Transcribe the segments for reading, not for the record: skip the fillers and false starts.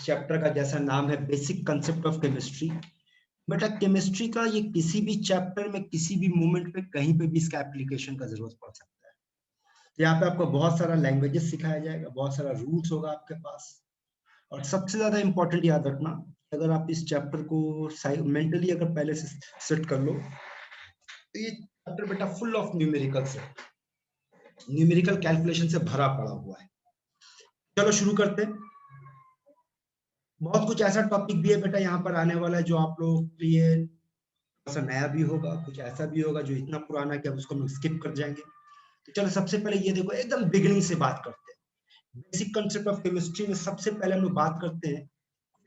Chapter का जैसा नाम है बेसिक कंसेप्ट ऑफ केमिस्ट्री। बेटा केमिस्ट्री का ये किसी भी चैप्टर में किसी भी मोमेंट पे कहीं पे भी इसका एप्लीकेशन का जरूरत पड़ सकता है। तो यहाँ पे आपको बहुत सारा लैंग्वेजेस सिखाया जाएगा, बहुत सारा रूल्स होगा आपके पास, और सबसे ज्यादा इंपॉर्टेंट याद रखना, अगर आप इस चैप्टर को मेंटली अगर पहले से सेट कर लो तो ये चैप्टर बेटा फुल ऑफ न्यूमेरिकल्स है, न्यूमेरिकल कैलकुलेशन से भरा पड़ा हुआ है। चलो शुरू करते हैं। बहुत कुछ ऐसा टॉपिक भी है बेटा यहाँ पर आने वाला है जो आप लोगों के लिए थोड़ा सा नया भी होगा, कुछ ऐसा भी होगा जो इतना पुराना कि अब उसको हम स्किप कर जाएंगे। तो चलो सबसे पहले ये देखो, एकदम बिगिनिंग से बात करते हैं। बेसिक कंसेप्ट ऑफ केमिस्ट्री में सबसे पहले हम लोग बात करते हैं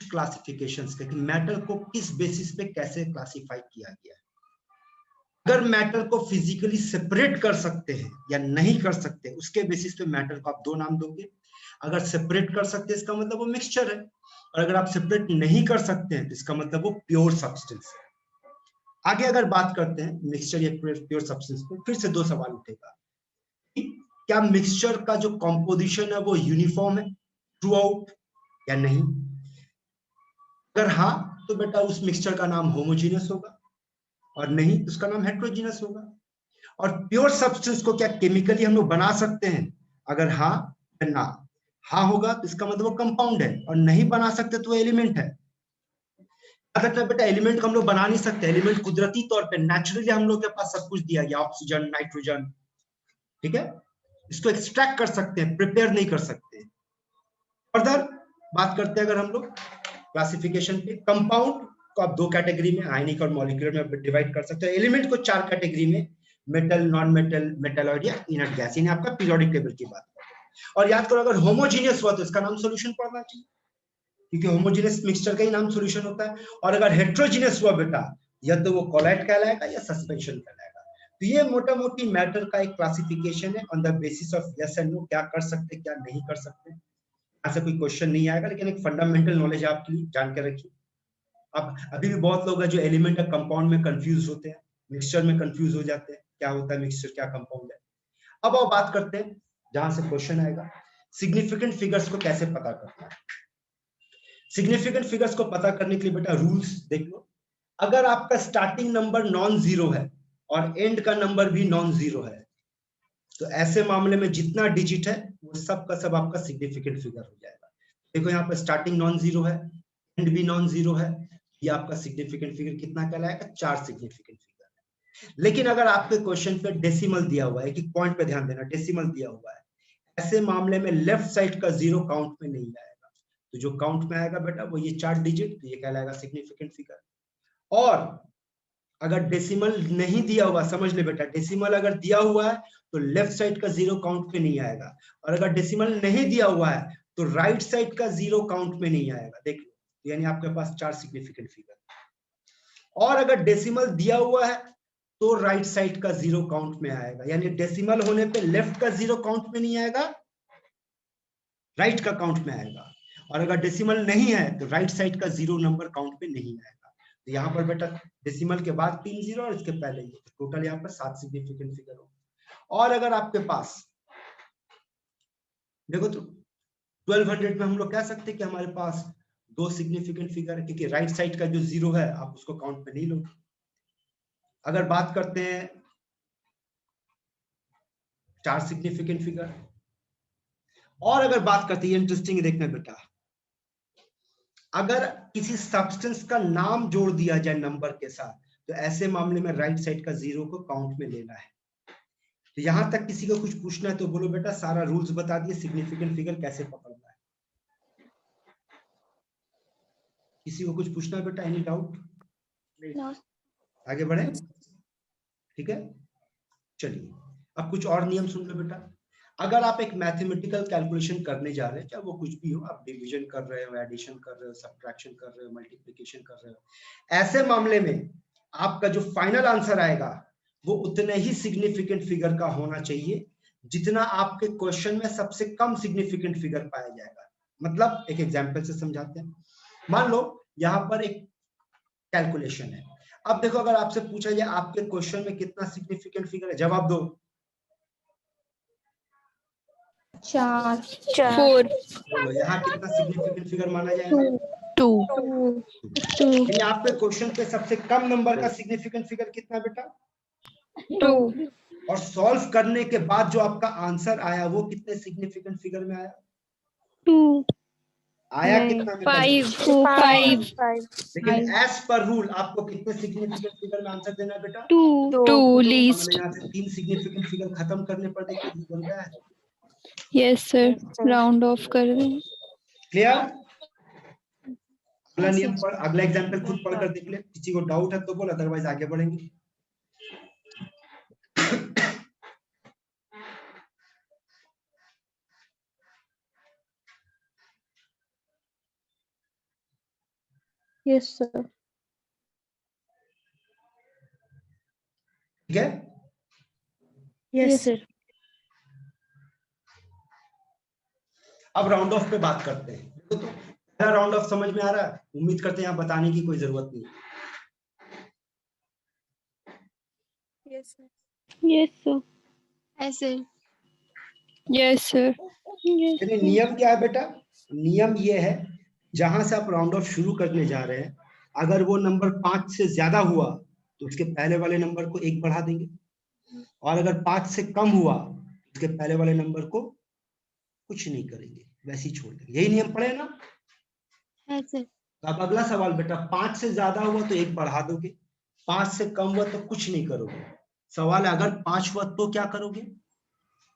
क्लासिफिकेशंस के, कि मैटर को किस बेसिस पे कैसे क्लासिफाई किया गया है। अगर मैटर को फिजिकली सेपरेट कर सकते हैं या नहीं कर सकते, उसके बेसिस पे मैटर को आप दो नाम दोगे। अगर सेपरेट कर सकते हैं इसका मतलब वो मिक्सचर है, और अगर आप सेपरेट नहीं कर सकते हैं तो इसका मतलब वो प्योर सब्सटेंस है। आगे अगर बात करते हैं मिक्सचर या प्योर सब्सटेंस पे, फिर से दो सवाल उठेगा, क्या मिक्सचर का जो कॉम्पोजिशन है वो यूनिफॉर्म है थ्रू आउट या नहीं। अगर हाँ तो बेटा उस मिक्सचर का नाम होमोजीनियस होगा, और नहीं तो उसका नाम हेट्रोजीनियस होगा। और प्योर सब्सटेंस को क्या केमिकली हम लोग बना सकते हैं, अगर हाँ या ना। हाँ होगा तो इसका मतलब वो कंपाउंड है, और नहीं बना सकते तो एलिमेंट है। अगर बेटा एलिमेंट को हम लोग बना नहीं सकते, एलिमेंट कुदरती तौर पे नेचुरली हम लोग के पास सब कुछ दिया गया, ऑक्सीजन नाइट्रोजन, ठीक है, इसको एक्सट्रैक्ट कर सकते हैं, प्रिपेयर नहीं कर सकते। फर्दर बात करते हैं अगर हम लोग क्लासिफिकेशन पे, कंपाउंड को आप दो कैटेगरी में, आयनिक और मॉलिक्यूलर में डिवाइड कर सकते हैं। एलिमेंट को चार कैटेगरी में, मेटल, नॉन मेटल, मेटालॉइड या इनर्ट गैस, इन्हें आपका पीरियोडिक टेबल की बात करते हैं। और याद करो अगर होमोजीनियस हुआ तो इसका नाम सॉल्यूशन पड़ना चाहिए, क्योंकि होमोजीनियस मिक्सचर का ही नाम सॉल्यूशन होता है। और अगर हेट्रोजीनियस हुआ बेटा, या तो वो कोलाइड कहलाएगा या सस्पेंशन कहलाएगा। तो ये मोटा मोटी मैटर का एक क्लासिफिकेशन है on the basis of yes and no, क्या कर सकते क्या नहीं कर सकते। ऐसा कोई क्वेश्चन नहीं आएगा, लेकिन एक फंडामेंटल नॉलेज आपकी जान के रखिए। अब अभी भी बहुत लोग हैं जो एलिमेंट और कंपाउंड में कंफ्यूज होते हैं, मिक्सचर में कंफ्यूज हो जाते हैं, क्या होता है मिक्सचर क्या कंपाउंड है। अब आप बात करते हैं जहां से क्वेश्चन आएगा, सिग्निफिकेंट फिगर्स को कैसे पता करना है। सिग्निफिकेंट फिगर्स को पता करने के लिए बेटा रूल्स देख लो। अगर आपका स्टार्टिंग नंबर नॉन जीरो है और एंड का नंबर भी नॉन जीरो है, तो ऐसे मामले में जितना डिजिट है वो सब का सब आपका सिग्निफिकेंट फिगर हो जाएगा। देखो यहाँ पर स्टार्टिंग नॉन जीरो है, एंड भी नॉन जीरो है, ये आपका सिग्निफिकेंट फिगर कितना कहलाएगा, 4 सिग्निफिकेंट फिगर। लेकिन अगर आपके क्वेश्चन पे डेसिमल दिया हुआ है, एक पॉइंट पे ध्यान देना, डेसिमल दिया हुआ है, ऐसे मामले में लेफ्ट साइड का जीरो काउंट में नहीं आएगा। तो जो काउंट में आएगा बेटा वो ये 4 डिजिट, तो ये कहलाएगा सिग्निफिकेंट फिगर। और अगर डेसिमल नहीं दिया हुआ, समझ ले बेटा, डेसिमल अगर दिया हुआ है तो लेफ्ट साइड का जीरो काउंट में नहीं आएगा, और अगर डेसिमल नहीं दिया हुआ है तो राइट साइड का जीरो काउंट में नहीं आएगा। देख लो, यानी आपके पास 4 सिग्निफिकेंट फिगर। और अगर डेसिमल दिया हुआ है तो राइट साइड का जीरो काउंट में आएगा, यानी डेसिमल होने पे लेफ्ट का जीरो काउंट में नहीं आएगा, राइट का काउंट में आएगा। और अगर डेसिमल नहीं है तो राइट साइड का जीरो नंबर काउंट में नहीं आएगा। तो यहाँ पर बेटा डेसिमल के बाद 3 जीरो और इसके पहले ये, टोटल यहाँ पर 7 सिग्निफिकेंट फिगर हो। और अगर आपके पास देखो तो 1200 में हम लोग कह सकते हैं कि हमारे पास 2 सिग्निफिकेंट फिगर है, क्योंकि राइट साइड का जो जीरो है आप उसको काउंट में नहीं लो। अगर बात करते हैं 4 सिग्निफिकेंट फिगर, और अगर बात करते हैं, इंटरेस्टिंग देखना बेटा, अगर किसी सब्सटेंस का नाम जोड़ दिया जाए नंबर के साथ, तो ऐसे मामले में राइट साइड का जीरो को काउंट में लेना है। तो यहां तक किसी को कुछ पूछना है तो बोलो बेटा, सारा रूल्स बता दिए, सिग्निफिकेंट फिगर कैसे पकड़ना है। किसी को कुछ पूछना है बेटा, एनी डाउट? आगे बढ़े, ठीक है। चलिए अब कुछ और नियम सुन लो बेटा। अगर आप एक मैथमेटिकल कैलकुलेशन करने जा रहे हैं, चाहे वो कुछ भी हो, आप डिवीजन कर रहे हो, एडिशन कर रहे हो, सब्ट्रैक्शन कर रहे हो, मल्टीप्लिकेशन कर रहे हो, ऐसे मामले में आपका जो फाइनल आंसर आएगा वो उतने ही सिग्निफिकेंट फिगर का होना चाहिए जितना आपके क्वेश्चन में सबसे कम सिग्निफिकेंट फिगर पाया जाएगा। मतलब एक एग्जांपल से समझाते हैं। मान लो यहाँ पर एक कैलकुलेशन है। अब देखो अगर आपसे पूछा जाए आपके क्वेश्चन में कितना सिग्निफिकेंट फिगर है, जवाब दो। 4 4 बोलो यहाँ कितना सिग्निफिकेंट फिगर माना जाएगा? 2 2 यानी आपके क्वेश्चन पे सबसे कम नंबर का सिग्निफिकेंट फिगर कितना बेटा? 2 और सॉल्व करने के बाद जो आपका आंसर आया वो कितने सिग्निफिकेंट फिगर में आया? 2 आया कितना बेटा? 5 लेकिन एज पर रूल आपको कितने सिग्निफिकेंट फिगर में आंसर देना है बेटा? 2 हमने लीस्ट। यहाँ से 3 सिग्निफिकेंट फिगर खत्म करने पर देखिए ये बन रहा है। यस सर, राउंड ऑफ कर दें। क्लियर? अगला नियम पर अगला एग्जांपल खुद पढ़कर देख ले, किसी को डाउट है तो बोल, अदरवाइज आगे बढ़ेंगे। यस सर ठीक है? यस सर अब राउंड ऑफ पे बात करते हैं। देखो तो पहला राउंड ऑफ समझ में आ रहा है? उम्मीद करते हैं यहाँ बताने की कोई जरूरत नहीं। यस सर, ऐसे यस सर, यानी नियम क्या है बेटा? नियम ये है, जहां से आप राउंड ऑफ शुरू करने जा रहे हैं, अगर वो नंबर 5 से ज्यादा हुआ तो उसके पहले वाले नंबर को 1 बढ़ा देंगे, और अगर 5 से कम हुआ उसके पहले वाले नंबर को कुछ नहीं करेंगे, वैसे ही छोड़ देंगे। यही नियम पढ़े ना? ऐसे तो अब अगला सवाल बेटा, 5 से ज्यादा हुआ तो 1 बढ़ा दोगे, 5 से कम हुआ तो कुछ नहीं करोगे। सवाल है अगर 5 हुआ तो क्या करोगे?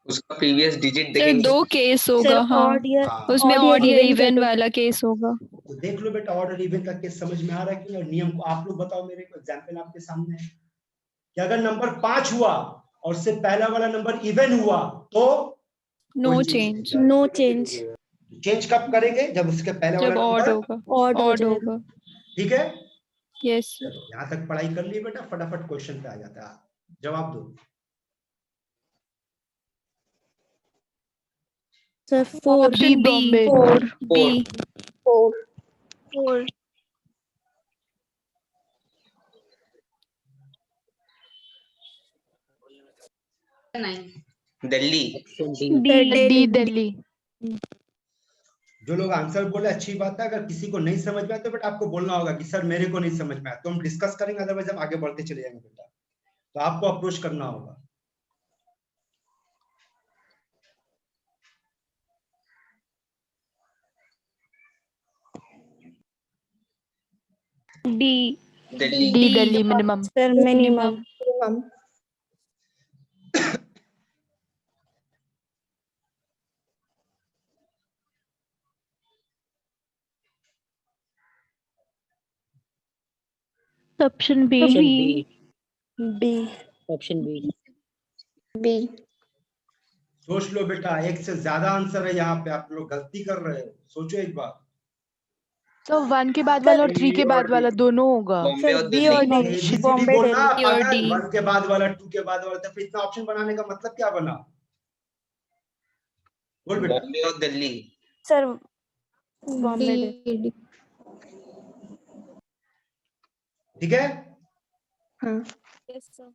उसका प्रीवियस डिजिट सर देखेंगे। 2 केस होगा। सर हाँ, ऑड या उसमें ऑड या इवन वाला केस होगा। तो देख लो बेटा, ऑर्डर इवन का केस समझ में आ रहा है कि नहीं? नियम को आप लोग बताओ, मेरे को एग्जांपल आपके सामने है कि अगर नंबर 5 हुआ और उससे पहला वाला नंबर इवन हुआ तो no change. No change change कब करेंगे? जब उसके पहले वाला जब ऑड नंबर होगा, ऑड हो ऑड जाएगा होगा। ठीक है? Yes sir. चलो यहाँ तक पढ़ाई कर लिए बेटा, फटाफट क्वेश्चन पे आ जाता है, जवाब दो। Sir 4 option B, 4 B. 4 Delhi. D Delhi. जो लोग आंसर बोले अच्छी बात है, अगर किसी को नहीं समझ में आया तो बेटा आपको बोलना होगा कि सर मेरे को नहीं समझ में आया, तो हम डिस्कस करेंगे, अदरवाइज हम आगे बढ़ते चले जाएंगे बेटा। तो आपको अप्रोच करना होगा। D Delhi minimum. Sir minimum option B. B option B. B सोच लो बेटा, एक से ज्यादा आंसर है यहाँ पे, आप लोग गलती कर रहे हो, सोचो एक बार। तो 1 के बाद वाला और 3 के बाद वाला दोनों होगा। बॉम्बे और बी और दिल्ली। डी ABCD बॉम्बे बोलना दिल्ली और पागल, D। 1 के बाद वाला 2 के बाद वाला, तो फिर इतना ऑप्शन बनाने का मतलब क्या बना? बोल बेटा। बॉम्बे और दिल्ली। सर बॉम्बे दिल्ली ठीक है? हाँ यस सर।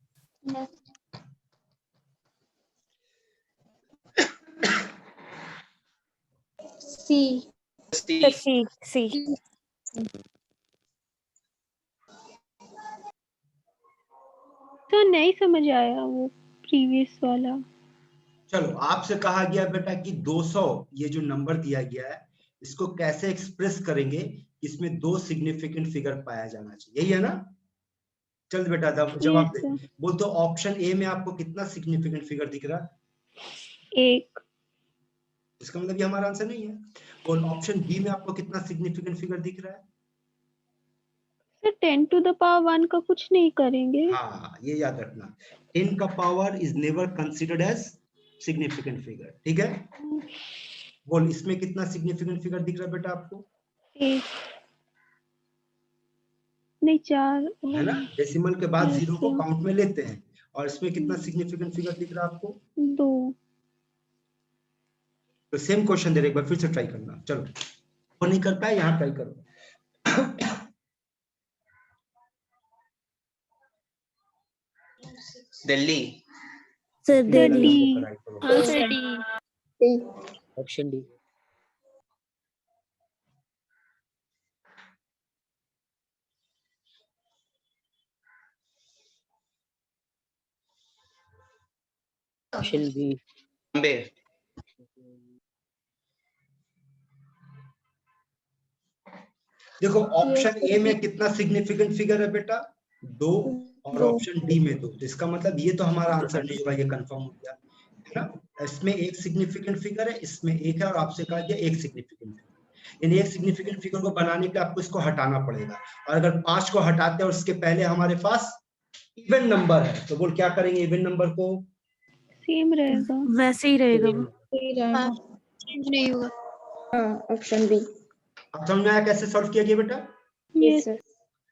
सी सी। सी सी तो नहीं समझ आया वो प्रीवियस वाला। चलो, आपसे कहा गया बेटा कि 200 ये जो नंबर दिया गया है इसको कैसे एक्सप्रेस करेंगे, इसमें 2 सिग्निफिकेंट फिगर पाया जाना चाहिए, यही है ना? चल बेटा जवाब दे। बोल तो ऑप्शन ए में आपको कितना सिग्निफिकेंट फिगर दिख रहा है? 1 इसका मतलब ये हमारा आंसर नहीं है। बोल ऑप्शन बी में आपको कितना सिग्निफिकेंट फिगर दिख रहा है? सर 10 टू द पावर 1 का कुछ नहीं करेंगे। हाँ, ये याद रखना, 10 का power is never considered as significant figure, ठीक है? बोल इसमें कितना सिग्निफिकेंट फिगर दिख रहा है बेटा आपको? 1 नहीं 4 है ना? डेसिमल के बाद Yes, 0 को sir. काउंट में लेते हैं, और इसमें कितना सिग्निफिकेंट फिगर दिख रहा है आपको? 2 तो सेम क्वेश्चन दे रहे, एक बार फिर से ट्राई करना। चलो, वो नहीं कर पाए, यहाँ ट्राई करो। Delhi. Sir Delhi answer D. Option D. Option B. Bombay. देखो ऑप्शन ए में कितना सिग्निफिकेंट फिगर है बेटा? 2 और ऑप्शन डी में 2, तो इसका मतलब ये तो हमारा आंसर नहीं होगा, ये कंफर्म हो गया है ना। इसमें एक सिग्निफिकेंट फिगर है, इसमें एक है, और आपसे कहा गया एक सिग्निफिकेंट फिगर। यानी एक सिग्निफिकेंट फिगर को बनाने के लिए आपको इसको हटाना पड़ेगा, और अगर 5 को हटाते हैं और उसके पहले हमारे पास इवन नंबर है तो बोल क्या करेंगे इवन नंबर को? सेम रहेगा, वैसे ही रहेगा वो। नहीं होगा। Option B. अब समझ में आया कैसे सॉल्व किया गया बेटा? Yes sir.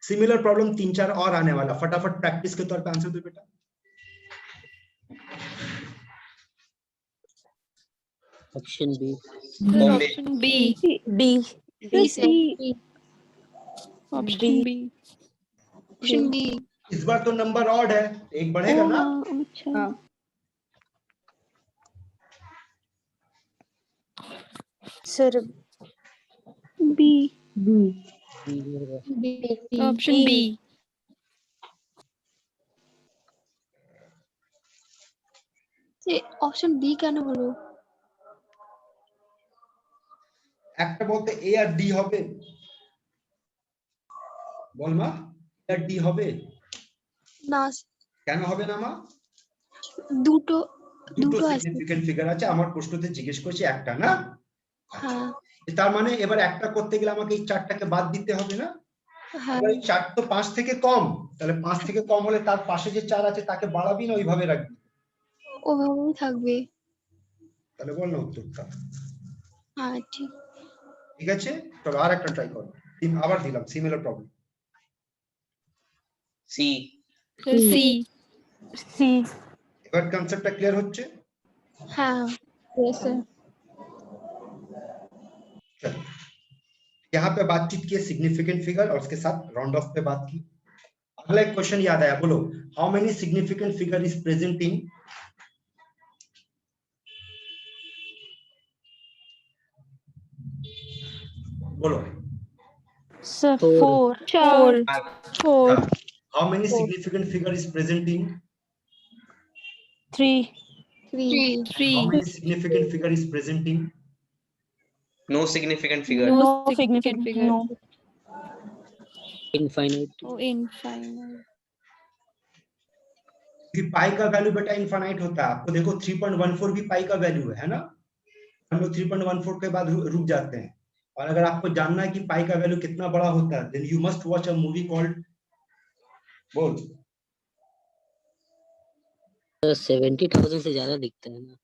सिमिलर प्रॉब्लम 3-4 और आने वाला, फटाफट प्रैक्टिस के तौर पे आंसर दो बेटा। Option B. Bombay. Option B. B. B से B. Option B. Option B. इस बार तो नंबर ऑड है, एक बढ़ेगा ना? अच्छा। Sir B. B. Option B. Option B কেন হলো? একটা বলতে এ আর ডি হবে, বল মা, এ আর ডি হবে না, কেন হবে না মা? দুটো দুটো সিগনিফিকেন্ট ফিগার আছে, আমার প্রশ্নতে জিজ্ঞেস করছি একটা না। হ্যাঁ তার মানে এবার একটা করতে গেলে আমাকে এই 4টাকে বাদ দিতে হবে না? হ্যাঁ এবার এই 4 তো 5 থেকে কম, তাহলে 5 থেকে কম হলে তার পাশে যে 4 আছে তাকে বাড়াবি না ওইভাবে রাখবি? ওভাবেই থাকবে। তাহলে বল না উত্তরটা। হ্যাঁ ঠিক। ঠিক আছে, চলো আর একটা ট্রাই করো। আবার দিলাম সিমিলার প্রবলেম। सी। সি। सी। এবার কনসেপ্টটা ক্লিয়ার হচ্ছে? হ্যাঁ यस सर। चलो यहाँ पे बातचीत की सिग्निफिकेंट फिगर और उसके साथ राउंड ऑफ पे बात की। अगला एक क्वेश्चन याद आया, बोलो how many significant figure is present in? बोलो सर 4। चार। 4। How many significant figure is present in? 3। Three. How many significant figure is present in? No significant figure. No significant significant figure. No. Infinite. Infinite. क्योंकि pi का value बेटा infinite होता है। आपको देखो 3.14 भी पाई का वैल्यू है ना? हम लोग 3.14 के बाद रुक जाते हैं। और अगर आपको जानना है कि पाई का वैल्यू कितना बड़ा होता है, then you must watch a movie called, बोल 70,000 से ज्यादा दिखता है ना।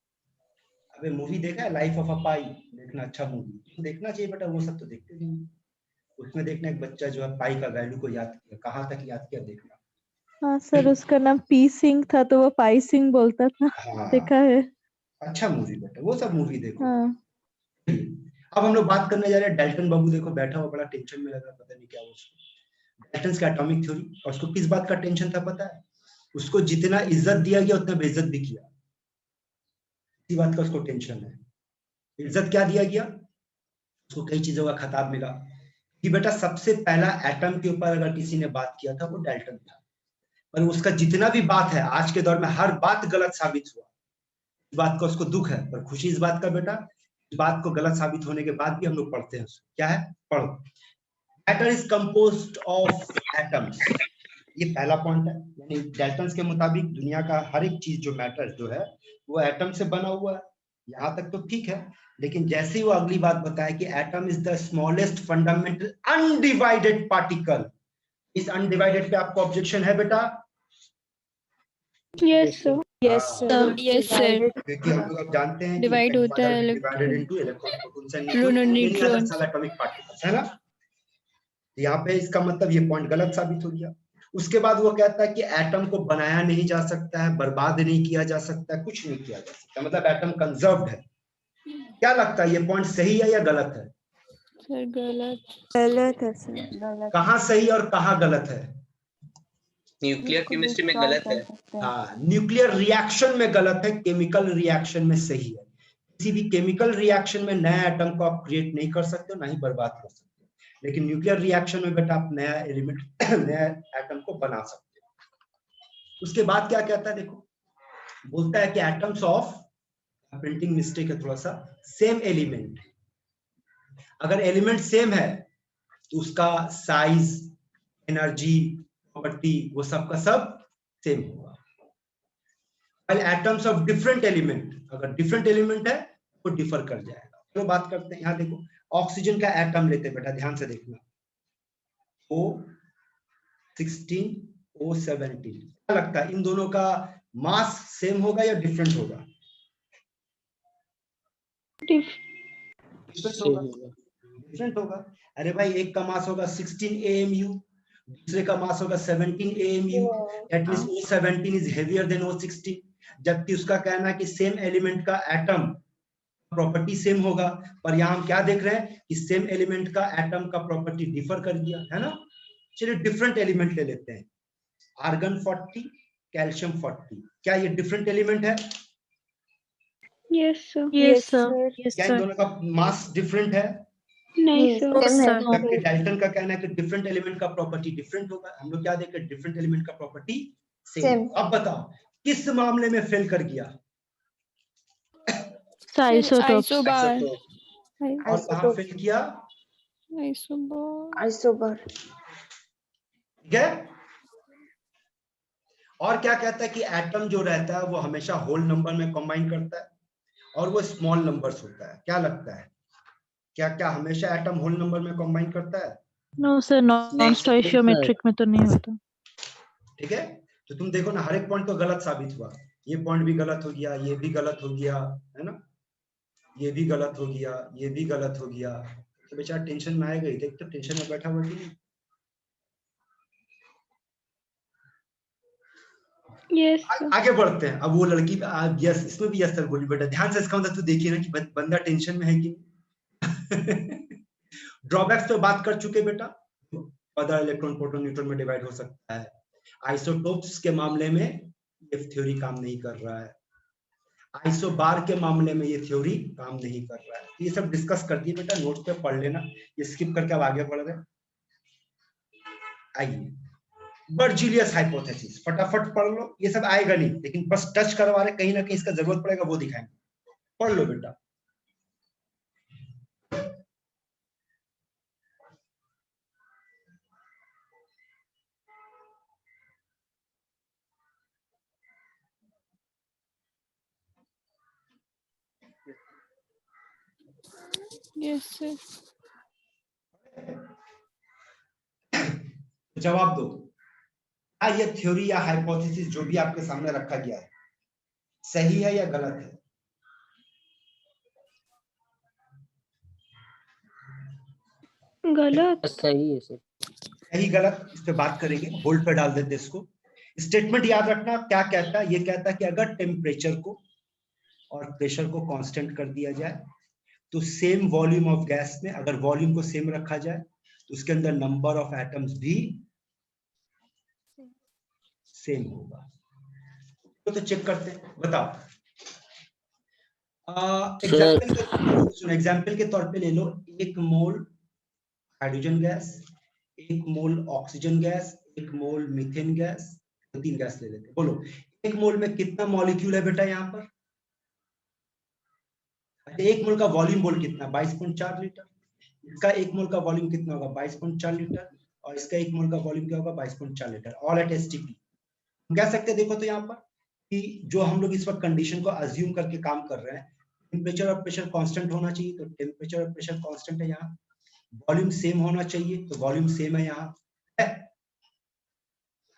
अबे मूवी देखा है लाइफ ऑफ अ पाई? देखना, अच्छा मूवी देखना चाहिए बेटा, वो सब तो देखते नहीं हैं। उसमें देखना एक बच्चा जो है पाई का वैल्यू को याद किया, कहाँ तक याद किया देखना। हाँ सर, उसका नाम पी सिंह था तो वो पाई सिंह बोलता था। हाँ देखा है। अच्छा मूवी बेटा, वो सब मूवी देखो। हाँ। अब हम लोग बात करने जा रहे हैं डाल्टन बाबू, देखो बैठा हुआ बड़ा टेंशन में लगा, पता नहीं क्या वो उसको। डाल्टन की एटॉमिक थ्योरी, और उसको किस बात का टेंशन था पता है? उसको जितना इज्जत दिया गया उतना बेइज्जत भी किया, इसी बात का उसको टेंशन है। इज्जत क्या दिया गया? उसको कई चीजों का खिताब मिला कि बेटा सबसे पहला एटम के ऊपर अगर किसी ने बात किया था वो डाल्टन था, पर उसका जितना भी बात है आज के दौर में हर बात गलत साबित हुआ। इस बात का उसको दुख है, पर खुशी इस बात का बेटा, इस बात को गलत साबित होने के बाद भी हम लोग पढ़ते हैं उसको। क्या है? पढ़ो, matter is composed of atoms. ये पहला पॉइंट है, यानी डाल्टन के मुताबिक दुनिया का हर एक चीज जो मैटर जो है वो एटम से बना हुआ है। यहाँ तक तो ठीक है, लेकिन जैसे ही वो अगली बात बताया कि atom is the smallest fundamental undivided particle, इस अनडिवाइडेड पे आपको ऑब्जेक्शन है बेटा? Yes sir. Yes sir. Yes sir. क्योंकि हम लोग अब जानते हैं Divide होता है divided into electron, protons and Proton, neutron, neutrons. सब एटॉमिक पार्टिकल्स है ना। यहाँ पे इसका मतलब ये पॉइंट गलत साबित हो गया। उसके बाद वो कहता है कि एटम को बनाया नहीं जा सकता है, बर्बाद नहीं किया जा सकता है, कुछ नहीं किया जा सकता, मतलब एटम कंजर्व्ड है। क्या लगता है ये पॉइंट सही है या गलत है? सर गलत। गलत है सर, गलत। कहाँ सही और कहाँ गलत है? न्यूक्लियर केमिस्ट्री में गलत है। हाँ, न्यूक्लियर रिएक्शन में गलत है, केमिकल रिएक्शन में सही है। किसी भी केमिकल रिएक्शन में नया एटम को आप क्रिएट नहीं कर सकते हो, ना ही बर्बाद कर सकते हो, लेकिन न्यूक्लियर रिएक्शन में बेटा आप नया एलिमेंट नया एटम को बना सकते हो। उसके बाद क्या कहता है देखो, बोलता है कि एटम्स ऑफ, प्रिंटिंग मिस्टेक है थोड़ा सा, सेम एलिमेंट, अगर एलिमेंट सेम है तो उसका साइज, एनर्जी, प्रॉपर्टी वो सब का सब सेम होगा। एटम्स ऑफ डिफरेंट एलिमेंट, अगर डिफरेंट एलिमेंट है तो डिफर कर जाएगा। तो बात करते हैं, यहाँ देखो ऑक्सीजन का एटम लेते हैं बेटा, ध्यान से देखना, O16 O17, क्या लगता है इन दोनों का मास सेम होगा या डिफरेंट होगा? डिफरेंट होगा। अरे भाई एक का मास होगा 16 AMU, दूसरे का मास होगा 17 AMU, that means O17 is heavier than O16, जबकि उसका कहना है कि सेम एलिमेंट का एटम प्रॉपर्टी सेम होगा, पर यहाँ हम क्या देख रहे हैं कि सेम एलिमेंट का एटम का प्रॉपर्टी डिफर कर दिया है ना। चलिए डिफरेंट एलिमेंट ले लेते हैं, आर्गन 40, कैल्शियम 40, क्या ये डिफरेंट एलिमेंट है? Yes sir. Yes, sir. Yes, क्या इन sir. दोनों का मास डिफरेंट है? नहीं सर। No, sir. जबकि डाल्टन का कहना है कि डिफरेंट एलिमेंट का प्रॉपर्टी डिफरेंट होगा, हम लोग क्या देख रहे हैं, डिफरेंट एलिमेंट का प्रॉपर्टी सेम। अब बताओ किस मामले में फेल कर गया? Isotopes. Isobar। और कहाँ फेल किया? Isobar. ठीक है। और क्या कहता है कि एटम जो रहता है वो हमेशा होल नंबर में कंबाइन करता है और वो स्मॉल नंबर्स होता है। क्या लगता है, क्या क्या हमेशा एटम होल नंबर में कंबाइन करता है? No, sir. Non-stoichiometric में तो नहीं होता. ठीक है, तो तुम देखो ना हर एक पॉइंट तो गलत साबित हुआ, ये पॉइंट भी गलत हो गया, ये भी गलत हो गया, है ना, ये भी गलत हो गया, ये भी गलत हो गया, तो बेचारा टेंशन में आएगा ही। देख तो टेंशन में बैठा हुआ कि नहीं? यस आगे बढ़ते हैं। अब वो लड़की यस, इसमें भी यस सर बोली बेटा, ध्यान से इसका मतलब तो देखिए ना कि बंदा टेंशन में है कि ड्रॉबैक्स तो बात कर चुके बेटा, अदर इलेक्ट्रॉन प्रोटॉन न्यूट्रॉन में डिवाइड हो सकता है। आइसोटोप्स के मामले में ये थ्योरी काम नहीं कर रहा है, आइसोबार के मामले में ये थ्योरी काम नहीं कर रहा है। ये सब डिस्कस कर दिए बेटा, नोट पे पढ़ लेना, ये स्किप करके अब आगे बढ़ रहे हैं। आइए बर्जीलियस हाइपोथेसिस, फटाफट पढ़ लो, ये सब आएगा नहीं लेकिन बस टच करवा रहे, कहीं ना कहीं इसका जरूरत पड़ेगा वो दिखाएंगे, पढ़ लो बेटा। Yes sir. जवाब दो, क्या ये थ्योरी या हाइपोथेसिस जो भी आपके सामने रखा गया है सही है या गलत है? गलत। सही है सर। सही गलत इस पे बात करेंगे, होल्ड पे डाल देते इसको। स्टेटमेंट याद रखना, क्या कहता है, ये कहता है कि अगर टेम्परेचर को और प्रेशर को कांस्टेंट कर दिया जाए तो सेम वॉल्यूम ऑफ गैस में, अगर वॉल्यूम को सेम रखा जाए तो उसके अंदर नंबर ऑफ एटम्स भी सेम होगा। तो चेक करते हैं, बताओ। एग्जाम्पल के तौर पे ले लो, 1 मोल हाइड्रोजन गैस, 1 मोल ऑक्सीजन गैस, 1 मोल मीथेन गैस, तो 3 गैस ले लेते हैं। बोलो 1 मोल में कितना मॉलिक्यूल है बेटा यहाँ पर? 1 मोल का वॉल्यूम बोल कितना? 22.4 लीटर। इसका 1 मोल का वॉल्यूम कितना होगा? 22.4 लीटर। और इसका 1 मोल का वॉल्यूम क्या होगा? 22.4 लीटर, ऑल एट एसटीपी। हम कह सकते हैं देखो तो यहाँ पर कि जो हम लोग इस वक्त कंडीशन को अज्यूम करके काम कर रहे हैं, टेम्परेचर और प्रेशर कांस्टेंट होना चाहिए, तो टेम्परेचर और प्रेशर कांस्टेंट है यहाँ। वॉल्यूम सेम होना चाहिए, तो वॉल्यूम सेम है यहाँ है।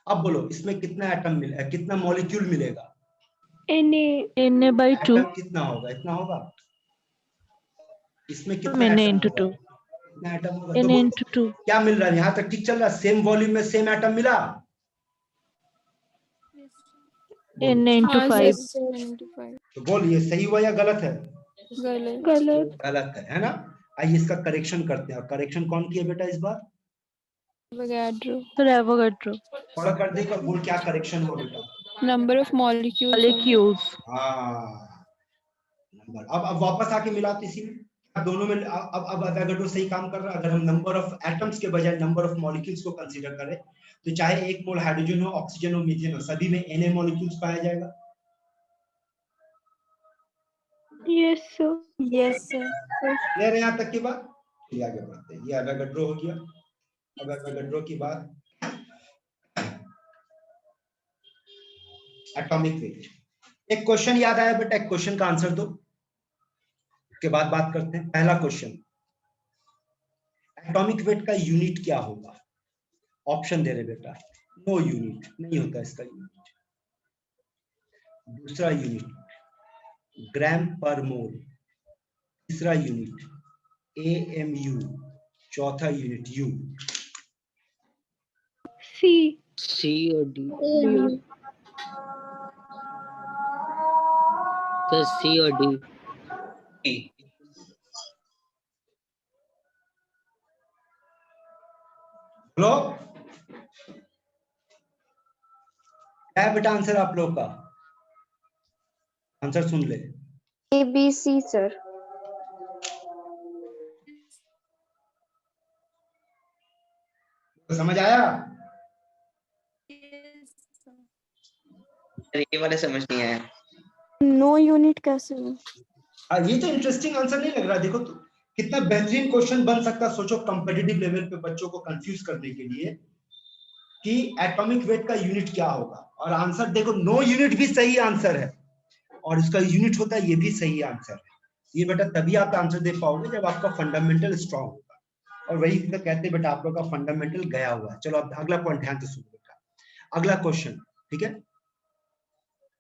अब बोलो इसमें कितना एटम मिलेगा, कितना मॉलिक्यूल मिलेगा? Na/2 एटम कितना होगा? इतना होगा। इसमें कितना Na एटम into होगा? 2 कितना एटम होगा? तो Na बोलो, into 2 क्या मिल रहा है यहाँ तक? ठीक चल रहा है, सेम वॉल्यूम में सेम एटम मिला। Na into 5 तो बोल ये सही हुआ या गलत है? गलत। गलत है ना। आइए इसका करेक्शन करते हैं। और करेक्शन कौन किया बेटा इस बार? Avogadro थोड़ा कर देगा, बोल क्या करेक्शन हुआ बेटा? Number of molecules. molecules हाँ, अब वापस आके मिला तो इसी में दोनों में अब एवोगाड्रो सही काम कर रहा है। अगर हम नंबर ऑफ एटम्स के बजाय नंबर ऑफ मॉलिक्यूल्स को कंसीडर करें तो चाहे 1 मोल हाइड्रोजन हो, ऑक्सीजन हो, मीथेन हो, सभी में Na मॉलिक्यूल्स पाया जाएगा। Yes sir. Yes sir. Clear है यहाँ तक की बात? चलिए आगे बढ़ते हैं। ये एवोगाड्रो हो गया। अब एवोगाड्रो की बात एटॉमिक वेट। एक क्वेश्चन याद आया बेटा, एक क्वेश्चन का आंसर दो, उसके बाद बात करते हैं। पहला क्वेश्चन, एटॉमिक वेट का यूनिट क्या होगा? ऑप्शन दे रहे बेटा, नो यूनिट, नहीं होता इसका यूनिट। दूसरा यूनिट ग्राम पर मोल, तीसरा यूनिट AMU, चौथा यूनिट U। सी और डी। सर सी और डी। बोलो क्या है बेटा आंसर आप लोग का? आंसर सुन ले। ABC sir. समझ आया? ये वाले समझ नहीं आया। नो यूनिट कैसे हो? ये तो इंटरेस्टिंग आंसर नहीं लग रहा? देखो तो कितना बेहतरीन क्वेश्चन बन सकता। सोचो कॉम्पिटिटिव लेवल पे बच्चों को कंफ्यूज करने के लिए कि एटॉमिक वेट का यूनिट क्या होगा, और आंसर देखो नो यूनिट भी सही आंसर है और इसका यूनिट होता है ये भी सही आंसर है। ये बेटा तभी आप आंसर दे पाओगे जब आपका फंडामेंटल स्ट्रांग होगा, और वही तो कहते हैं बेटा आप लोग का फंडामेंटल गया हुआ है। चलो अब अगला पॉइंट ध्यान से सुनो बेटा, अगला क्वेश्चन, ठीक है?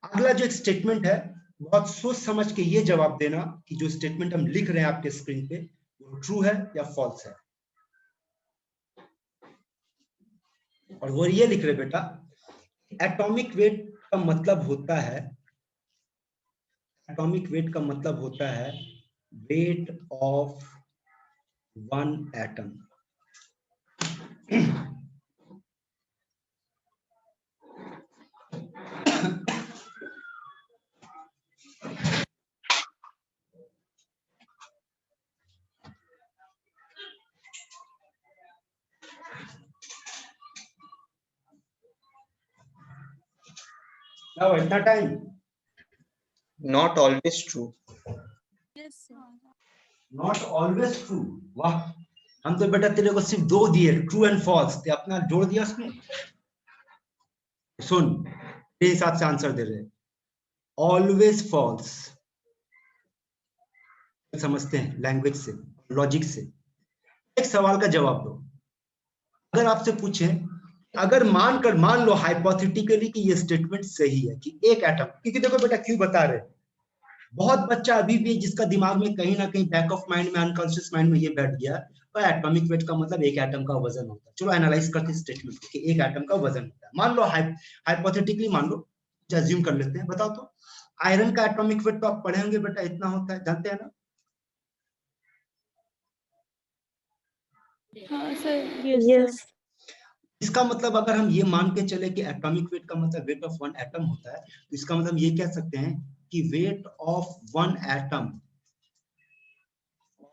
अगला जो एक स्टेटमेंट है, बहुत सोच समझ के ये जवाब देना कि जो स्टेटमेंट हम लिख रहे हैं आपके स्क्रीन पे वो ट्रू है या फॉल्स है। और वो ये लिख रहे बेटा, एटॉमिक वेट का मतलब होता है, एटॉमिक वेट का मतलब होता है wait of one atom. Now at that time, Not always true. not always true। वाह, हम तो बेटा तेरे को सिर्फ 2 दिए, ट्रू एंड फॉल्स, ते अपना जोड़ दिया उसमें। सुन, तेरे हिसाब से आंसर दे रहे, ऑलवेज फॉल्स। समझते हैं लैंग्वेज से, लॉजिक से। एक सवाल का जवाब दो। अगर आपसे पूछे, अगर मान लो हाइपोथेटिकली कि ये स्टेटमेंट सही है कि एक एटम, क्योंकि देखो बेटा क्यों बता रहे, बहुत बच्चा अभी भी जिसका दिमाग में कहीं ना कहीं बैक ऑफ माइंड में, अनकॉन्शियस माइंड में ये बैठ गया तो एटॉमिक वेट का मतलब एक एटम का वजन होता है। चलो एनालाइज करते हैं स्टेटमेंट को कि एक एटम का वजन होता है। मान लो हाइपोथेटिकली मान लो, अज्यूम कर लेते हैं। बताओ तो आयरन का एटॉमिक वेट तो आप पढ़े होंगे बेटा, इतना होता है, जानते हैं ना? हाँ सर। Yes sir. इसका मतलब अगर हम ये मान के चले कि एटॉमिक वेट का मतलब वेट ऑफ वन एटम होता है, तो इसका मतलब ये कह सकते हैं कि weight of one atom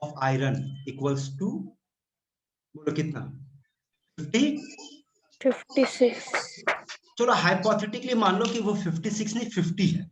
of iron equals to, बोलो कितना? 56। चलो हाइपोथेटिकली मान लो कि वो 56 नहीं 50 है,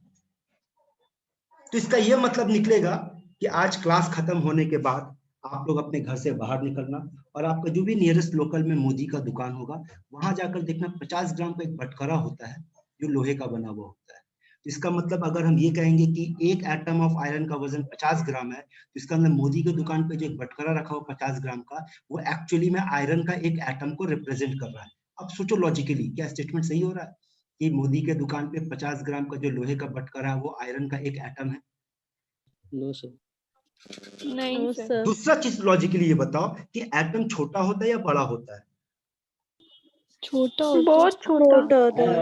तो इसका ये मतलब निकलेगा कि आज क्लास खत्म होने के बाद आप लोग अपने घर से बाहर निकलना और आपका जो भी नियरेस्ट लोकल में मोदी का दुकान होगा वहां जाकर देखना 50 ग्राम का एक बटखरा होता है जो लोहे का बना हुआ होता है। इसका मतलब अगर हम ये कहेंगे कि एक एटम ऑफ आयरन का वजन 50 ग्राम है, तो इसका मतलब मोदी की दुकान पे जो एक बटखरा रखा हुआ 50 ग्राम का, वो एक्चुअली में आयरन का एक एटम को रिप्रेजेंट कर रहा है। अब सोचो लॉजिकली क्या स्टेटमेंट सही हो रहा है कि मोदी के दुकान पे 50 ग्राम का जो लोहे का बटखरा है वो आयरन का एक एटम है? No sir. नहीं सर। दूसरा चीज लॉजिकली ये बताओ कि एटम छोटा होता है या बड़ा होता है? छोटा बहुत छोटा।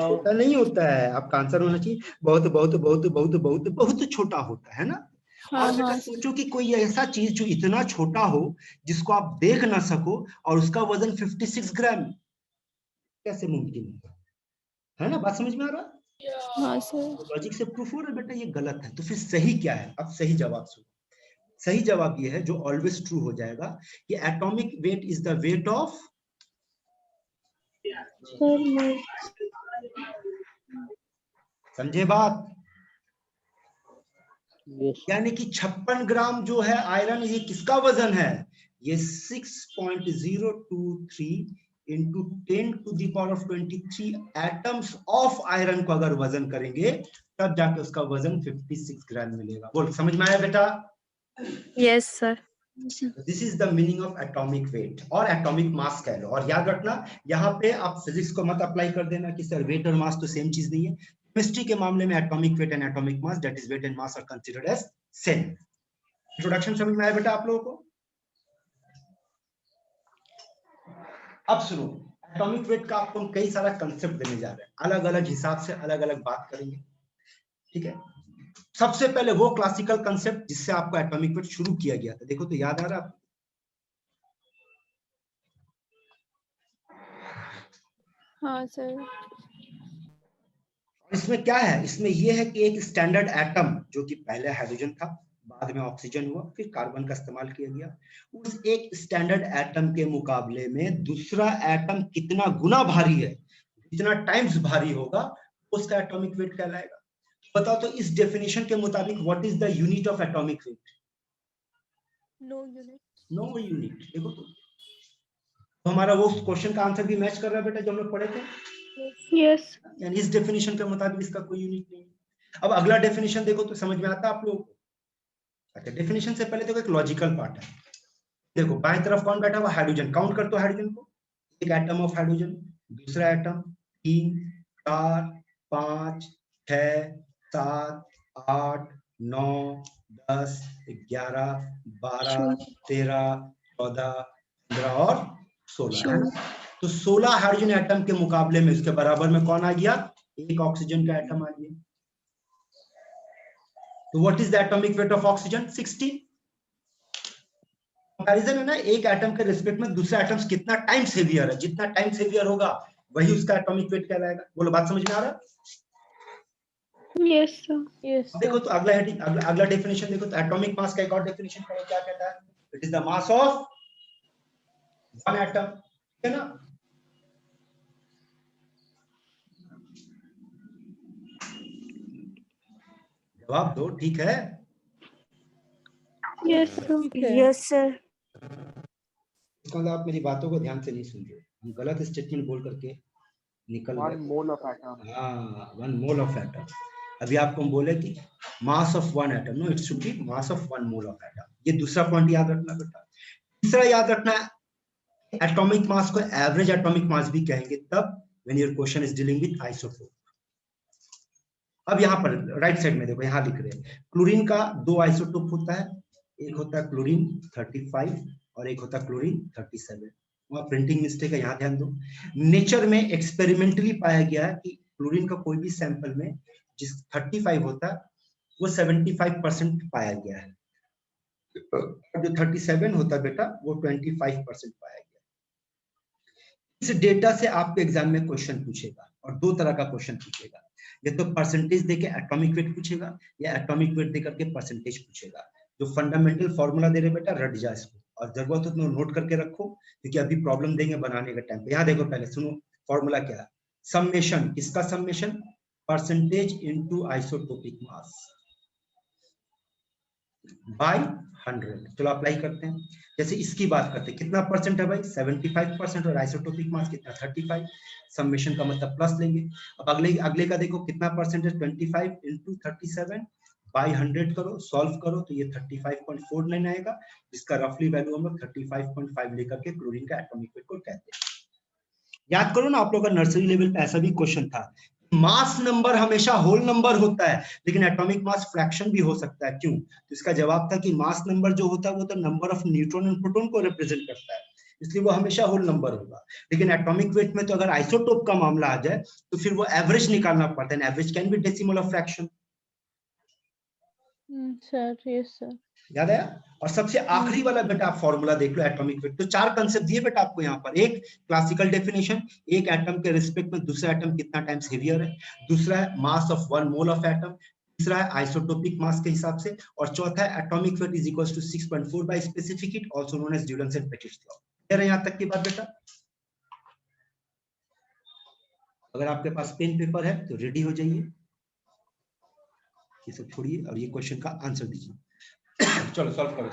छोटा नहीं होता है। आपका आंसर होना चाहिए बहुत बहुत बहुत बहुत बहुत बहुत छोटा होता है ना। और बेटा सोचो कि कोई ऐसा चीज जो इतना छोटा हो जिसको आप देख ना सको और उसका वजन 56 ग्राम, कैसे मुमकिन है ना? बात समझ में आ रहा? हाँ सर। लॉजिक से प्रूफ हो रहा है बेटा ये गलत है, तो फिर सही क्या है? अब सही जवाब सुनो। सही जवाब ये है जो ऑलवेज ट्रू हो जाएगा कि atomic weight is the weight of समझे बात? Yes. यानी कि 56 ग्राम जो है आयरन, ये किसका वजन है? ये 6.023 इंटू 10⁻23 एटम्स ऑफ आयरन को अगर वजन करेंगे तब जाके उसका वजन 56 ग्राम मिलेगा। बोल समझ में आया बेटा? Yes sir. This is the meaning of atomic wait और एटॉमिक मास कह लो। और याद रखना यहाँ पे आप फिजिक्स को मत अप्लाई कर देना कि सर वेट और मास तो सेम चीज नहीं है। केमिस्ट्री के मामले में atomic weight and atomic mass that is weight and mass are considered as same. Introduction समझ में आया बेटा आप लोगों को? अब सुनो, एटॉमिक वेट का आपको हम कई सारा कंसेप्ट देने जा रहे हैं, अलग अलग हिसाब से अलग अलग बात करेंगे, ठीक है? सबसे पहले वो क्लासिकल कंसेप्ट जिससे आपको एटॉमिक वेट शुरू किया गया था, देखो तो याद आ रहा है? हाँ सर। इसमें क्या है? इसमें यह है कि एक स्टैंडर्ड एटम जो कि पहले हाइड्रोजन था, बाद में ऑक्सीजन हुआ, फिर कार्बन का इस्तेमाल किया गया, उस एक स्टैंडर्ड एटम के मुकाबले में दूसरा एटम कितना गुना भारी है, जितना टाइम्स भारी होगा उसका एटॉमिक वेट कहलाएगा। बताओ तो इस डेफिनेशन के मुताबिक what is the unit of atomic weight? No unit. No unit. देखो तो हमारा वो क्वेश्चन का आंसर भी मैच कर रहा है बेटा जो हम लोग पढ़े थे। यस। यानी इस डेफिनेशन के मुताबिक इसका कोई यूनिट नहीं है। अब अगला डेफिनेशन देखो तो समझ में आता है आप लोगों को? अच्छा, डेफिनेशन से पहले देखो एक लॉजिकल पार्ट है। देखो बाएं तरफ कौन बैठा हुआ? हाइड्रोजन। काउंट कर तो हाइड्रोजन को, एक एटम ऑफ हाइड्रोजन, दूसरा एटम, 3 4 5 6 7 8 9 10 11 12 13 14 15 और 16 है ना? तो 16 हाइड्रोजन एटम के मुकाबले में इसके बराबर में कौन आ गया? एक ऑक्सीजन का एटम आ गया। तो what is the atomic weight of oxygen? 16। Comparison है ना, एक एटम के रिस्पेक्ट में दूसरा एटम्स कितना टाइम्स हेवियर है, जितना टाइम्स हेवियर होगा वही उसका एटॉमिक वेट कहलाएगा। बोलो बात समझ में आ रहा है? Yes sir. यस देखो तो अगला डेफिनेशन देखो तो एटॉमिक मास का एक और डेफिनेशन पढ़ो, क्या कहता है? It is the mass of one atom, है ना? जवाब दो, ठीक है? Yes sir. Yes sir. इसका मतलब आप मेरी बातों को ध्यान से नहीं सुन रहे, हम गलत स्टेटमेंट बोल करके निकल गए। 1 मोल ऑफ एटम। हाँ, 1 मोल ऑफ एटम। अभी आपको हम बोले कि mass of one atom, no it should be mass of 1 mole of atom. ये दूसरा पॉइंट याद रखना बेटा। तीसरा याद रखना, एटॉमिक मास को एवरेज एटॉमिक मास भी कहेंगे तब when your question is dealing with isotope. अब यहाँ पर राइट साइड में देखो, यहाँ लिख रहे हैं क्लोरीन का 2 आइसोटोप होता है, एक होता है क्लोरीन 35 और एक होता है क्लोरीन 37। वहाँ प्रिंटिंग मिस्टेक है, यहाँ ध्यान दो। नेचर में एक्सपेरिमेंटली पाया गया है कि क्लोरीन का कोई भी सैंपल में जिस 35 होता है वो 75% पाया गया है, और जो 37 होता है बेटा वो 25% पाया गया। इस डेटा से आपके एग्जाम में क्वेश्चन पूछेगा और दो तरह का क्वेश्चन पूछेगा, या तो परसेंटेज देके एटॉमिक वेट पूछेगा या एटॉमिक वेट देकर के परसेंटेज पूछेगा। जो फंडामेंटल फॉर्मूला दे रहे बेटा रट जा इसको, और जरूरत हो तो नोट करके रखो क्योंकि अभी प्रॉब्लम देंगे बनाने के टाइम पे। यहाँ देखो पहले सुनो फॉर्मूला क्या है। समेशन, किसका summation? Percentage into isotopic mass by 100। चलो अप्लाई करते हैं। जैसे इसकी बात करते हैं, कितना परसेंट है भाई? 75%, और आइसोटोपिक मास कितना? 35। समेशन का मतलब प्लस लेंगे। अब अगले का देखो कितना परसेंट है? 25 इंटू 37 बाय 100 करो, सॉल्व करो तो ये 35.49 आएगा, जिसका रफली वैल्यू हम लोग 35.5 लेकर के क्लोरीन का एटॉमिक वेट को कहते हैं। याद करो ना, आप लोगों का नर्सरी लेवल पे ऐसा भी क्वेश्चन था, मास नंबर हमेशा होल नंबर होता है लेकिन एटॉमिक मास फ्रैक्शन भी हो सकता है। क्यों? तो इसका जवाब था कि मास नंबर जो होता है वो तो number of neutron and proton को रिप्रेजेंट करता है, इसलिए वो हमेशा होल नंबर होगा। लेकिन एटॉमिक वेट में तो अगर आइसोटोप का मामला आ जाए तो फिर वो एवरेज निकालना पड़ता है। Average can be decimal of fraction. Sir yes sir. याद आया? और सबसे आखिरी वाला बेटा आप फॉर्मूला देख लो एटॉमिक वेट। तो 4 कंसेप्ट दिए बेटा आपको यहाँ पर। एक क्लासिकल डेफिनेशन, एक एटम के रिस्पेक्ट में दूसरा एटम कितना टाइम्स हेवियर है, दूसरा है मास ऑफ 1 मोल ऑफ एटम, तीसरा है आइसोटोपिक मास के हिसाब से, और चौथा है atomic weight is equals to 6.4 by specific heat also known as Dulong and Petit's law. Clear है यहाँ तक की बात बेटा? अगर आपके पास पेन पेपर है तो रेडी हो जाइए, ये सब छोड़िए और ये क्वेश्चन का आंसर दीजिए। चलो सॉल्व करो।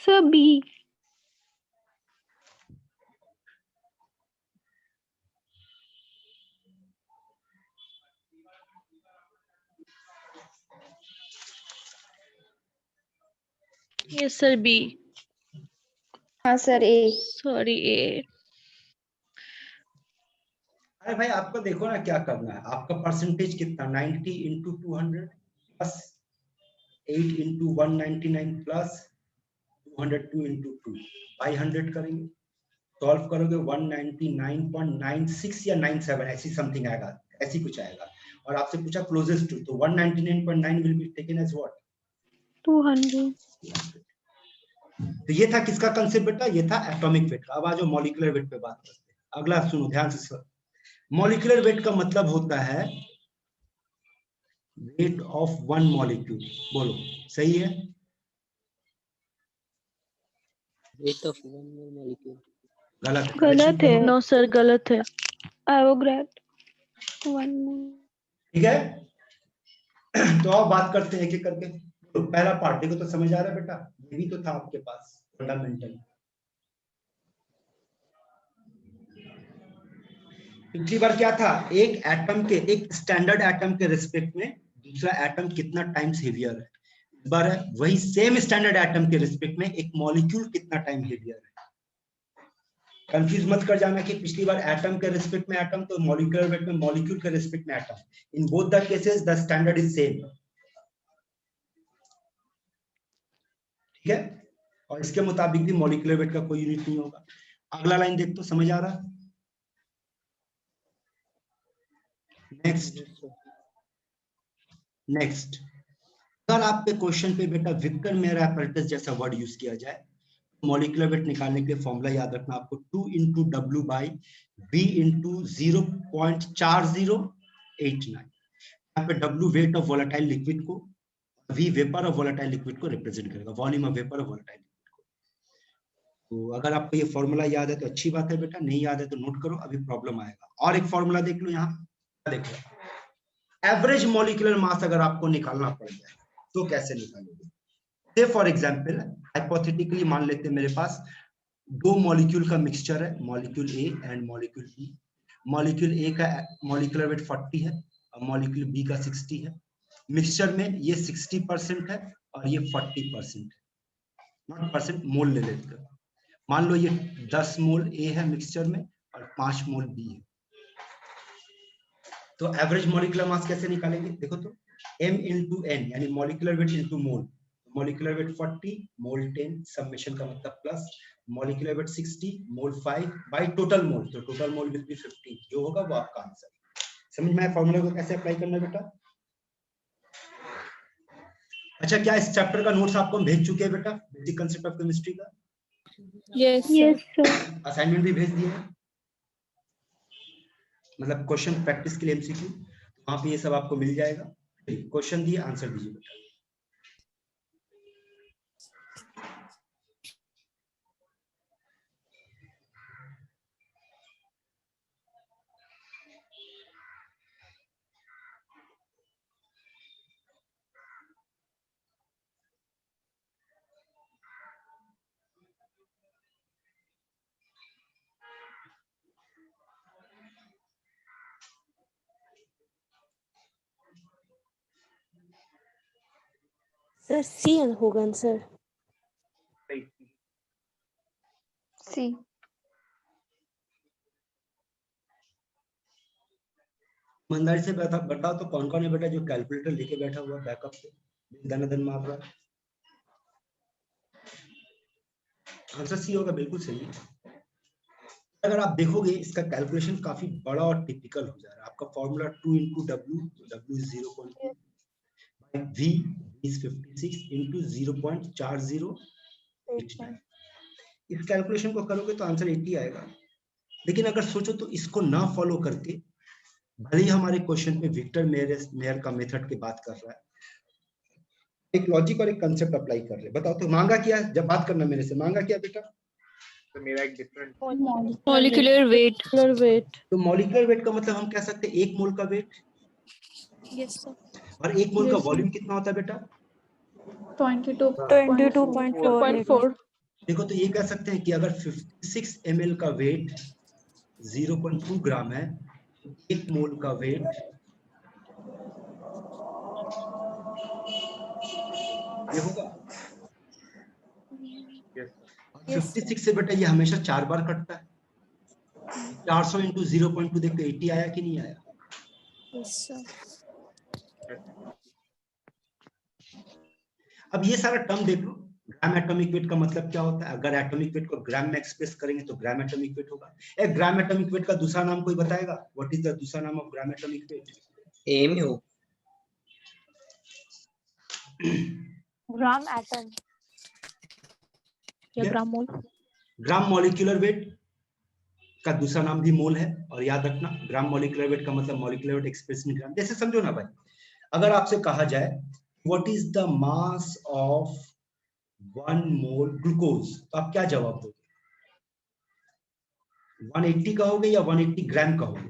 Sir, B. Yes, sir. B. हाँ सर ए। Sorry, A. अरे भाई आपको देखो ना क्या करना है, आपका परसेंटेज कितना 90 into 200 plus 8 into 199 plus 202 into 2 by 100 करेंगे। सॉल्व करोगे 199.96 या 97 ऐसी समथिंग आएगा, ऐसी कुछ आएगा। और आपसे पूछा क्लोजेस्ट टू, तो 199.9 will be taken as what? 200. तो ये था किसका कंसेप्ट बेटा? ये था एटॉमिक वेट का। अब आ जाओ मॉलिक्यूलर वेट पे बात करते हैं। अगला सुनो ध्यान से सर। मॉलिक्यूलर वेट का मतलब होता है वेट ऑफ वन मॉलिक्यूल। बोलो सही है? Weight of one more molecule. गलत है? गलत है। No, sir. गलत है। Avogadro. 1 more. ठीक है, तो अब बात करते हैं एक-एक करके। तो पहला पार्ट देखो, तो समझ आ रहा है बेटा? ये भी तो था आपके पास फंडामेंटल। पिछली बार क्या था? एक एटम के, एक स्टैंडर्ड एटम के रिस्पेक्ट में दूसरा एटम कितना टाइम्स हेवियर है। इस बार है वही सेम स्टैंडर्ड एटम के रिस्पेक्ट में एक मॉलिक्यूल कितना टाइम हेवियर है। कंफ्यूज मत कर जाना कि पिछली बार एटम के रिस्पेक्ट में एटम, तो मॉलिक्यूलर वेट में मॉलिक्यूल के रिस्पेक्ट में atom. In both the cases the standard is same. ठीक है, और इसके मुताबिक भी मॉलिक्यूलर वेट का कोई यूनिट नहीं होगा। अगला लाइन देख तो समझ आ रहा है? नेक्स्ट नेक्स्ट, अगर आपके क्वेश्चन पे बेटा विक्टर मेयर एपरेटस जैसा वर्ड यूज किया जाए, मॉलिक्यूलर वेट निकालने के लिए फॉर्मूला याद रखना आपको 2 into W by B into 0.4089। यहाँ पे W weight of volatile liquid को, V vapour of volatile liquid को रिप्रेजेंट करेगा, volume of vapour of volatile liquid को। तो अगर आपको ये फॉर्मूला याद है तो अच्छी बात है बेटा, नहीं याद है तो नोट करो, अभी प्रॉब्लम आएगा। और एक फॉर्मूला देख लो यहाँ, देखो एवरेज मॉलिक्यूलर मास अगर आपको निकालना पड़ जाए तो कैसे निकालोगे? से फॉर एग्जांपल हाइपोथेटिकली मान लेते हैं मेरे पास दो मॉलिक्यूल का मिक्सचर है, molecule A and molecule B. Molecule A का मॉलिक्यूलर वेट 40 है और मॉलिक्यूल बी का 60 है। मिक्सचर में ये 60% है और ये 40% है, नॉट परसेंट, मोल ले लेते हैं। मान लो ये 10 मोल ए है मिक्सचर में और 5 मोल बी है। तो एवरेज मॉलिक्यूलर मास कैसे निकालेंगे? देखो तो m इंटू एन यानी मॉलिक्यूलर वेट इंटू मोल। मॉलिक्यूलर वेट 40 मोल 10 समेशन का मतलब plus, molecular weight 60 mole 5 by total mole, तो टोटल मोल विल बी 15। जो होगा वो आपका आंसर। समझ में आया फॉर्मूला को कैसे अप्लाई करना है बेटा? अच्छा, क्या इस चैप्टर का नोट्स आपको हम भेज चुके हैं बेटा, बेसिक कांसेप्ट ऑफ केमिस्ट्री का? Yes, sir. असाइनमेंट भी भेज दिए हैं, मतलब क्वेश्चन प्रैक्टिस के लिए एमसीक्यू, वहां पे ये सब आपको मिल जाएगा। क्वेश्चन दिए, आंसर दीजिए बेटा। सर सी होगा आंसर। सी। ईमानदारी से बताओ तो कौन कौन है बेटा जो कैलकुलेटर लेके बैठा हुआ बैकअप पे धन मार रहा है? आंसर सी होगा, बिल्कुल सही है। अगर आप देखोगे इसका कैलकुलेशन काफी बड़ा और टिपिकल हो जा रहा है। आपका formula 2 into W, W is 0.2 by V is 56 into 0.4089। इस कैलकुलेशन को करोगे तो आंसर 80 आएगा। लेकिन अगर सोचो तो इसको ना फॉलो करके, भले ही हमारे क्वेश्चन पे विक्टर मेयर का मेथड की बात कर रहा है, एक लॉजिक और एक कंसेप्ट अप्लाई कर रहे, बताओ तो मांगा क्या? जब बात करना मेरे से मांगा क्या बेटा? तो मेरा एक डिफरेंट मॉलिक्यूलर वेट। तो मॉलिक्यूलर वेट का मतलब हम कह सकते हैं 1 मोल का वेट। Yes sir. और 1 मोल का वॉल्यूम कितना होता है बेटा? 22.4। देखो तो ये कह सकते हैं कि अगर 56 ml का वेट 0.2 ग्राम है, 1 मोल का वेट ये होगा। 56 से बेटा ये हमेशा 4 बार कटता है। 400 into 0.2 देखते 80 आया कि नहीं आया? Yes sir. अब ये सारा टर्म देख लो। ग्राम एटॉमिक वेट का मतलब क्या होता है? अगर एटॉमिक वेट को ग्राम में एक्सप्रेस करेंगे तो ग्राम एटॉमिक वेट होगा। एक ग्राम एटॉमिक वेट का दूसरा नाम कोई बताएगा? व्हाट इज द दूसरा नाम of gram atomic weight? AMU। Gram atom या ग्राम मोल। ग्राम मॉलिक्यूलर वेट का दूसरा नाम भी मोल है। और याद रखना ग्राम मॉलिक्यूलर वेट का मतलब मॉलिक्यूलर वेट एक्सप्रेस इन ग्राम। जैसे समझो ना भाई, अगर आपसे कहा जाए what is the mass of 1 mole glucose, तो आप क्या जवाब दोगे? 180 कहोगे या 180 ग्राम कहोगे?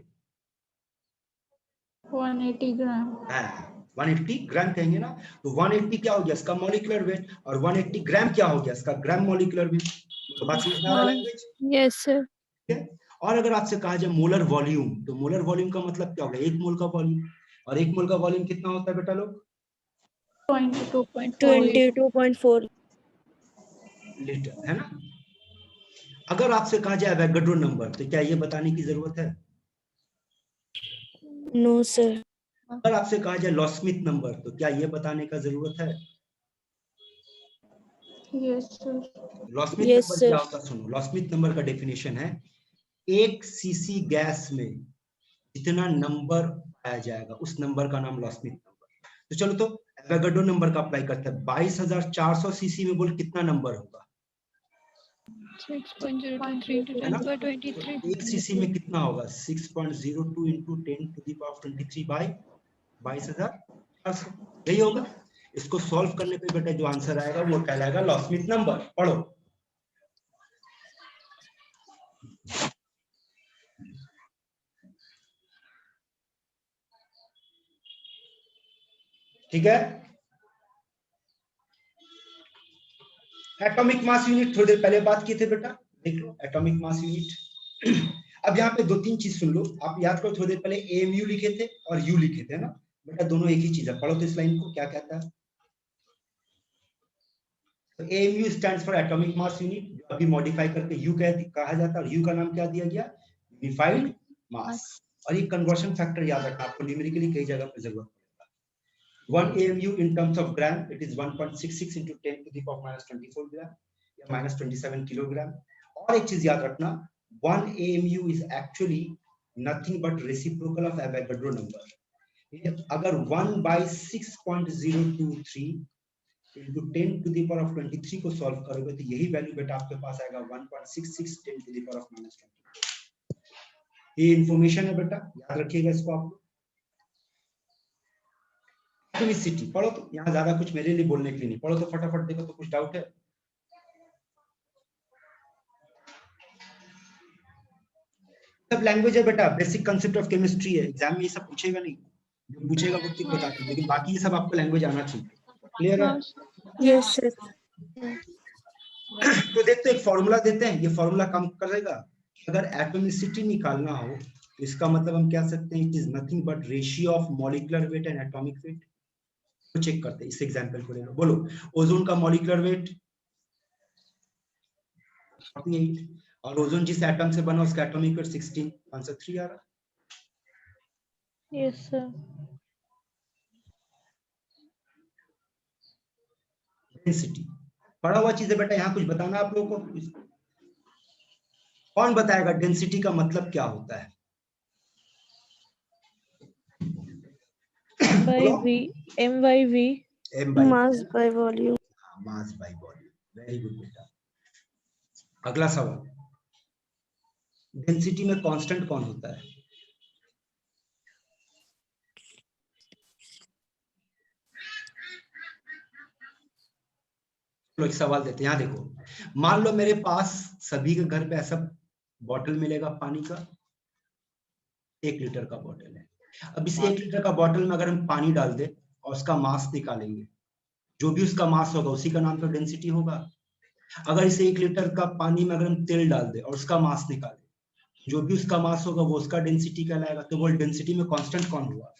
180 ग्राम। 180 ग्राम कहेंगे ना। तो 180 क्या हो गया इसका मॉलिक्यूलर वेट, और 180 ग्राम क्या हो गया इसका ग्राम मॉलिक्यूलर वेट। तो बात समझ में आ रहा है लैंग्वेज? Yes sir. और अगर आपसे कहा जाए मोलर वॉल्यूम, तो मोलर वॉल्यूम का मतलब क्या होगा? 1 मोल का वॉल्यूम। और 1 मोल का वॉल्यूम कितना होता है बेटा लोग? 22.4 लीटर, है ना। अगर आपसे कहा जाए एवोगाड्रो नंबर, तो क्या ये बताने की जरूरत है? No sir. अगर आपसे कहा जाए लॉस्मिथ नंबर, तो क्या ये बताने का जरूरत है? Yes sir. लॉस्मिथ Yes, नंबर sir. क्या होता है? सुनो, लॉस्मिथ नंबर का डेफिनेशन है 1 सीसी गैस में जितना नंबर पाया जाएगा उस नंबर का नाम लॉस्मिथ नंबर। तो चलो तो एवोगाड्रो नंबर का अप्लाई करते हैं। 22,400 सीसी में बोल कितना नंबर होगा? 6.023 into 10 to the power 23। 1 CC में कितना होगा? 6.02 into 10 to the power 23 by 22,400। यही होगा। इसको सॉल्व करने पे बेटा जो आंसर आएगा वो कहलाएगा लॉस्मिथ नंबर। पढ़ो। ठीक है। एटॉमिक मास यूनिट थोड़ी देर पहले बात किए थे बेटा, देख लो एटॉमिक मास यूनिट। अब यहाँ पे 2-3 चीज सुन लो। आप याद करो, थोड़ी देर पहले AMU लिखे थे और U लिखे थे ना बेटा, दोनों एक ही चीज है। पढ़ो तो इस लाइन को क्या कहता है। तो AMU stands for atomic mass unit, जो अभी मॉडिफाई करके U कहा जाता है, और U का नाम क्या दिया गया? यूनिफाइड मास। और ये कन्वर्शन फैक्टर याद रखना, आपको न्यूमेरिकली कई जगह पे जरूरत पड़ेगा। 1 AMU in terms of gram, it is 1.66 into 10 to the power minus 24 gram या minus 27 किलोग्राम। और एक चीज याद रखना, 1 AMU is actually nothing but reciprocal of Avogadro number। अगर 1 by 6.023 into 10 to the power of 23 को सॉल्व करोगे तो यही वैल्यू बेटा आपके पास आएगा 1.66 10 to the power of minus 24। ये इंफॉर्मेशन है बेटा, याद रखिएगा इसको आप लोग। एटॉमिसिटी पढ़ो तो, यहाँ ज्यादा कुछ मेरे लिए बोलने के लिए नहीं, पढ़ो तो फटाफट। देखो तो कुछ डाउट है? सब लैंग्वेज है बेटा, बेसिक कंसेप्ट ऑफ केमिस्ट्री है। एग्जाम में ये सब पूछेगा नहीं, जो पूछेगा वो ठीक बता दूं, लेकिन बाकी ये सब आपको लैंग्वेज आना चाहिए। क्लियर है? Yes sir. तो देखते एक फॉर्मूला देते हैं, ये फॉर्मूला काम करेगा। अगर एटॉमिसिटी निकालना हो तो इसका मतलब हम कह सकते हैं it is nothing but ratio of molecular weight and atomic weight. तो चेक करते हैं, इस एग्जांपल को ले लो। बोलो ओजोन का मॉलिक्यूलर वेट 48 और ओजोन जिस एटम से बना उसका एटॉमिक वेट 16, आंसर 3 आ रहा। Yes sir. डेंसिटी पढ़ा हुआ चीज है बेटा, यहाँ कुछ बताना आप लोगों को। कौन बताएगा डेंसिटी का मतलब क्या होता है? By V, M by V, M by Mass by volume. Mass by volume. Very good बेटा। अगला सवाल, डेंसिटी में कांस्टेंट कौन होता है? चलो एक सवाल देते हैं, यहाँ देखो, मान लो मेरे पास सभी के घर पे ऐसा बॉटल मिलेगा पानी का, 1 लीटर का बॉटल है। अब इस 1 लीटर का बॉटल में अगर हम पानी डाल दे और उसका मास निकालेंगे, जो भी उसका मास होगा उसी का नाम तो डेंसिटी होगा। अगर इस 1 लीटर का पानी में अगर हम तेल डाल दे और उसका मास निकाले, जो भी उसका मास होगा वो उसका डेंसिटी कहलाएगा। तो वो डेंसिटी में कांस्टेंट कौन हुआ?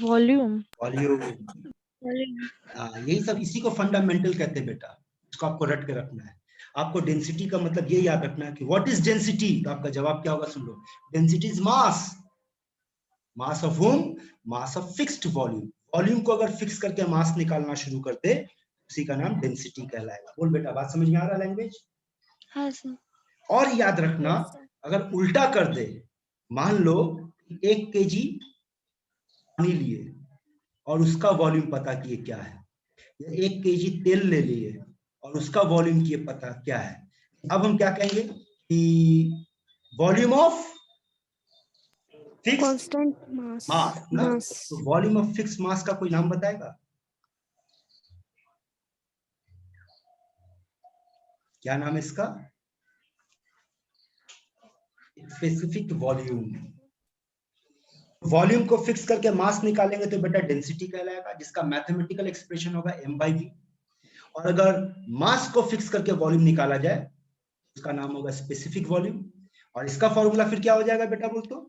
वॉल्यूम। वॉल्यूम। यही सब, इसी को फंडामेंटल कहते हैं बेटा, इसको आपको रट के रखना है। आपको डेंसिटी का मतलब ये याद रखना है कि व्हाट इज डेंसिटी, तो आपका जवाब क्या होगा सुन लो। Density is mass, mass of whom, mass of fixed volume. Volume को अगर फिक्स करके मास निकालना शुरू कर दे, उसी का नाम डेंसिटी कहलाएगा। बोल बेटा, बात समझ में आ रहा है लैंग्वेज? हाँ सर। और याद रखना, अगर उल्टा कर दे, मान लो 1 kg पानी लिए और उसका वॉल्यूम पता किए क्या है, या 1 kg तेल ले लिए और उसका वॉल्यूम किए पता क्या है, अब हम क्या कहेंगे कि volume of fix Constant mass. मास ना। Mass. तो वॉल्यूम ऑफ फिक्स मास का कोई नाम बताएगा? क्या नाम है इसका? Specific volume. वॉल्यूम को फिक्स करके मास निकालेंगे तो बेटा डेंसिटी कहलाएगा, जिसका मैथमेटिकल एक्सप्रेशन होगा m/v। और अगर मास को फिक्स करके वॉल्यूम निकाला जाए, उसका नाम होगा स्पेसिफिक वॉल्यूम। और इसका फॉर्मूला फिर क्या हो जाएगा बेटा, बोल तो?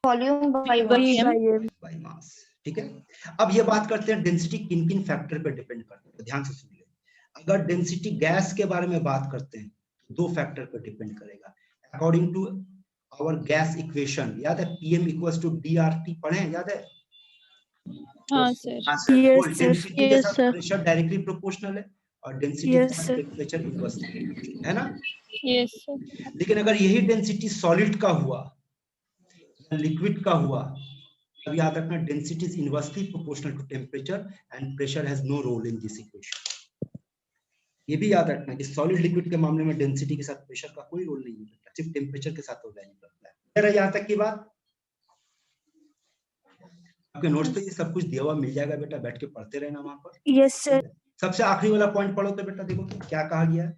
Volume by by mass. ठीक है, अब ये बात करते हैं डेंसिटी किन किन फैक्टर पे डिपेंड करती है। ध्यान से सुन ले, अगर डेंसिटी गैस के बारे में बात करते हैं, 2 फैक्टर पे डिपेंड करेगा। According to our gas equation, याद है PM इक्वल्स टू DRT, पढ़े हैं, याद है? हाँ सर। Yes, sir. डेंसिटी के Yes, साथ sir. प्रेशर डायरेक्टली प्रोपोर्शनल है और डेंसिटी के Yes, साथ sir. टेम्परेचर इनवर्सली प्रोपोर्शनल है ना। Yes sir. लेकिन अगर यही डेंसिटी सॉलिड का हुआ, लिक्विड का हुआ, तब याद रखना density is inversely proportional to temperature and pressure has no role in this equation. ये भी याद रखना कि सॉलिड लिक्विड के मामले में डेंसिटी के साथ प्रेशर का कोई रोल नहीं होता, सिर्फ टेम्परेचर के साथ वो वैल्यू करता है। क्लियर है यहाँ तक की बात? आपके नोट्स पे ये सब कुछ दिया हुआ मिल जाएगा बेटा, बैठ के पढ़ते रहना वहां पर। Yes, sir. सबसे आखिरी वाला पॉइंट पढ़ो तो बेटा, देखो क्या कहा गया है,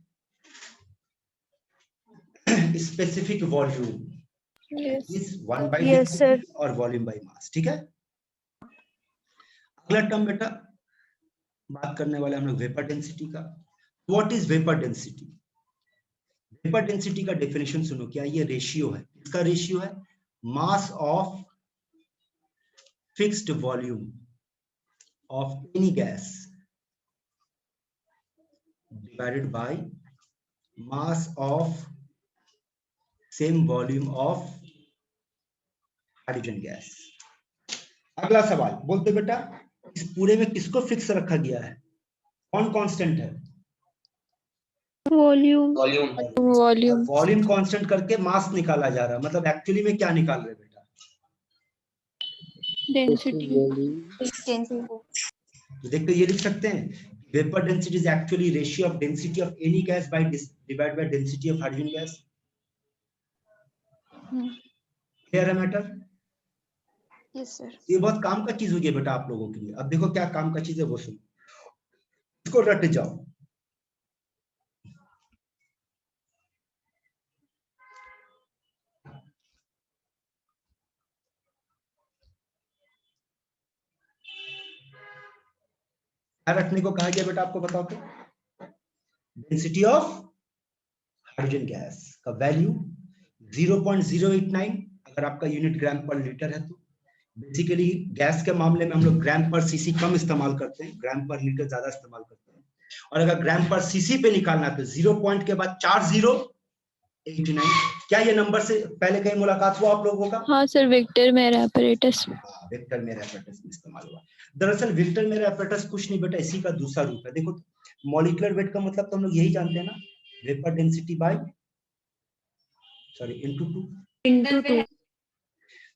specific volume yes is 1 by Yes, sir. density और वॉल्यूम बाय मास। ठीक है, अगला टर्म बेटा बात करने वाले हम लोग वेपर डेंसिटी का। What is vapour density? Vapour density का डेफिनेशन सुनो, क्या ये रेशियो है? इसका रेशियो है मास of fixed volume of any gas divided by mass of same volume of hydrogen gas. अगला सवाल बोलते बेटा, इस पूरे में किसको फिक्स रखा गया है? कौन कांस्टेंट है? Volume. Volume. Volume. Volume constant करके मास निकाला जा रहा है, मतलब एक्चुअली में क्या निकाल रहे हैं बेटा? डेंसिटी। वॉल्यूम। तो देखते ये लिख सकते हैं, vapour density is actually ratio of density of any gas by divide by density of hydrogen gas. Clear है मैटर? Yes sir. ये बहुत काम का चीज होगी बेटा आप लोगों के लिए। अब देखो क्या काम का चीज है वो सुनो, इसको रट जाओ। क्या रखने को कहा गया बेटा, आपको बताओ तो? डेंसिटी ऑफ हाइड्रोजन गैस का वैल्यू 0.089, अगर आपका यूनिट ग्राम पर लीटर है तो बेसिकली गैस के मामले में हम लोग ग्राम पर सीसी कम इस्तेमाल करते हैं, ग्राम पर लीटर ज्यादा इस्तेमाल करते हैं। और अगर ग्राम पर सीसी पे निकालना है तो 0 पॉइंट के बाद 4089। क्या ये नंबर से पहले कहीं मुलाकात हुआ आप लोगों का? हाँ सर, विक्टर मेरा apparatus। विक्टर मेरा apparatus में इस्तेमाल हुआ। दरअसल विक्टर मेरा apparatus कुछ नहीं बेटा, इसी का दूसरा रूप है। देखो मॉलिक्यूलर वेट का मतलब तो हम लोग यही जानते हैं ना, वेपर डेंसिटी बाय इनटू 2।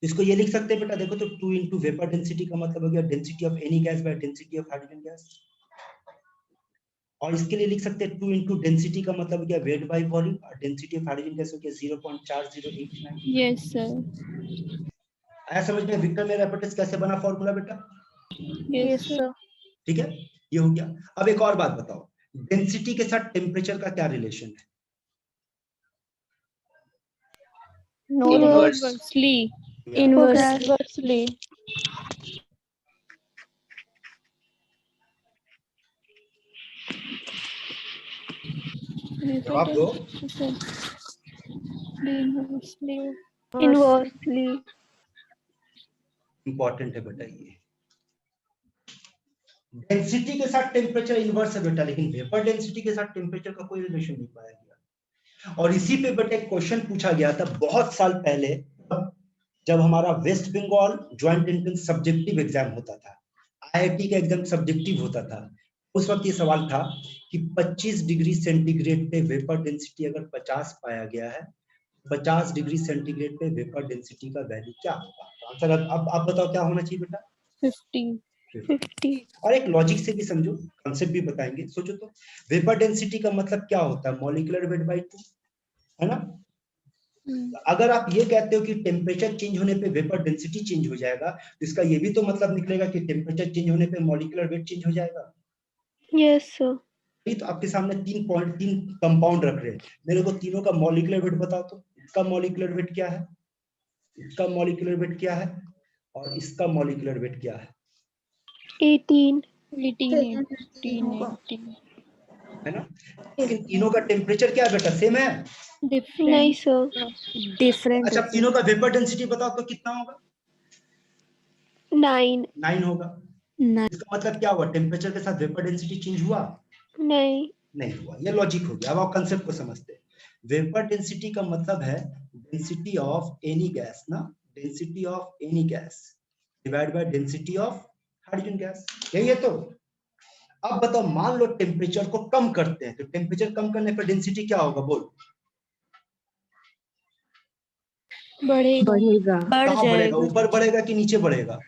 इसको ये लिख सकते हैं बेटा, देखो तो 2 इंटू वेपर डेंसिटी का मतलब हो गया density of any gas by density of hydrogen gas. और इसके लिए लिख सकते हैं 2 इंटू डेंसिटी का मतलब हो गया वेट बाय वॉल्यूम, और डेंसिटी ऑफ हाइड्रोजन गैस हो गया 0.4089। Yes sir. आया समझ में विक्टर मेरा apparatus कैसे बना फॉर्मूला बेटा? Yes sir. ठीक है, ये हो गया। अब एक और बात बताओ, डेंसिटी के साथ टेम्परेचर का क्या रिलेशन है? Inversely। Inversely. जवाब दो। Inversely। इंपॉर्टेंट है बेटा ये। डेंसिटी के साथ टेम्परेचर इनवर्स है बेटा, लेकिन वेपर डेंसिटी के साथ टेम्परेचर का कोई रिलेशन नहीं पाया गया। और इसी पे बेटा एक क्वेश्चन पूछा गया था बहुत साल पहले, जब हमारा West Bengal joint entrance subjective exam होता था, आईआईटी का एग्जाम सब्जेक्टिव होता था। उस वक्त ये सवाल था कि 25 डिग्री सेंटीग्रेड पे वेपर डेंसिटी अगर 50 पाया गया है, 50 डिग्री सेंटीग्रेड पे वेपर डेंसिटी का वैल्यू क्या होगा? आंसर अब आप बताओ क्या होना चाहिए बेटा? 50। और एक लॉजिक से भी समझो, कॉन्सेप्ट भी बताएंगे। सोचो तो वेपर डेंसिटी का मतलब क्या होता है? मॉलिक्यूलर वेट बाय 2, है ना? अगर आप ये कहते हो कि टेम्परेचर चेंज होने पे वेपर डेंसिटी चेंज हो जाएगा, तो इसका ये भी तो मतलब निकलेगा कि टेम्परेचर चेंज होने पे मॉलिक्यूलर वेट चेंज हो जाएगा। Yes sir. ये तो आपके सामने 3 कंपाउंड रख रहे हैं, मेरे को तीनों का मॉलिक्यूलर वेट बताओ तो। इसका मॉलिक्यूलर वेट क्या है, इसका मॉलिक्यूलर वेट क्या है, और इसका मॉलिक्यूलर वेट क्या है? 18 है ना? लेकिन तीनों का टेम्परेचर क्या है बेटा? सेम है? नहीं सर, Different. अच्छा, तीनों का वेपर डेंसिटी बताओ तो कितना होगा? 9 होगा। इसका मतलब क्या हुआ? टेम्परेचर के साथ वेपर डेंसिटी चेंज हुआ? नहीं हुआ। ये लॉजिक हो गया। अब आप कंसेप्ट को समझते हैं। वेपर डेंसिटी का मतलब है डेंसिटी ऑफ एनी गैस ना, density of any gas divide by density of hydrogen gas, यही है। तो अब बताओ, मान लो टेम्परेचर को कम करते हैं, तो टेम्परेचर कम करने पर डेंसिटी क्या होगा? बोल। बढ़ेगा. कहाँ बढ़ेगा? ऊपर बढ़ेगा कि नीचे बढ़ेगा?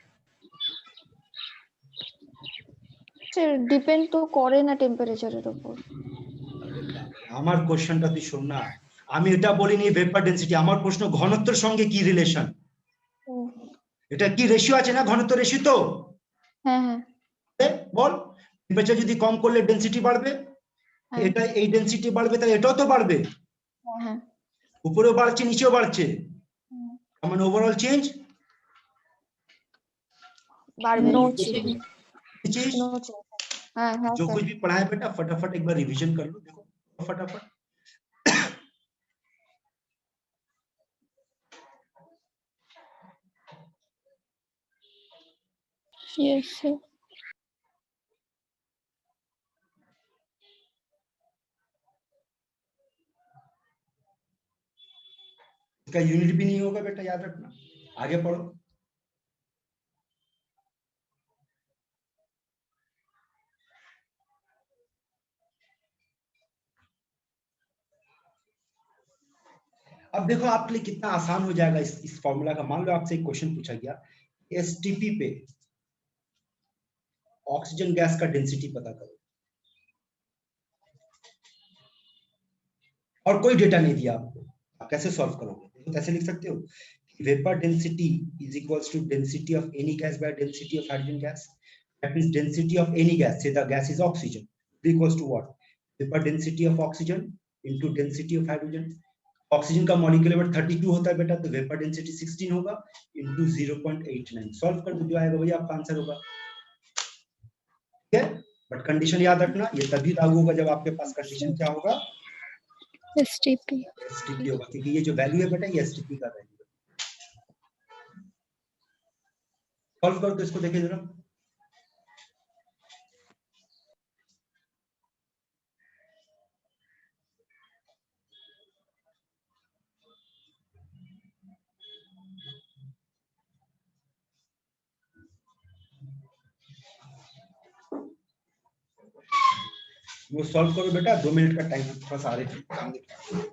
ডিপেন্ড তো করে না টেম্পারেচারের উপর। আমার কোশ্চেনটা তুই শোন না, আমি এটা বলিনি ভেপার ডেনসিটি, আমার প্রশ্ন ঘনত্বের সঙ্গে কি রিলেশন? এটা কি রেশিও আছে না, ঘনত্ব রেশিও তো? হ্যাঁ হ্যাঁ। বল, টেম্পারেচার যদি কম করলে ডেনসিটি বাড়বে, এটা এই ডেনসিটি বাড়বে, তাহলে এটাও তো বাড়বে। হ্যাঁ, উপরেও বাড়ছে নিচেও বাড়ছে, মানে ওভারঅল চেঞ্জ বাড়বে। No change. हाँ हाँ जो सर। कुछ भी पढ़ा है बेटा फटाफट एक बार रिवीजन कर लो, देखो फटाफट। Yes sir. इसका यूनिट भी नहीं होगा बेटा, याद रखना। आगे पढ़ो। अब देखो आपके लिए कितना आसान हो जाएगा इस फॉर्मूला का। मान लो आपसे एक क्वेश्चन पूछा गया, एसटीपी पे ऑक्सीजन गैस का डेंसिटी पता करो, और कोई डेटा नहीं दिया आपको, आप कैसे सॉल्व करोगे? तो ऐसे लिख सकते हो, vapour density is equals to density of any gas by density of hydrogen gas. That means density of any gas, say the gas is oxygen, equals to what? Vapour density of oxygen into density of hydrogen. Oxygen का molecular weight 32 होता है बेटा, तो vapour density 16 होगा into 0.89। Solve कर दो, जो आएगा वही आपका आंसर होगा। ठीक है, बट कंडीशन याद रखना, ये तभी लागू होगा जब आपके पास कंडीशन क्या होगा? एसटीपी एसटीपी होगा, क्योंकि ये जो वैल्यू है बेटा, ये एसटीपी का वैल्यू है। सॉल्व करो तो इसको देखिए जरा। वो सॉल्व करो बेटा, 2 मिनट का टाइम है, थोड़ा सा आगे काम देखते हैं।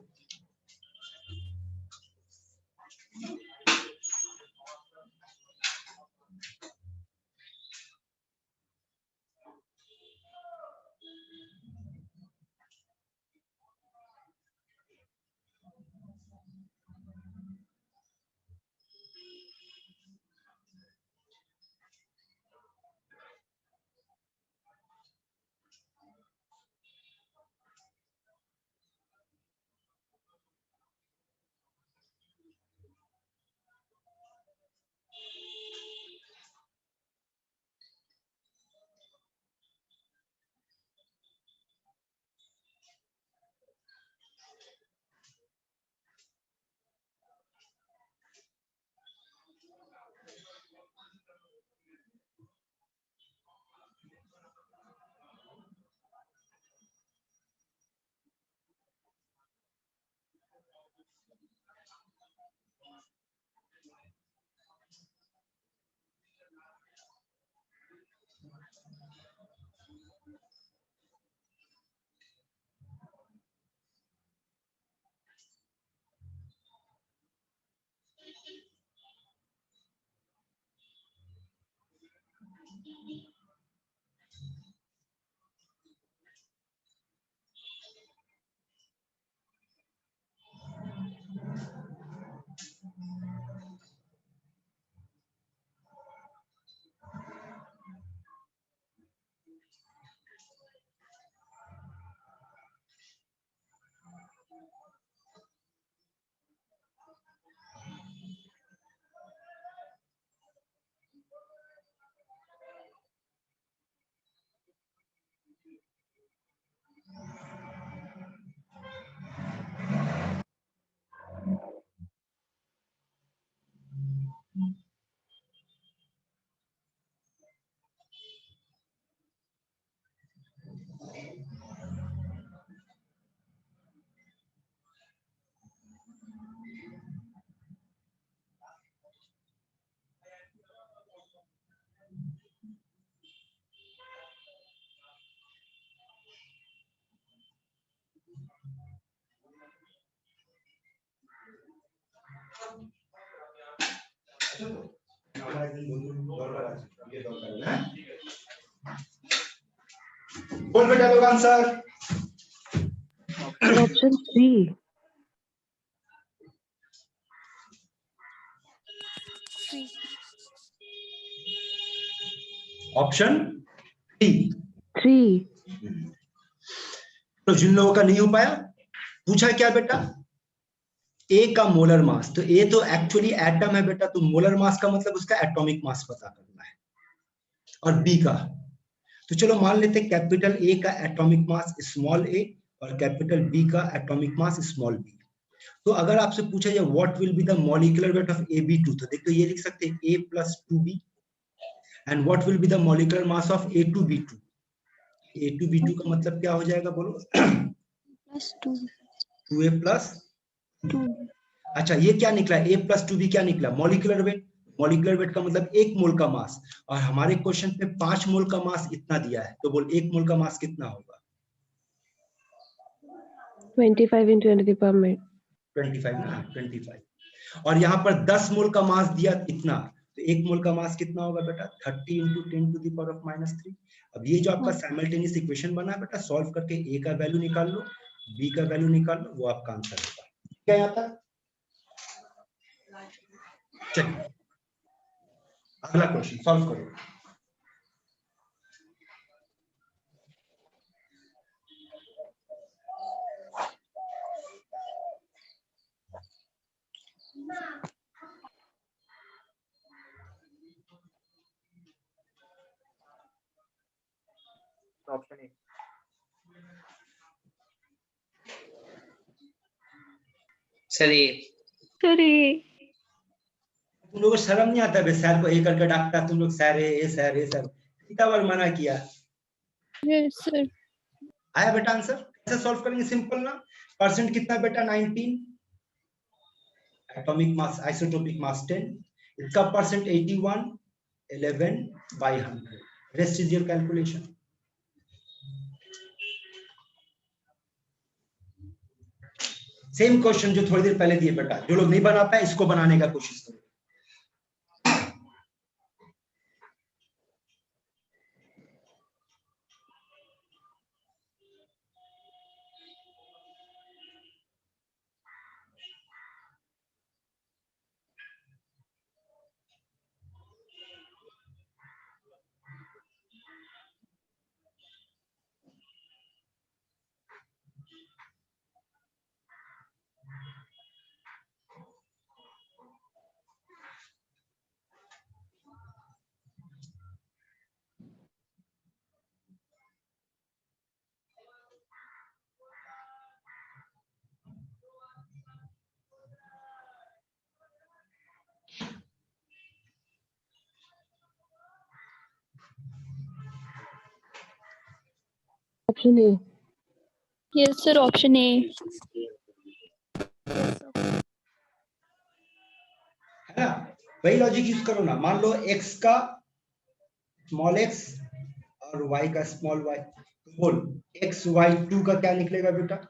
बोल बेटा लोग आंसर। Option 3. ऑप्शन 3। 3. तो जिन लोगों का नहीं हो पाया, पूछा क्या बेटा, ए का मोलर मास, तो ए तो एक्चुअली एटम है बेटा, तो मोलर मास का मतलब उसका एटॉमिक मास पता करना है। और बी का, तो चलो मान लेते हैं कैपिटल ए का एटॉमिक मास स्मॉल ए और कैपिटल बी का एटॉमिक मास स्मॉल बी। तो अगर आपसे पूछा जाए what will be the molecular weight of AB2, तो देखो ये लिख सकते हैं A + 2B, and what will be the molecular mass of A2B2। A2B2 का मतलब क्या हो जाएगा बोलो? +2. 2A + 2। अच्छा ये क्या निकला, A + 2B क्या निकला? Molecular weight. मॉलिक्यूलर वेट का मतलब 1 मोल का मास, और हमारे क्वेश्चन पे 5 मोल का मास इतना दिया है, तो बोल 1 मोल का मास कितना होगा? 25 × 10⁻⁻⁻. 25 ना, 25। और यहाँ पर 10 मोल का मास दिया इतना, तो 1 मोल का मास कितना होगा बेटा? 30 × 10⁻³ अब ये जो आपका साइमल्टेनियस इक्वेशन बना है बेटा, सॉल्व करके ए का वैल्यू निकाल लो, बी का वैल्यू निकाल लो, वो आपका आंसर होगा। क्या यहाँ तक? चलिए अगला क्वेश्चन सॉल्व करो। Option A. Sir A. Sir A. तुम लोगों को शर्म नहीं आता बे सर को ए करके डांटता, तुम लोग sir A sir A sir, कितना बार मना किया। Yes sir. आया बेटा आंसर? कैसे सॉल्व करेंगे? सिंपल ना। परसेंट कितना बेटा? 19, एटॉमिक मास आइसोटोपिक मास 10, इसका percent 81, 11/100। Rest is your calculation. Same question जो थोड़ी देर पहले दिए बेटा, जो लोग नहीं बना पाए इसको बनाने का कोशिश करो। Option A. Yes sir, option ए। है ना? वही लॉजिक यूज करो ना। मान लो x का स्मॉल x और y का स्मॉल y, बोल xy2 का क्या निकलेगा बेटा?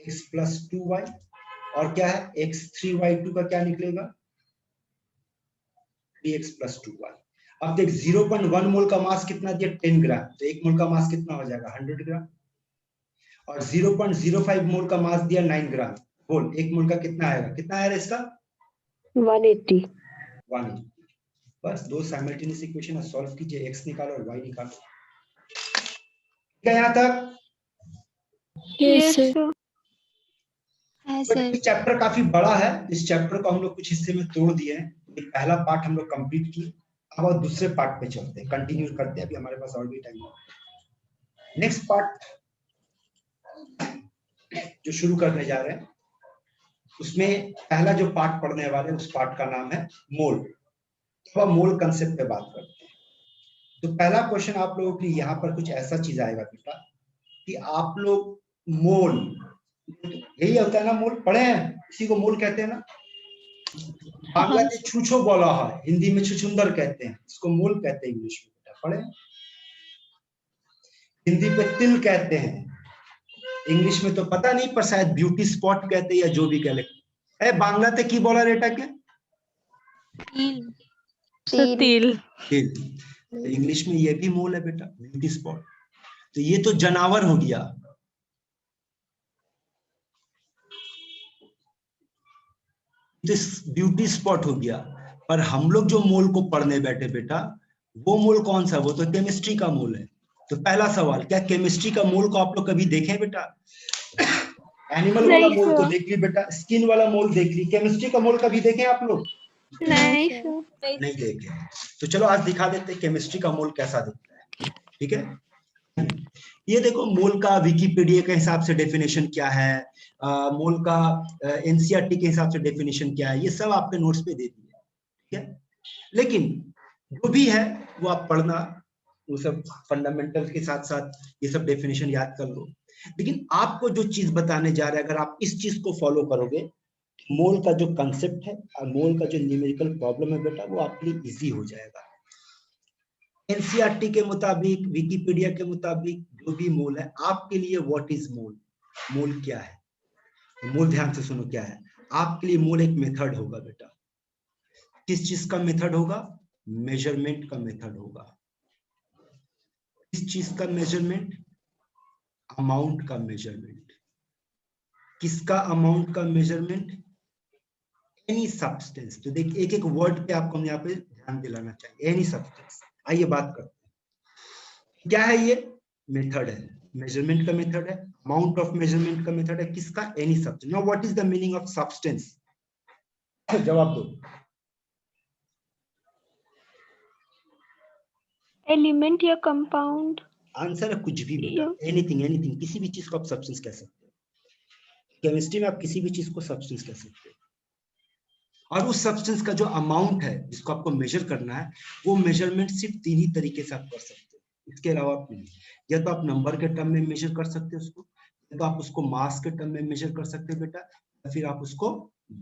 x + 2y। और क्या है? x3y2 का क्या निकलेगा? 3x + 2y। अब देख 0.1 मोल का मास कितना दिया? 10 ग्राम। तो 1 मोल का मास कितना हो जाएगा? 100 ग्राम। और 0.05 मोल का मास दिया 9 ग्राम। बोल 1 मोल का कितना आएगा? कितना आएगा इसका? 180. 180। बस दो साइमल्टेनियस इक्वेशन सॉल्व कीजिए, x निकालो और y निकालो। ठीक है यहाँ तक? Yes sir. है बट सर। ये चैप्टर काफी बड़ा है, इस चैप्टर को हम लोग कुछ हिस्से में तोड़ दिए हैं। ये पहला पार्ट हम लोग कंप्लीट किए, अब और दूसरे पार्ट पे चलते हैं, कंटिन्यू करते हैं। अभी हमारे पास और भी टाइम है। नेक्स्ट पार्ट जो शुरू करने जा रहे हैं, उसमें पहला जो पार्ट पढ़ने वाले हैं उस पार्ट का नाम है मोल। तो अब मोल कंसेप्ट पे बात करते हैं। तो पहला क्वेश्चन आप लोगों के लिए यहाँ पर कुछ ऐसा चीज आएगा बेटा कि आप लोग मोल, यही होता है ना मोल, पढ़े हैं? इसी को मोल कहते हैं ना। बांग्ला में छुछो बोला है, हिंदी में छुछुंदर कहते हैं, इसको मोल कहते हैं इंग्लिश में। बेटा पढ़े? हिंदी पे तिल कहते हैं, इंग्लिश में तो पता नहीं पर शायद ब्यूटी स्पॉट कहते हैं या जो भी कहते हैं। बांग्ला ते की बोला रेटा के? तिल। तिल। तो इंग्लिश में ये भी मोल है बेटा, ब्यूटी स्पॉट। तो ये तो जानवर हो गया, तो ब्यूटी स्पॉट हो गया। पर हम लोग जो मोल को पढ़ने बैठे बेटा, वो मोल कौन सा? वो तो केमिस्ट्री का मोल है। तो पहला सवाल, क्या केमिस्ट्री का मोल को आप लोग कभी देखे बेटा? एनिमल वाला मोल तो देख ली बेटा, स्किन वाला मोल देख ली, केमिस्ट्री का मोल कभी देखे आप लोग? नहीं सर। नहीं देखे। तो चलो आज दिखा देते हैं केमिस्ट्री का मोल कैसा दिखता है। ठीक है? ये देखो मोल का विकिपीडिया के हिसाब से डेफिनेशन क्या है, मोल का एनसीईआरटी के हिसाब से डेफिनेशन क्या है, ये सब आपके नोट्स पे दे दिए। ठीक है? लेकिन जो भी है वो आप पढ़ना, वो सब फंडामेंटल के साथ साथ ये सब डेफिनेशन याद कर लो। लेकिन आपको जो चीज बताने जा रहे हैं, अगर आप इस चीज को फॉलो करोगे, मोल का जो कंसेप्ट है और मोल का जो न्यूमेरिकल प्रॉब्लम है बेटा, वो आपके लिए इजी हो जाएगा। एनसीईआरटी के मुताबिक, विकिपीडिया के मुताबिक जो भी मोल है आपके लिए, व्हाट इज मोल, मोल क्या है? मोल ध्यान से सुनो क्या है। आपके लिए मोल एक मेथड होगा बेटा। किस चीज का मेथड होगा? मेजरमेंट का मेथड होगा। किस चीज का मेजरमेंट? अमाउंट का मेजरमेंट। किसका अमाउंट का मेजरमेंट? Any substance. तो देखिए एक एक वर्ड पे आपको हम यहाँ पे ध्यान दिलाना चाहिए। Any substance. आइए बात करते हैं क्या है ये? मेथड है, मेजरमेंट का मेथड है, अमाउंट ऑफ मेजरमेंट का मेथड है। किसका? Any substance. Now what is the meaning of substance? जवाब दो। एलिमेंट या कंपाउंड। आंसर है कुछ भी बेटा, एनीथिंग, एनीथिंग, किसी भी चीज को आप सब्सटेंस कह सकते हो। केमिस्ट्री में आप किसी भी चीज को सब्सटेंस कह सकते हो। और उस सब्सटेंस का जो अमाउंट है जिसको आपको मेजर करना है, वो मेजरमेंट सिर्फ 3 ही तरीके से आप कर सकते हो, इसके अलावा आप नहीं। या तो आप नंबर के टर्म में मेजर कर सकते हो उसको, या तो आप उसको मास के टर्म में मेजर कर सकते हो बेटा, या फिर आप उसको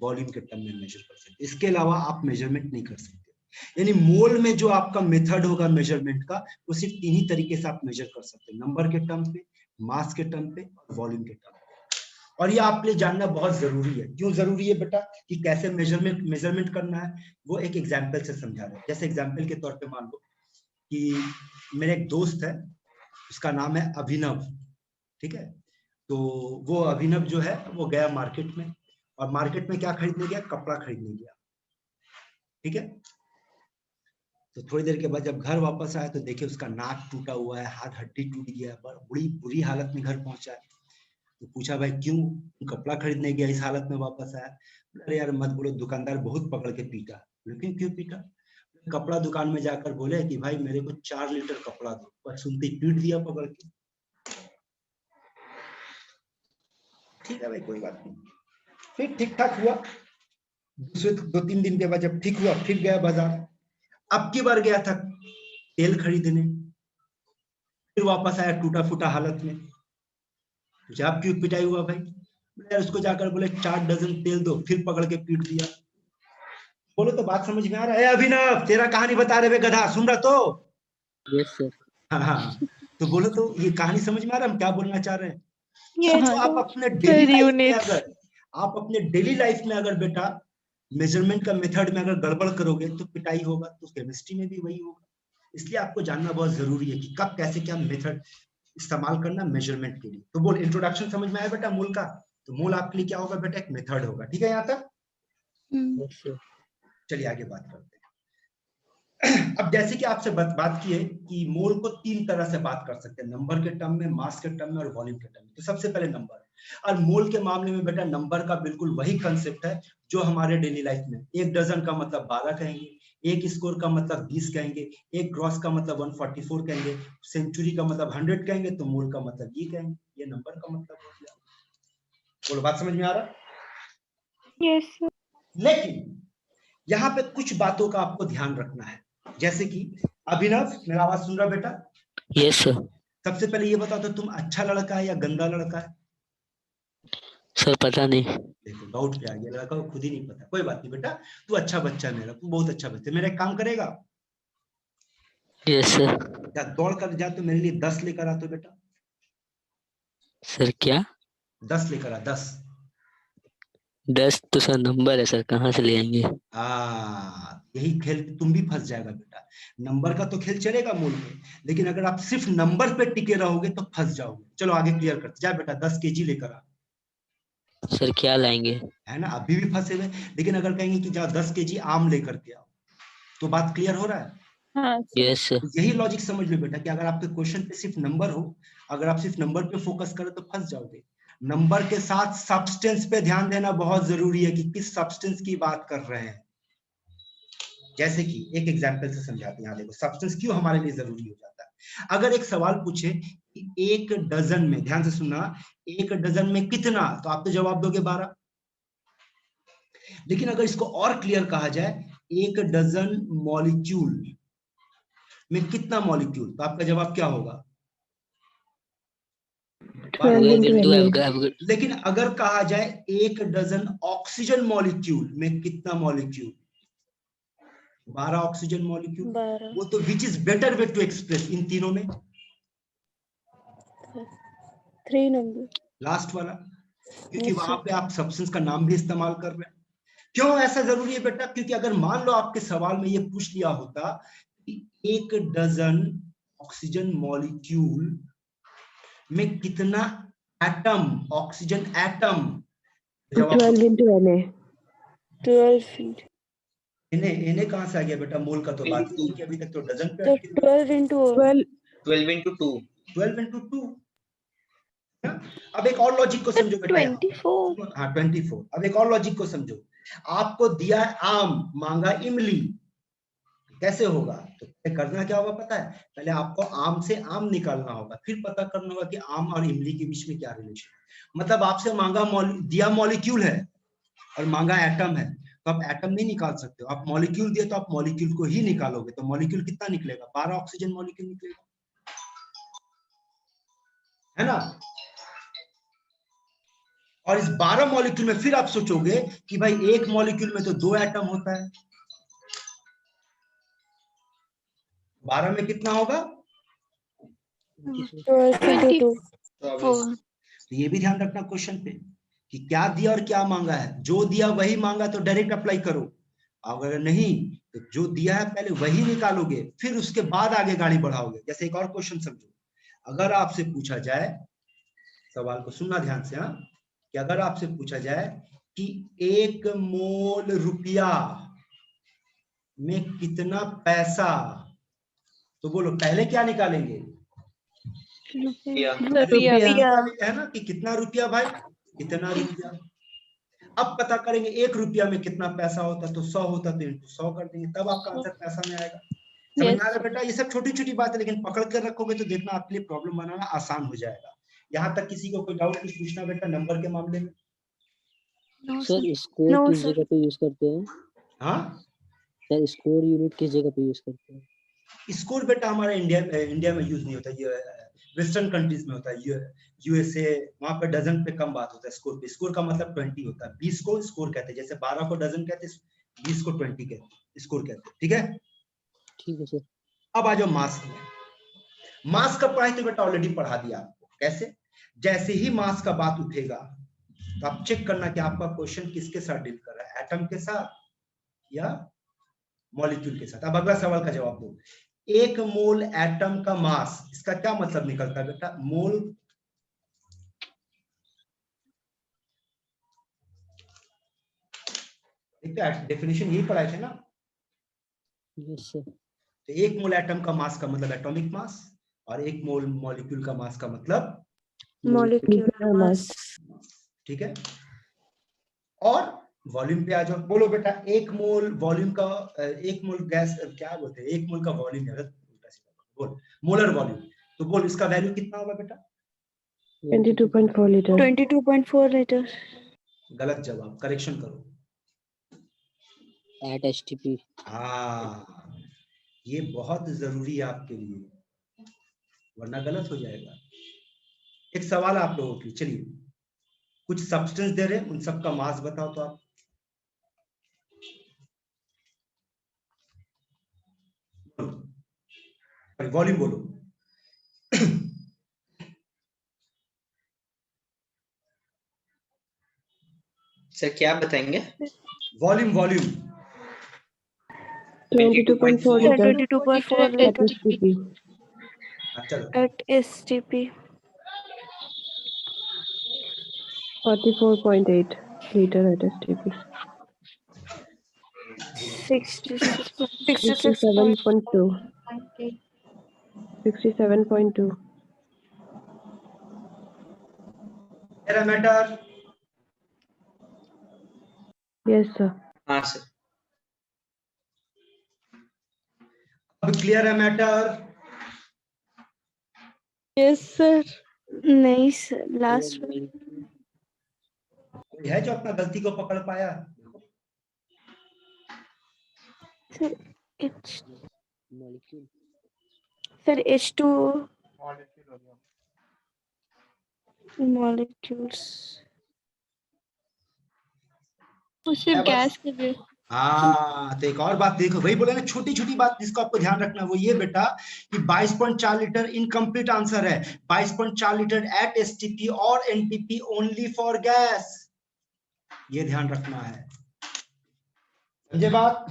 वॉल्यूम के टर्म में मेजर कर सकते हो। इसके अलावा आप मेजरमेंट नहीं कर सकते। यानी मोल में जो आपका मेथड होगा मेजरमेंट का, वो सिर्फ 3 ही तरीके से आप मेजर कर सकते हो, नंबर के टर्म पे, मास के टर्म पे और वॉल्यूम के टर्म पे। और ये आपके लिए जानना बहुत जरूरी है। क्यों जरूरी है बेटा? कि कैसे मेजरमेंट करना है, वो एक एग्जाम्पल से समझा रहे हैं। जैसे एग्जाम्पल के तौर पे मान लो कि मेरे एक दोस्त है, उसका नाम है अभिनव, ठीक है। तो वो अभिनव जो है वो गया मार्केट में, और मार्केट में क्या खरीदने गया? कपड़ा खरीदने गया, ठीक है। तो थोड़ी देर के बाद जब घर वापस आया तो देखे उसका नाक टूटा हुआ है, हाथ हड्डी टूट गया है, बड़ी बुरी हालत में घर पहुंचा है। तो पूछा भाई क्यों कपड़ा खरीदने गया इस हालत में वापस आया? अरे यार मत बोलो, दुकानदार बहुत पकड़ के पीटा। लेकिन क्यों पीटा? कपड़ा दुकान में जाकर बोले कि भाई मेरे को 4 लीटर कपड़ा दो, पर सुनते ही पीट दिया पकड़ के। ठीक है भाई, कोई बात नहीं। फिर ठीक ठाक हुआ, दूसरे 2-3 दिन के बाद जब ठीक हुआ फिर गया बाजार। अब की बार गया था तेल खरीदने, फिर वापस आया टूटा फूटा हालत में। जब क्यों पिटाई हुआ भाई? यार उसको जाकर बोले 4 डजन तेल दो, फिर पकड़ के पीट दिया। बोलो तो बात समझ में आ रहा है? अभिनव तेरा कहानी बता रहे गधा, सुन रहा तो? Yes sir. हाँ, तो बोलो तो ये कहानी समझ में आ रहा है हम क्या बोलना चाह रहे हैं? Yes, तो आप sir. अपने डेली लाइफ में units. अगर आप अपने डेली लाइफ में अगर बेटा मेजरमेंट का मेथड में अगर गड़बड़ करोगे तो पिटाई होगा, तो केमिस्ट्री में भी वही होगा। इसलिए आपको जानना बहुत जरूरी है कि कब कैसे क्या मेथड इस्तेमाल करना मेजरमेंट के लिए। तो बोल, इंट्रोडक्शन समझ में आया बेटा मूल का? तो मूल आपके लिए क्या होगा बेटा? एक मेथड होगा, ठीक है यहाँ तक? Yes sir. चलिए आगे बात करते हैं। अब जैसे कि आपसे बात की है कि मोल को 3 तरह से बात कर सकते हैं, नंबर के टर्म में, मास के टर्म में और वॉल्यूम के टर्म में। तो सबसे पहले नंबर, और मोल के मामले में बेटा नंबर का बिल्कुल वही कंसेप्ट है जो हमारे डेली लाइफ में, 1 डजन का मतलब 12 कहेंगे, 1 स्कोर का मतलब 20 कहेंगे, 1 ग्रॉस का मतलब 144 कहेंगे, सेंचुरी का मतलब 100 कहेंगे, तो मोल का मतलब ये कहेंगे। ये नंबर का मतलब हो गया। बोलो बात समझ में आ रहा? Yes, sir. लेकिन यहाँ पे कुछ बातों का आपको ध्यान रखना है। जैसे कि अभिनव, मेरा आवाज सुन रहा बेटा? Yes sir. सबसे पहले ये बताओ तो तुम अच्छा लड़का है या गंदा लड़का है? सर पता नहीं। देखो डाउट पे आ गया, लड़का को खुद ही नहीं पता। कोई बात नहीं बेटा, तू अच्छा बच्चा है मेरा, तू बहुत अच्छा बच्चा है। मेरा एक काम करेगा? Yes sir. या दौड़ कर जा तो मेरे लिए 10 लेकर आ तो बेटा। सर क्या? 10 लेकर आ, 10। 10 तो सर नंबर है सर, कहाँ से ले आएंगे? यही खेल तुम भी फंस जाएगा बेटा। नंबर का तो खेल चलेगा मूल में, लेकिन अगर आप सिर्फ नंबर पे टिके रहोगे तो फंस जाओगे। चलो आगे क्लियर करते जा बेटा, 10 केजी लेकर आ। सर क्या लाएंगे? है ना, अभी भी फंसे हुए। लेकिन अगर कहेंगे कि जाओ 10 केजी आम लेकर के आओ, तो बात क्लियर हो रहा है? हाँ, sir. Yes sir. यही लॉजिक समझ लो बेटा कि अगर आपके क्वेश्चन पे सिर्फ नंबर हो, अगर आप सिर्फ नंबर पे फोकस करें तो फंस जाओगे। नंबर के साथ सब्सटेंस पे ध्यान देना बहुत जरूरी है कि किस सब्सटेंस की बात कर रहे हैं। जैसे कि एक एग्जांपल से समझाते हैं। यहाँ देखो सब्सटेंस क्यों हमारे लिए जरूरी हो जाता है। अगर एक सवाल पूछे कि 1 डजन में, ध्यान से सुनना, 1 डजन में कितना, तो आप तो जवाब दोगे 12। लेकिन अगर इसको और क्लियर कहा जाए, 1 डजन मॉलिक्यूल में कितना मॉलिक्यूल, तो आपका जवाब क्या होगा? 12 लेकिन अगर कहा जाए 1 डजन ऑक्सीजन मॉलिक्यूल में कितना मॉलिक्यूल, 12 ऑक्सीजन मॉलिक्यूल। 12. वो तो which is better way to express इन तीनों में? 3 number. लास्ट वाला, क्योंकि Yes, वहां sir. पे आप सब्सटेंस का नाम भी इस्तेमाल कर रहे हैं। क्यों ऐसा जरूरी है बेटा? क्योंकि अगर मान लो आपके सवाल में ये पूछ लिया होता कि 1 डजन ऑक्सीजन मॉलिक्यूल में कितना atom, oxygen atom, 12 into Na. 12. इन्हें कहां से आ गया बेटा? मोल का तो बात ही नहीं की, अभी तक तो डजन पे So अटके। 12 into 12 into 2. 12 into 2। अब एक और लॉजिक को समझो बेटा। 24. हाँ 24। अब एक और लॉजिक को समझो। आपको दिया आम, मांगा इमली, कैसे होगा? तो करना क्या होगा पता है? पहले आपको आम से आम निकालना होगा, फिर पता करना होगा कि आम और इमली के बीच में क्या रिलेशन है। मतलब आपसे मांगा दिया मॉलिक्यूल है और मांगा एटम है, तो आप एटम नहीं निकाल सकते हो। आप मॉलिक्यूल दिए तो आप मॉलिक्यूल को ही निकालोगे, तो मॉलिक्यूल कितना निकलेगा? 12 ऑक्सीजन मॉलिक्यूल निकलेगा, है ना। और इस 12 मॉलिक्यूल में फिर आप सोचोगे कि भाई एक मॉलिक्यूल में तो 2 एटम होता है, 12 में कितना होगा? 22. तो ये भी ध्यान रखना क्वेश्चन पे कि क्या दिया और क्या मांगा है। जो दिया वही मांगा तो डायरेक्ट अप्लाई करो, अगर नहीं तो जो दिया है पहले वही निकालोगे, फिर उसके बाद आगे गाड़ी बढ़ाओगे। जैसे एक और क्वेश्चन समझो, अगर आपसे पूछा जाए, सवाल को सुनना ध्यान से, हाँ, कि अगर आपसे पूछा जाए कि 1 मोल रुपया में कितना पैसा, तो बोलो पहले क्या निकालेंगे? रुपया। है ना, कि कितना रुपया भाई, कितना रुपया। अब पता करेंगे 1 रुपया में कितना पैसा होता, तो 100 होता तो इनटू 100 कर देंगे, तब आपका आंसर पैसा में आएगा। समझ में आ रहा है बेटा? ये सब छोटी छोटी बात है, लेकिन पकड़ कर रखोगे तो देखना आपके लिए प्रॉब्लम बनाना आसान हो जाएगा। यहाँ तक किसी को कोई डाउट कुछ पूछना बेटा नंबर के मामले में? सर स्कोर किस जगह पे यूज करते हैं? हाँ सर स्कोर यूनिट किस जगह पे यूज करते हैं? स्कोर बेटा हमारा इंडिया में यूज नहीं होता, ये वेस्टर्न कंट्रीज में होता है, यूएसए, वहां पे डजन पे कम बात होता है स्कोर पे। स्कोर का मतलब 20 होता है, 20 को स्कोर कहते हैं, जैसे 12 को डजन कहते हैं, 20 को 20 कहते हैं, स्कोर कहते हैं। ठीक है, ठीक है सर। अब आ जाओ मास में। मास का पढ़ाई तो बेटा ऑलरेडी पढ़ा दिया आपको। कैसे? जैसे ही मास का बात उठेगा तो आप चेक करना कि आपका क्वेश्चन किसके साथ डील कर रहा है, एटम के साथ या मॉलिक्यूल के साथ। अब अगला सवाल का जवाब दो। 1 मोल एटम का मास, इसका क्या मतलब निकलता है बेटा? मोल डेफिनेशन यही पढ़ाए थे ना। Yes sir. तो 1 मोल एटम का मास का मतलब एटॉमिक मास, और 1 मोल मॉलिक्यूल का मास का मतलब Molecular mass. ठीक है। और वॉल्यूम पे आ जाओ। बोलो बेटा 1 मोल वॉल्यूम का, 1 मोल गैस क्या बोलते हैं, 1 मोल का वॉल्यूम है, बोल मोलर वॉल्यूम। तो बोल इसका वैल्यू कितना होगा बेटा? 22.4 liter. 22.4 लीटर। गलत जवाब, करेक्शन करो। At STP. हाँ, ये बहुत जरूरी है आपके लिए, वरना गलत हो जाएगा। एक सवाल आप लोगों की, चलिए कुछ सब्सटेंस दे रहे हैं, उन सब का मास बताओ तो आप। वॉल्यूम बोलो। सर क्या बताएंगे? Volume volume 22.4 liter. 22.4 At litre STP. चलो at STP. 44.8 liter at STP. 67.2. 67.2. Matter. Yes, sir. हाँ सर। अब क्लियर है मैटर? Yes sir. नहीं सर, लास्ट में कोई है जो अपना गलती को पकड़ पाया? Sir H molecule. Sir H2 Molecule हो गया। मॉलिक्यूल्स सिर्फ गैस के लिए। हाँ, तो एक और बात देखो, वही बोले ना, छोटी छोटी बात जिसको आपको ध्यान रखना है वो ये बेटा कि 22.4 लीटर इनकम्प्लीट आंसर है। 22.4 लीटर एट एसटीपी और एनटीपी ओनली फॉर गैस, ये ध्यान रखना है। समझे बात?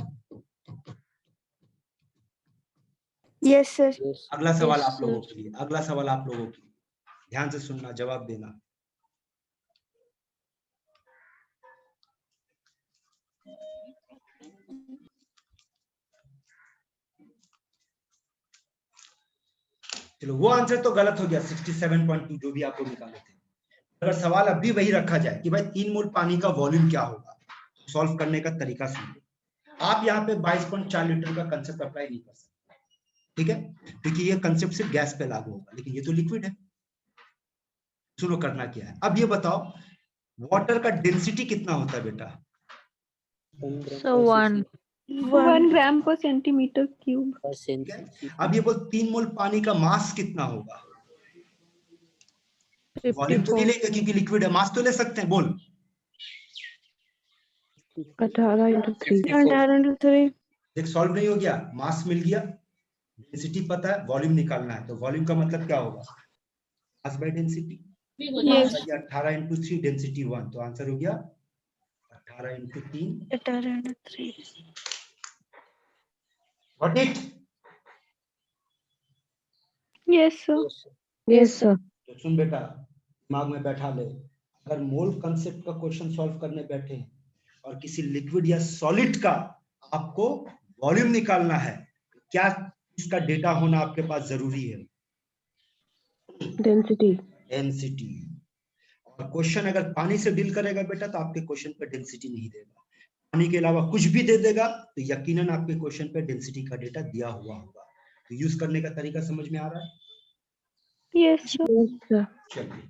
Yes sir. अगला सवाल आप लोगों के लिए, अगला सवाल आप लोगों के लिए, ध्यान से सुनना, जवाब देना। चलो वो आंसर तो गलत हो गया, 67.2 जो भी आप लोग निकाले थे। अगर सवाल अब भी वही रखा जाए कि भाई 3 मोल पानी का वॉल्यूम क्या होगा, सॉल्व करने का तरीका सुनिए। आप यहाँ पे 22.4 लीटर का कंसेप्ट अप्लाई नहीं कर सकते, ठीक है, क्योंकि ये कंसेप्ट सिर्फ गैस पे लागू होगा, लेकिन ये तो लिक्विड है। सुनो करना क्या है। अब ये बताओ वाटर का डेंसिटी कितना होता है बेटा? So 1. 1 ग्राम पर सेंटीमीटर क्यूब। ठीक है। अब ये बोल 3 मोल पानी का मास कितना होगा? वॉल्यूम तो नहीं 54 लेंगे क्योंकि लिक्विड है, मास तो ले सकते हैं। बोल 18 into 3. 3 देख सॉल्व नहीं हो गया, मास मिल गया, डेंसिटी पता है, वॉल्यूम निकालना है। तो वॉल्यूम का मतलब क्या होगा? Mass by density. Yes. 18 into 3 density 1, तो आंसर हो गया 18 into 3। 18 into 3 Got it? Yes sir. Yes, sir. तो सुन बेटा, दिमाग में बैठा ले, अगर मोल कंसेप्ट का क्वेश्चन सॉल्व करने बैठे हैं और किसी लिक्विड या सॉलिड का आपको वॉल्यूम निकालना है, क्या इसका डेटा होना आपके पास जरूरी है? Density. डेंसिटी। और क्वेश्चन अगर पानी से डील करेगा बेटा तो आपके क्वेश्चन पे डेंसिटी नहीं देगा। पानी के अलावा कुछ भी दे देगा तो यकीनन आपके क्वेश्चन पे डेंसिटी का डेटा दिया हुआ होगा। तो यूज करने का तरीका समझ में आ रहा है? Yes sir. Yes, sir. चलिए,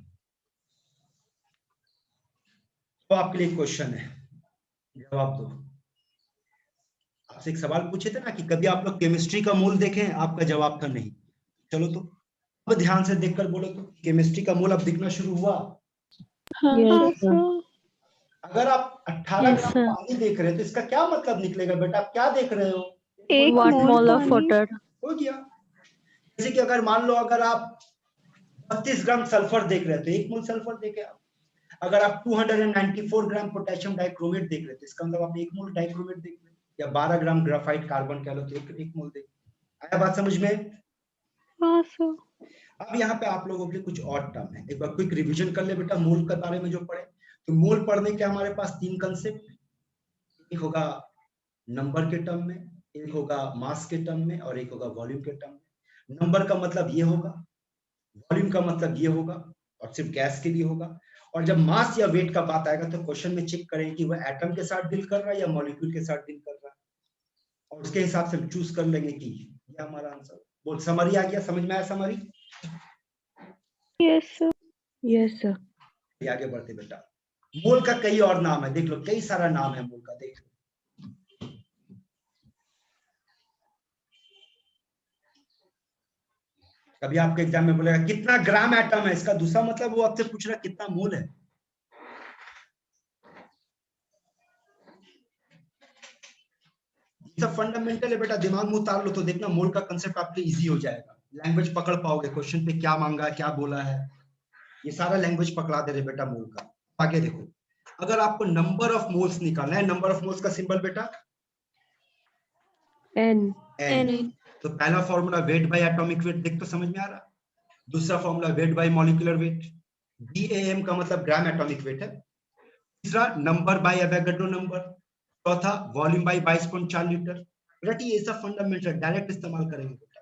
तो आपके लिए क्वेश्चन है, जवाब दो। आपसे एक सवाल पूछे थे ना कि कभी आप लोग केमिस्ट्री का मोल देखें, आपका जवाब था नहीं। चलो तो अब ध्यान से देखकर बोलो तो केमिस्ट्री का मोल अब दिखना शुरू हुआ। हाँ Yes, sir. sir. अगर आप 18 Yes, ग्राम sir. पानी देख रहे हैं तो इसका क्या मतलब निकलेगा बेटा? आप क्या देख रहे हो? 1 1 मोल mole of पानी। water हो गया। जैसे कि अगर मान लो अगर आप 32 ग्राम सल्फर देख रहे हैं तो 1 मोल सल्फर देखे आप। अगर आप 294 ग्राम पोटेशियम डाइक्रोमेट देख रहे हैं तो इसका मतलब आप 1 मोल डाइक्रोमेट देख रहे हैं, या 12 ग्राम ग्राफाइट कार्बन कह लो तो 1 मोल देख। आया बात समझ में? हाँ सर। अब यहाँ पे आप लोगों के कुछ और टर्म है, एक बार क्विक रिवीजन कर ले बेटा मोल के बारे में जो पढ़े। तो मोल पढ़ने के हमारे पास 3 कंसेप्ट, एक होगा नंबर के टर्म में, एक होगा मास के टर्म में, और एक होगा वॉल्यूम के टर्म में। नंबर का मतलब ये होगा, वॉल्यूम का मतलब ये होगा, और सिर्फ गैस के लिए होगा। और जब मास या वेट का बात आएगा तो क्वेश्चन में चेक करें कि वह एटम के साथ डील कर रहा है या मॉलिक्यूल के साथ डील कर रहा है, और उसके हिसाब से हम चूज कर लेंगे कि ये हमारा आंसर। बोल समरी आ गया? समझ में आया summary? Yes sir. Yes, sir. ये आगे बढ़ते बेटा। मोल का कई और नाम है, देख लो कई सारा नाम है मोल का, देख लो। कभी आपके एग्जाम में बोलेगा कितना ग्राम एटम है, इसका दूसरा मतलब वो आपसे पूछ रहा है कितना मोल है। सब फंडामेंटल है बेटा, दिमाग में उतार लो तो देखना मोल का कंसेप्ट आपके इजी हो जाएगा। लैंग्वेज पकड़ पाओगे, क्वेश्चन पे क्या मांगा, क्या बोला है, ये सारा लैंग्वेज पकड़ा दे रहे बेटा मोल का। आगे देखो, अगर आपको नंबर ऑफ मोल्स निकालना है, नंबर ऑफ मोल्स का सिंबल बेटा N. N। तो पहला formula weight by atomic weight, देख तो समझ में आ रहा। दूसरा formula weight by molecular weight, DAM का मतलब ग्राम एटॉमिक वेट है। तीसरा नंबर बाय एवोगाड्रो नंबर। चौथा वॉल्यूम बाय 22.4 लीटर। बेटा ये सब फंडामेंटल डायरेक्ट इस्तेमाल करेंगे बेटा।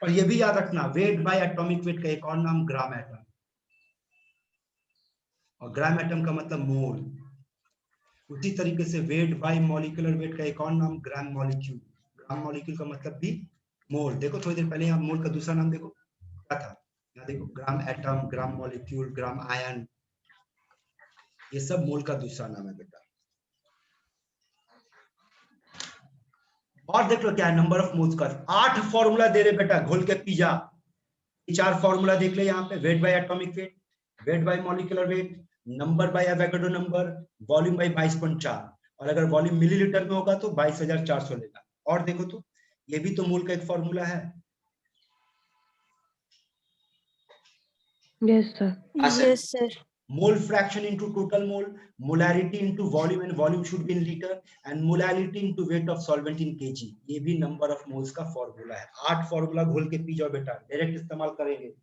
और ये भी याद रखना वेट बाय एटॉमिक वेट का एक और नाम ग्राम एटम, और ग्राम एटम का मतलब मोल। उसी तरीके से वेट बाय मॉलिक्यूलर वेट का एक और नाम ग्राम मॉलिक्यूल। ग्राम मॉलिक्यूल का मतलब भी मोल। देखो थोड़ी देर पहले यहाँ मोल का दूसरा नाम देखो क्या था, यहाँ देखो ग्राम एटम, ग्राम मॉलिक्यूल, ग्राम आयन, ये सब मोल का दूसरा नाम है बेटा। और देख लो क्या है नंबर ऑफ मोल्स का 8 फॉर्मूला दे रहे बेटा, घोल के पी जा। 4 फॉर्मूला देख ले यहाँ पे, weight by atomic weight, weight by molecular weight, number by Avogadro number, volume by 22.4, और अगर वॉल्यूम मिलीलीटर में होगा तो 22,400 लेगा। और देखो तो ये भी तो मोल का एक फॉर्मूला है। Yes, sir. Yes, sir. Mole fraction into total mole, molarity into volume, and volume should be in liter, and molality into weight of solvent in kg। ये भी नंबर ऑफ मोल्स का फॉर्मूला है। 8 formula घोल के P जाओ बेटा, direct इस्तेमाल करेंगे।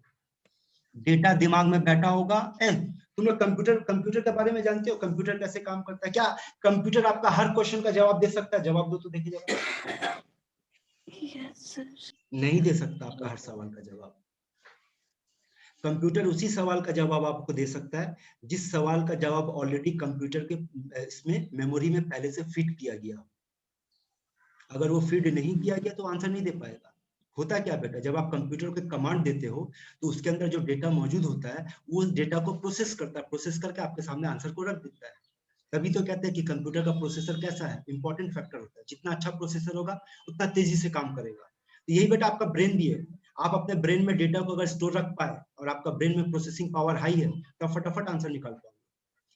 डेटा दिमाग में बैठा होगा। तुम लोग कंप्यूटर के बारे में जानते हो, कंप्यूटर कैसे काम करता है? क्या कंप्यूटर आपका हर क्वेश्चन का जवाब दे सकता है? जवाब दो तो देखिए जरा। Yes sir. नहीं दे सकता आपका हर सवाल का जवाब। कंप्यूटर उसी सवाल का जवाब आपको दे सकता है जिस सवाल का जवाब ऑलरेडी कंप्यूटर के इसमें मेमोरी में पहले से फिट किया गया। अगर वो फिट नहीं किया गया तो आंसर नहीं दे पाएगा। होता क्या बेटा, जब आप कंप्यूटर को कमांड देते हो तो उसके अंदर जो डेटा मौजूद होता है वो उस डेटा को प्रोसेस करता है, प्रोसेस करके आपके सामने आंसर को रख देता है। तभी तो कहते हैं कि कंप्यूटर का प्रोसेसर कैसा है, इंपॉर्टेंट फैक्टर होता है। जितना अच्छा प्रोसेसर होगा उतना तेजी से काम करेगा। तो यही बेटा आपका ब्रेन भी है। आप अपने ब्रेन में डेटा को अगर स्टोर रख पाए और आपका ब्रेन में प्रोसेसिंग पावर हाई है तो फटाफट आंसर निकाल पाओगे।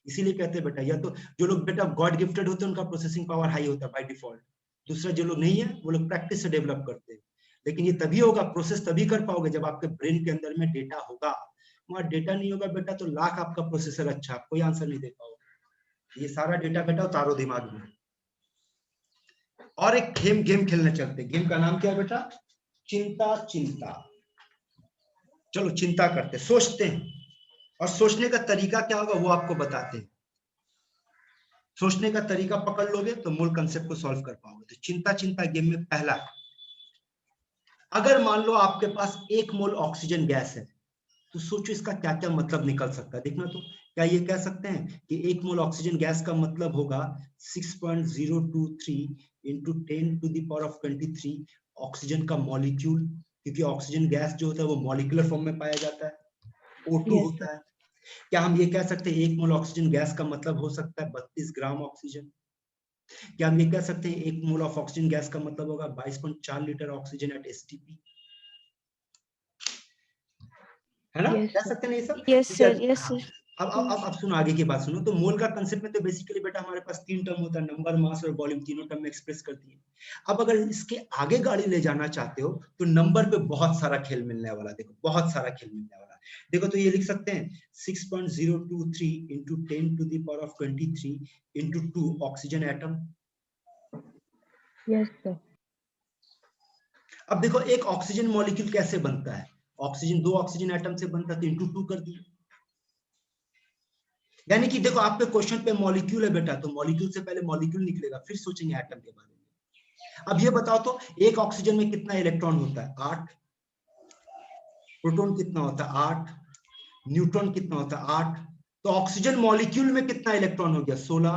इसीलिए कहते हैं बेटा, या तो जो लोग बेटा गॉड गिफ्टेड होते हैं उनका प्रोसेसिंग पावर हाई होता है बाय डिफॉल्ट, दूसरा जो लोग नहीं है वो लोग प्रैक्टिस से डेवलप करते हैं। लेकिन ये तभी होगा, प्रोसेस तभी कर पाओगे जब आपके ब्रेन के अंदर में डेटा होगा। वहां डेटा नहीं होगा बेटा तो लाख आपका प्रोसेसर अच्छा, आप कोई आंसर नहीं दे पाओगे। ये सारा डेटा बेटा उतारो दिमाग में। और एक गेम खेलने चलते। गेम का नाम क्या है बेटा? चिंता चिंता। चलो चिंता करते, सोचते हैं, और सोचने का तरीका क्या होगा वो आपको बताते हैं। सोचने का तरीका पकड़ लोगे तो मूल कंसेप्ट को सॉल्व कर पाओगे। तो चिंता चिंता गेम में पहला, अगर मान लो आपके पास 1 मोल ऑक्सीजन गैस है तो सोचो इसका क्या क्या मतलब निकल सकता है। देखना, तो क्या ये कह सकते हैं कि 1 मोल ऑक्सीजन गैस का मतलब होगा 6.023 इंटू 10⁻23 ऑक्सीजन का मॉलिक्यूल, क्योंकि ऑक्सीजन गैस जो होता है वो मॉलिक्यूलर फॉर्म में पाया जाता है, O2 होता है। क्या हम ये कह सकते हैं 1 मोल ऑक्सीजन गैस का मतलब हो सकता है 32 ग्राम ऑक्सीजन? क्या हम ये कह सकते हैं 1 मोल ऑफ ऑक्सीजन गैस का मतलब होगा 22.4 लीटर ऑक्सीजन एट STP? है ना? Yes, कह sir. सकते हैं ये सब? Yes, ठीक है। sir. Yes, sir. अब सुनो आगे की बात सुनो। तो मोल का कंसेप्ट में तो बेसिकली बेटा हमारे पास 3 टर्म होता है, नंबर, मास और वॉल्यूम, तीनों टर्म में एक्सप्रेस करती है। अब अगर इसके आगे गाड़ी ले जाना चाहते हो तो नंबर पे बहुत सारा खेल मिलने वाला। देखो बहुत सारा खेल मिलने वाला। देखो तो ये लिख सकते हैं 6.023 into 10⁻23 into 2 oxygen atom. Yes, sir. अब देखो एक ऑक्सीजन मॉलिक्यूल कैसे बनता है? ऑक्सीजन 2 ऑक्सीजन एटम से बनता है तो इंटू 2 कर दिया। यानी कि देखो आपके क्वेश्चन पे मॉलिक्यूल है बेटा, तो मॉलिक्यूल से पहले मॉलिक्यूल निकलेगा, फिर सोचेंगे एटम के बारे में। अब ये बताओ तो एक ऑक्सीजन में कितना इलेक्ट्रॉन होता है? 8। प्रोटॉन कितना होता है? 8। न्यूट्रॉन कितना होता है? 8। तो ऑक्सीजन मॉलिक्यूल में कितना इलेक्ट्रॉन हो गया? 16।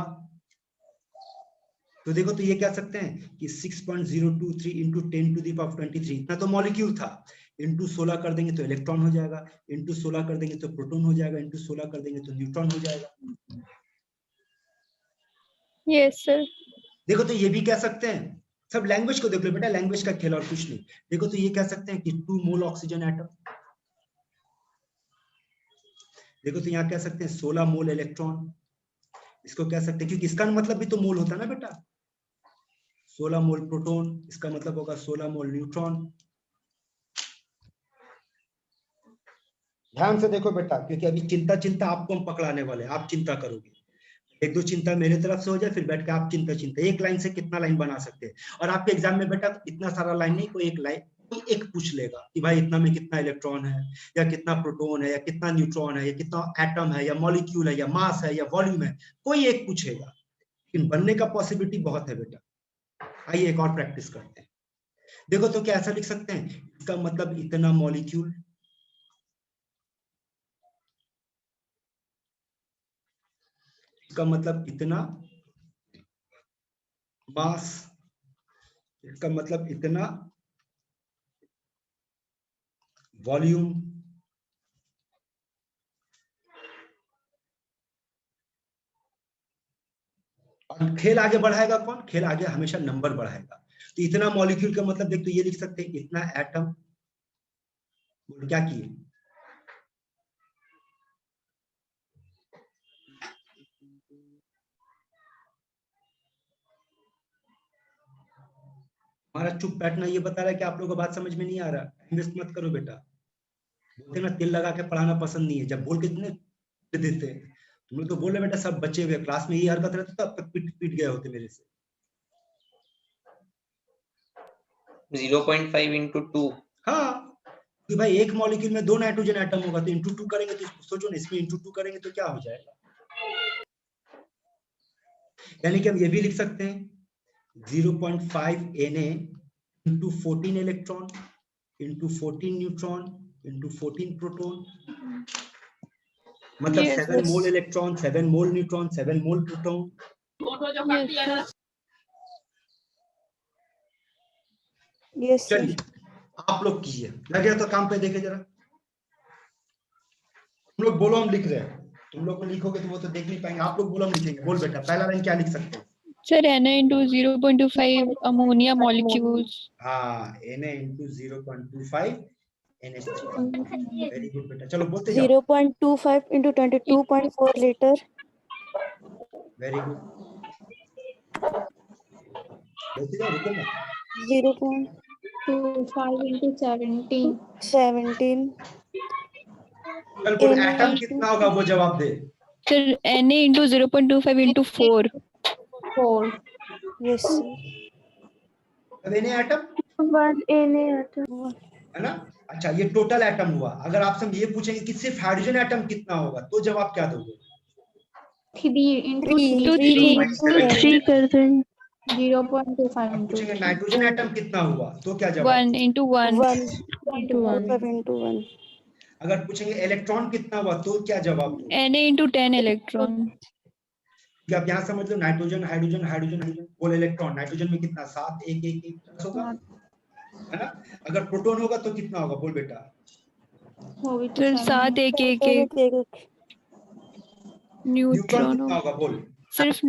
तो देखो तो ये कह सकते हैं कि 6.023 इंटू 10⁻23 इतना तो मॉलिक्यूल था, इंटू 16 कर देंगे तो इलेक्ट्रॉन हो जाएगा, इंटू 16 कर देंगे तो प्रोटॉन हो जाएगा, इंटू 16 कर देंगे तो न्यूट्रॉन हो जाएगा। Yes, sir. देखो तो ये भी कह सकते हैं, सब लैंग्वेज को देख लो बेटा, लैंग्वेज का खेल और कुछ नहीं। देखो तो ये कह सकते हैं कि 2 मोल ऑक्सीजन एटम। देखो तो यहाँ कह सकते हैं 16 मोल इलेक्ट्रॉन। इसको कह सकते हैं क्योंकि इसका मतलब भी तो मोल होता है ना बेटा। 16 मोल प्रोटॉन, इसका मतलब होगा 16 मोल न्यूट्रॉन। ध्यान से देखो बेटा, क्योंकि अभी चिंता चिंता आपको हम पकड़ाने वाले हैं, आप चिंता करोगे। 1-2 चिंता मेरे तरफ से हो जाए, फिर बैठ के आप चिंता चिंता एक लाइन से कितना लाइन बना सकते हैं। और आपके एग्जाम में बेटा इतना सारा लाइन नहीं, कोई एक लाइन, कोई एक पूछ लेगा कि भाई इतना में कितना इलेक्ट्रॉन है, या कितना प्रोटॉन है, या कितना न्यूट्रॉन है, या कितना एटम है, या मॉलिक्यूल है, या मास है, या वॉल्यूम है, कोई एक पूछेगा। लेकिन बनने का पॉसिबिलिटी बहुत है बेटा। आइए एक और प्रैक्टिस करते हैं। देखो तो क्या ऐसा लिख सकते हैं, इसका मतलब इतना मॉलिक्यूल, इसका मतलब इतना मास, इसका मतलब इतना वॉल्यूम, और खेल आगे बढ़ाएगा कौन? खेल आगे हमेशा नंबर बढ़ाएगा। तो इतना मॉलिक्यूल का मतलब देख तो ये लिख सकते हैं इतना एटम। बोलो क्या किए? हमारा चुप बैठना ये बता रहा है कि आप लोगों को बात समझ में नहीं आ रहा। इन्वेस्ट मत करो बेटा। बोलते ना तेल लगा के पढ़ाना पसंद नहीं है, जब बोल के देते हैं। तुम लोग तो बोल रहे बेटा सब बचे हुए क्लास में, ये हरकत रहती तो अब तक पीट गए होते मेरे से। 0.5 इंटू 2। हाँ कि भाई एक मॉलिक्यूल में 2 नाइट्रोजन एटम होगा तो इंटू 2 करेंगे तो सोचो ना, इसमें इंटू 2 करेंगे तो क्या हो जाएगा। यानी कि हम ये भी लिख सकते हैं 0.5 Na into 14 electron into 14 neutron into 14 proton, मतलब Yes, 7 yes. मोल इलेक्ट्रॉन, 7 मोल न्यूट्रॉन, 7 मोल प्रोटॉन। Yes, sir. चलिए आप लोग कीजिए, लगे तो काम पे देखे जरा। हम लोग बोलो, हम लिख रहे हैं। तुम लोग को लिखोगे तो वो तो देख नहीं पाएंगे, आप लोग बोलो, हम लिखेंगे। बोल बेटा, पहला लाइन क्या लिख सकते हैं? Sir, Na into 0.25 ammonia molecules. हाँ, Na into 0.25 NH3। Very good बेटा, चलो बोलते जाओ। 0.25 into 22.4 liter. वेरी गुड, बोलते जाओ, रुको मत। 0.25 into 17. 17. चल बोल, Na एटम into कितना होगा वो जवाब दे। Sir, Na into 0.25 into 4. 4. Yes, sir. अब Na एटम 1 Na atom. है ना। अच्छा, ये टोटल एटम हुआ। अगर आपसे हम ये पूछेंगे कि सिर्फ हाइड्रोजन एटम कितना होगा, तो जवाब क्या दोगे? 3 into 3. 3. 3 3.7। into 3 कर दें। 0.25 अब into पूछेंगे 3. नाइट्रोजन एटम कितना हुआ, तो क्या जवाब? 1 into 1. 1. Into 1. 25 into 1. अगर पूछेंगे इलेक्ट्रॉन कितना हुआ, तो क्या जवाब दोगे? Na into 10 electron. कि आप यहाँ समझ लो, नाइट्रोजन हाइड्रोजन हाइड्रोजन हाइड्रोजन, बोल इलेक्ट्रॉन, नाइट्रोजन में कितना? 7, 1 1 1 10 होगा, है ना। अगर प्रोटॉन होगा तो कितना होगा, बोल बेटा? वो भी तो Sir, 7 1 1 1 न्यूट्रॉन न्यूट्रॉन कितना होगा, बोल? सिर्फ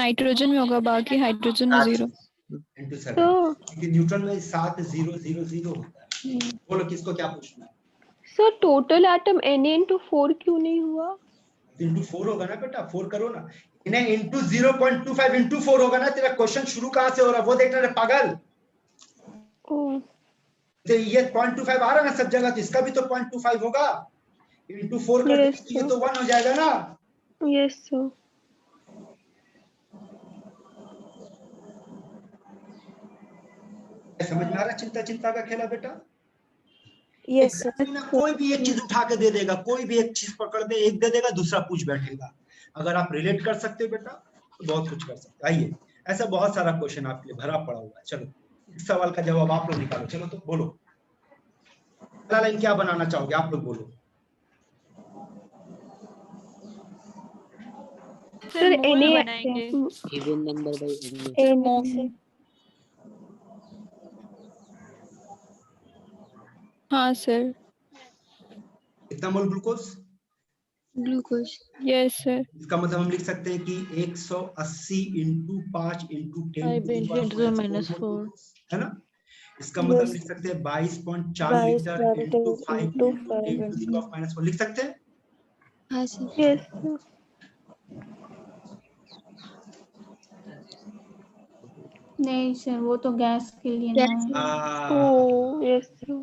नाइट्रोजन में होगा, बाकी हाइड्रोजन में 0. इंटू 7, तो क्योंकि न्यूट्रॉन में 7 0 0 0 होता है। बोलो, किसको क्या पूछना है? Sir total atom Na into 4 क्यों नहीं हुआ? इंटू 4 होगा ना बेटा, 4 करो ना। इन्हें इंटू 0.25 इंटू 4 होगा ना। तेरा क्वेश्चन शुरू कहां से हो रहा है वो देखना रे पागल। ओह तो ये 0.25 आ रहा है ना सब जगह, तो इसका भी तो 0.25 होगा। इंटू 4 कर Yes, देंगे तो ये तो 1 हो जाएगा ना। Yes sir. समझ में आ रहा है चिंता चिंता का खेला बेटा? Yes, sir. ना कोई भी एक चीज उठा के दे देगा, कोई भी एक चीज पकड़ दे, एक दे देगा, दूसरा पूछ बैठेगा। अगर आप रिलेट कर सकते हो बेटा तो बहुत कुछ कर सकते हो। आइए, ऐसा बहुत सारा क्वेश्चन आपके लिए भरा पड़ा हुआ है। चलो, इस सवाल का जवाब आप लोग निकालो। चलो तो बोलो, पहला लाइन क्या बनाना चाहोगे, आप लोग बोलो। सर Na बनाएंगे। Even number by Na. हाँ सर। कितना मोल ग्लूकोज? Glucose yes sir. इसका मतलब हम लिख सकते हैं कि 180 into 5 into 10 5 into 10 to the minus 4. है ना। इसका मतलब Yes. लिख सकते हैं 22.4 22 litre into 5 into into 10 to the power -4 लिख सकते हैं। हाँ सर। Yes sir. नहीं सर, वो तो गैस के लिए ना है। Oh yes sir.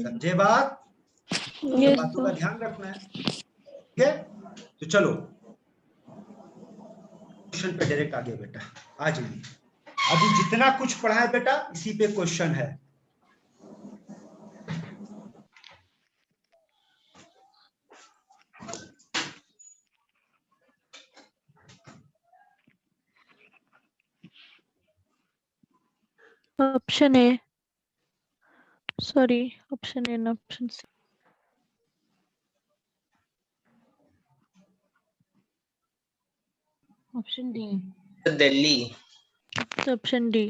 समझे बात? ये यस बातों का सर। ध्यान रखना है, ठीक है। तो चलो क्वेश्चन पे डायरेक्ट आगे बेटा, आ जाइए। अभी जितना कुछ पढ़ा है बेटा, इसी पे क्वेश्चन है। Option A. Sorry, option A and option C. Option D. Delhi. It's option D.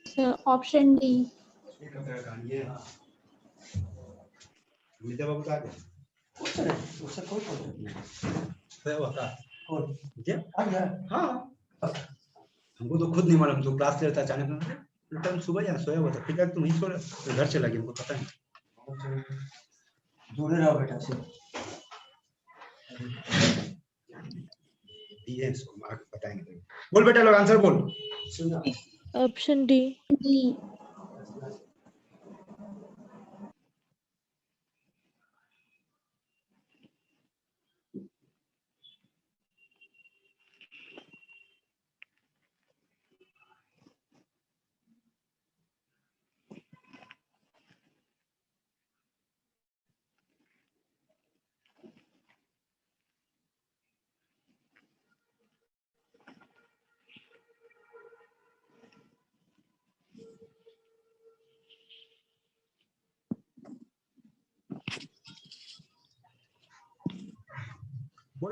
Sir option D. Vidya babu का आगे उससे कोई कांटेक्ट नहीं होता। कौन विद्या आ गया? हाँ, हमको तो खुद नहीं मालूम, तो क्लास लेता अचानक टाइम सुबह या सोया हुआ था, फिर तुम ही सो रहे, तो घर चला गया, हमको पता नहीं। दूर रहो बेटा से, ये इसको मार्क बताएंगे। बोल बेटा, लोग आंसर बोल। Option D. डी।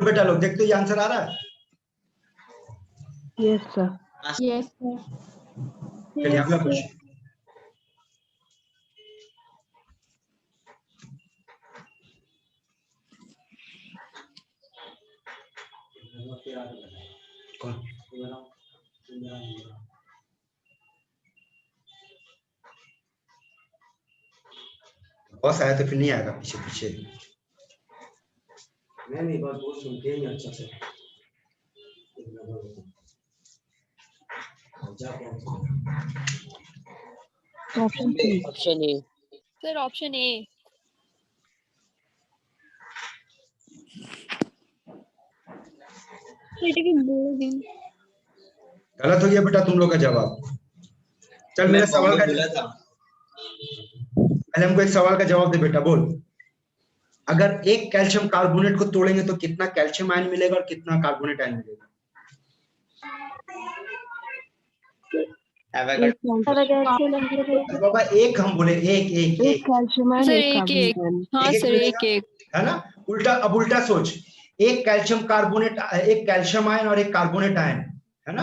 बेटा लोग, देखते हो ये आंसर आ रहा है? Yes, sir. Yes, sir. चलिए अगला क्वेश्चन। कौन? बॉस आया तो फिर नहीं आएगा पीछे पीछे। नहीं बात वो सुनते ही अच्छा से। Option C. Option A. Sir option ए। गलत हो गया बेटा तुम लोग का जवाब। चल मेरे सवाल का बोला था। पहले हमको एक सवाल का जवाब दे बेटा, बोल। अगर एक कैल्शियम कार्बोनेट को तोड़ेंगे तो कितना कैल्शियम आयन मिलेगा और कितना कार्बोनेट आयन मिलेगा? बाबा एक हम बोले, एक एक एक एक calcium and सर एक एक एक। carbon. हाँ एक सर मिलेगा, एक एक। है ना? उल्टा, अब उल्टा सोच, एक कैल्शियम कार्बोनेट, एक कैल्शियम आयन और एक कार्बोनेट आयन, है ना?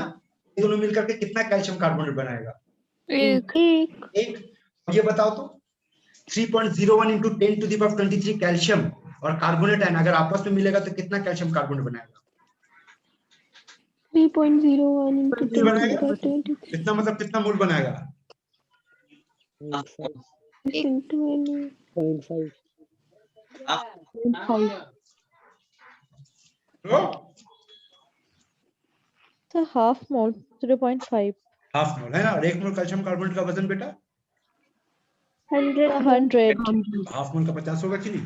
ये दोनों मिलकर के कितना कैल्शियम कार्बोनेट बनाएगा? एक एक। ये बताओ तो 3.01 into 10 to the power 23 calcium और कार्बोनेट आयन अगर आपस में मिलेगा तो कितना कैल्शियम कार्बोनेट बनाएगा? 3.01 into 10 to बनाएगा? the power 20 कितना मतलब कितना मोल बनाएगा? 0.5। So half mole, 0.5. Half mole है ना? और एक मोल कैल्शियम कार्बोनेट का वजन बेटा 100. हाफ मोल का 50 होगा कि नहीं?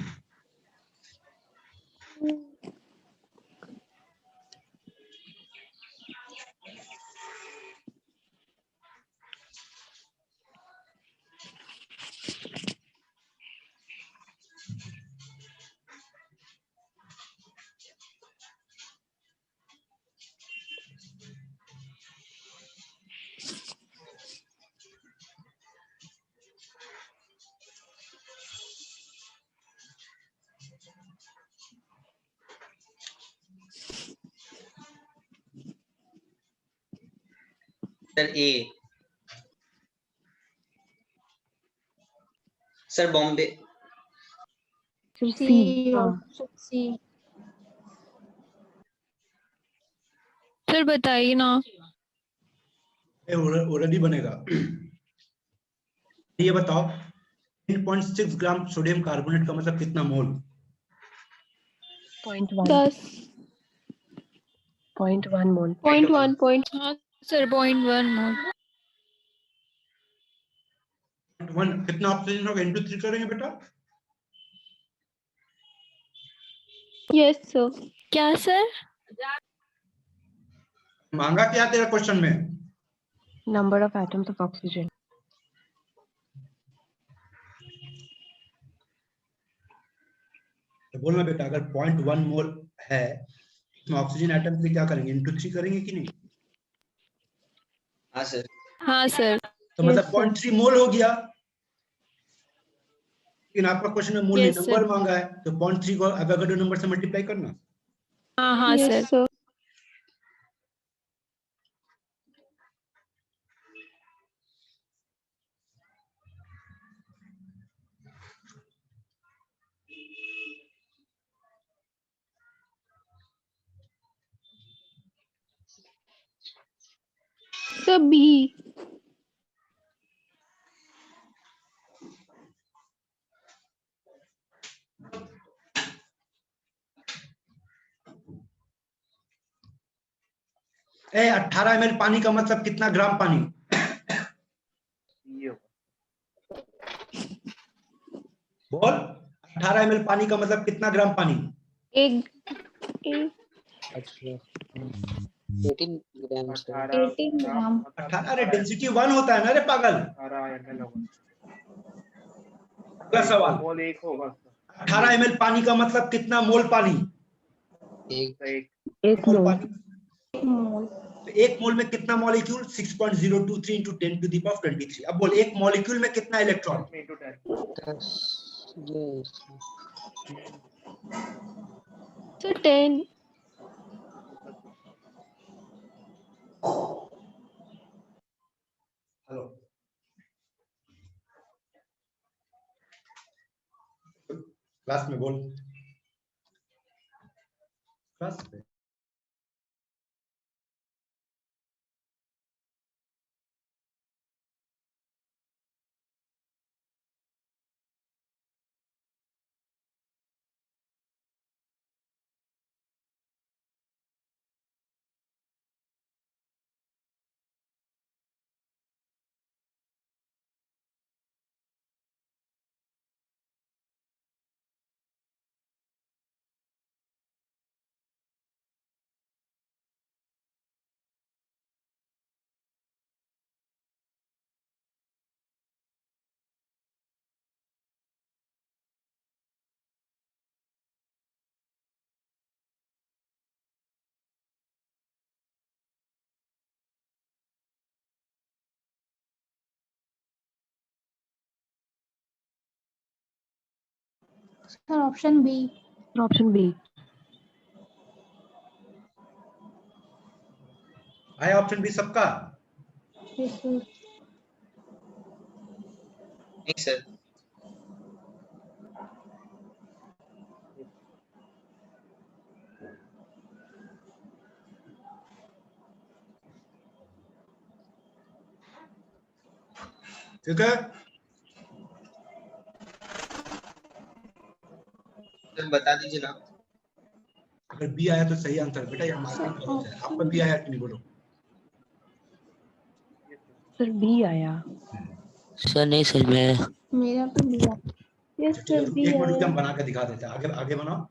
Sir A. Sir Bombay. Sir C, C. option C. Sir बताइए ना। ऑलरेडी बनेगा। ये बताओ 10.6 ग्राम सोडियम कार्बोनेट का मतलब कितना मोल? 0.1. 10. 0.1 mole. 0.1. हाँ सर 0.1 मोल। 1 कितना ऑक्सीजन होगा? इंटू 3 करेंगे बेटा? Yes, sir. क्या सर? मांगा क्या तेरा क्वेश्चन में? Number of atoms of oxygen. तो बोलना बेटा अगर 0.1 मोल है तो ऑक्सीजन एटम पे क्या करेंगे? इंटू 3 करेंगे कि नहीं? हाँ सर। हाँ सर। तो मतलब 0.3 मोल हो गया। लेकिन आपका क्वेश्चन में मोल Yes, नंबर sir. मांगा है तो 0.3 को एवोगाड्रो नंबर से मल्टीप्लाई करना। हाँ हाँ Yes, sir. sir. Sir B. ए 18 ml पानी का मतलब कितना ग्राम पानी? बोल 18 ml पानी का मतलब कितना ग्राम पानी? एक 18 ग्राम सर। 18 ग्राम। 18 अरे डेंसिटी 1 होता है ना रे पागल। अगला सवाल, मोल एक होगा। 18 ml पानी का मतलब कितना मोल पानी? एक मोल mole. पानी। मोल। तो एक मोल में कितना molecule? 6.023 into 10 to the power 23। अब बोल एक मॉलिक्यूल में कितना इलेक्ट्रॉन? 10। सर 10। हेलो, क्लास में बोल, क्लास में। Sir option B. Option B. आया ऑप्शन बी सबका? Yes sir. नहीं सर। ठीक है, सर बता दीजिए ना। अगर बी आया तो सही आंसर बेटा, ये मार्किंग करो। आपका बी आया कि नहीं बोलो? Sir B आया. सर नहीं सर मैं मेरा तो बी है। यस चलो सर बी एक मिनट है। हम बना के दिखा देते हैं। आगे आगे बनाओ।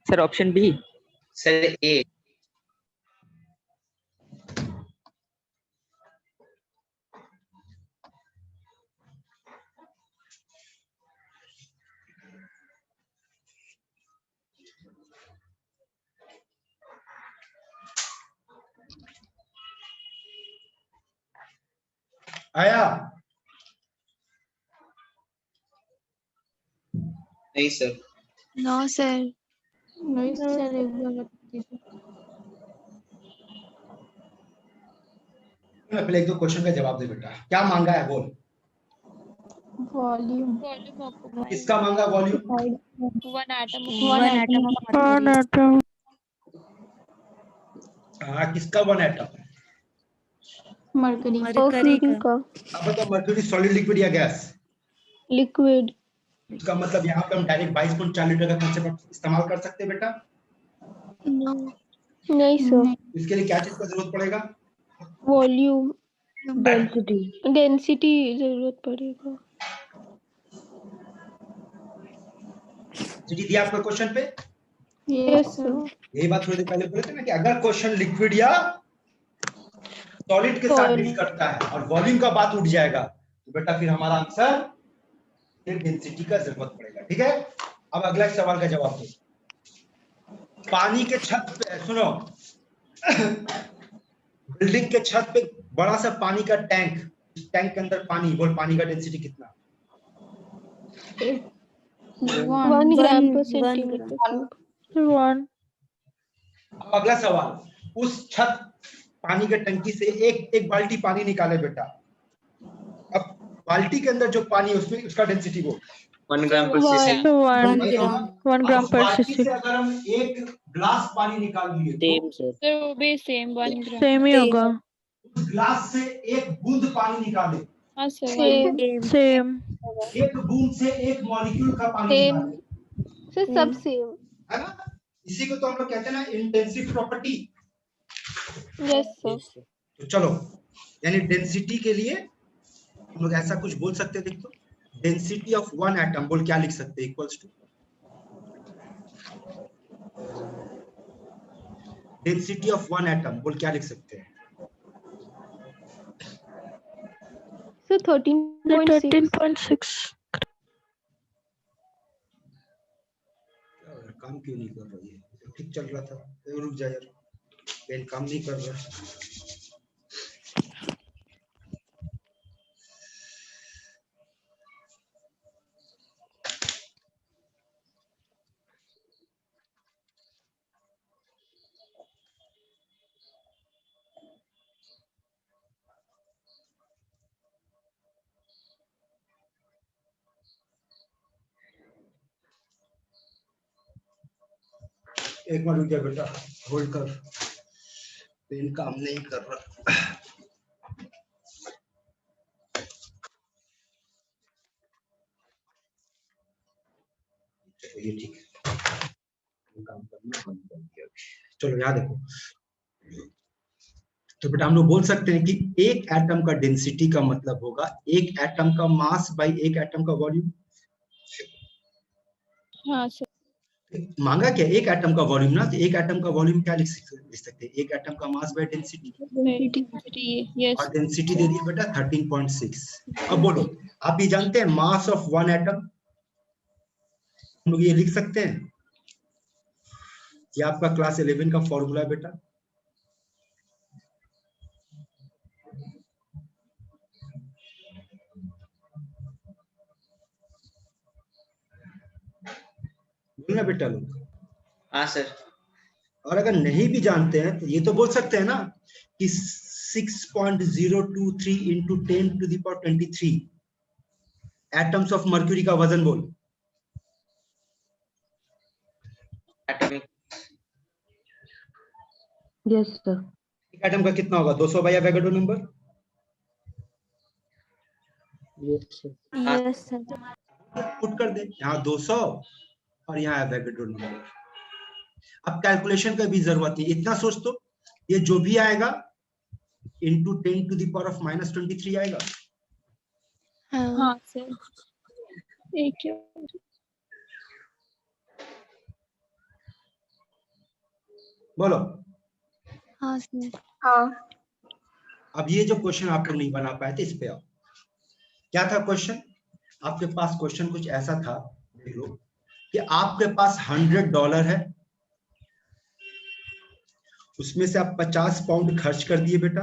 Sir option B. Sir A. आया? नहीं सर। No sir. नहीं सर, एक बार बता पहले एक दो क्वेश्चन का जवाब दे बेटा। क्या मांगा है बोल? वॉल्यूम। किसका मांगा वॉल्यूम? वन एटम हाँ, किसका वन एटम? मरकरी का अब बताओ, मर्क्यूरी सॉलिड, लिक्विड या गैस? लिक्विड। इसका मतलब यहाँ पे हम डायरेक्ट 22.4 लीटर का कंसेप्ट इस्तेमाल कर सकते हैं बेटा? नहीं सर। इसके लिए क्या चीज का जरूरत पड़ेगा? वॉल्यूम। Density. डेंसिटी जरूरत पड़ेगा। जी दिया आपका क्वेश्चन पे? Yes sir. यही बात थोड़ी देर पहले बोले थे ना कि अगर क्वेश्चन लिक्विड या सॉलिड के साथ डील करता है और वॉल्यूम का बात उठ जाएगा तो बेटा फिर हमारा आंसर फिर डेंसिटी का जरूरत पड़ेगा। ठीक है, अब अगला सवाल का जवाब दो। पानी के छत पे, सुनो, बिल्डिंग के छत पे बड़ा सा पानी का टैंक, टैंक के अंदर पानी, बोल पानी का डेंसिटी कितना? 1 gram per centimeter cube. 1. अब अगला सवाल, उस छत पानी के टंकी से एक बाल्टी पानी निकाले बेटा। अब बाल्टी के अंदर जो पानी है उसमें उसका डेंसिटी बोल। 1 ग्राम पर One. cc। 1 gram per बाल्टी cc. से अगर हम एक ग्लास पानी निकाल लिए तो सर वो भी सेम 1 gram. सेम ही होगा। उस ग्लास से एक बूंद पानी निकाले, हाँ सर सेम। एक बूंद से एक मॉलिक्यूल का पानी Same. निकाले, सर सब सेम. है ना? इसी को तो हम लोग कहते हैं ना इंटेंसिव प्रॉपर्टी। Yes sir. तो चलो, यानी डेंसिटी के लिए हम लोग ऐसा कुछ बोल सकते हैं। देखो, डेंसिटी ऑफ वन एटम बोल क्या लिख सकते हैं? Equals to density of one atom बोल क्या लिख सकते हैं? सर 13.6. 13.6. काम क्यों नहीं कर रही है? ठीक चल रहा था, रुक जा यार, पेन काम नहीं कर रहा। एक बार रुक जा बेटा, होल्ड कर, पेन काम नहीं कर रहा। ये ठीक है, काम करना बंद कर दिया। चलो यहाँ देखो, तो बेटा हम लोग बोल सकते हैं कि एक एटम का डेंसिटी का मतलब होगा एक एटम का मास बाई एक एटम का वॉल्यूम। हाँ सर. मांगा क्या? एक एटम का वॉल्यूम ना, तो एक एटम का वॉल्यूम क्या लिख सकते हैं? एक एटम का मास बाय डेंसिटी। यस. और डेंसिटी दे दी बेटा 13.6। अब बोलो, आप ये जानते हैं मास ऑफ वन एटम? हम लोग ये लिख सकते हैं, ये आपका क्लास 11 का फॉर्मूला है बेटा। बोलना बेटा लोग। हाँ सर। और अगर नहीं भी जानते हैं तो ये तो बोल सकते हैं ना कि 6.023 into 10 to the power 23 atoms of mercury का वजन बोल। एटॉमिक। Yes sir. एक एटम का कितना होगा? 200 by Avogadro number. Yes sir. Put कर दे यहाँ 200 और यहाँ एवोगाड्रो नंबर। अब कैलकुलेशन का भी जरूरत है, इतना सोच तो, ये जो भी आएगा into 10 to the power of -23 आएगा। हाँ सर. एक बोलो। हाँ सर. हाँ. अब ये जो क्वेश्चन आप लोग नहीं बना पाए थे, इस पे आओ। क्या था क्वेश्चन? आपके पास क्वेश्चन कुछ ऐसा था, देख लो, कि आपके पास $100 है, उसमें से आप 50 पाउंड खर्च कर दिए बेटा,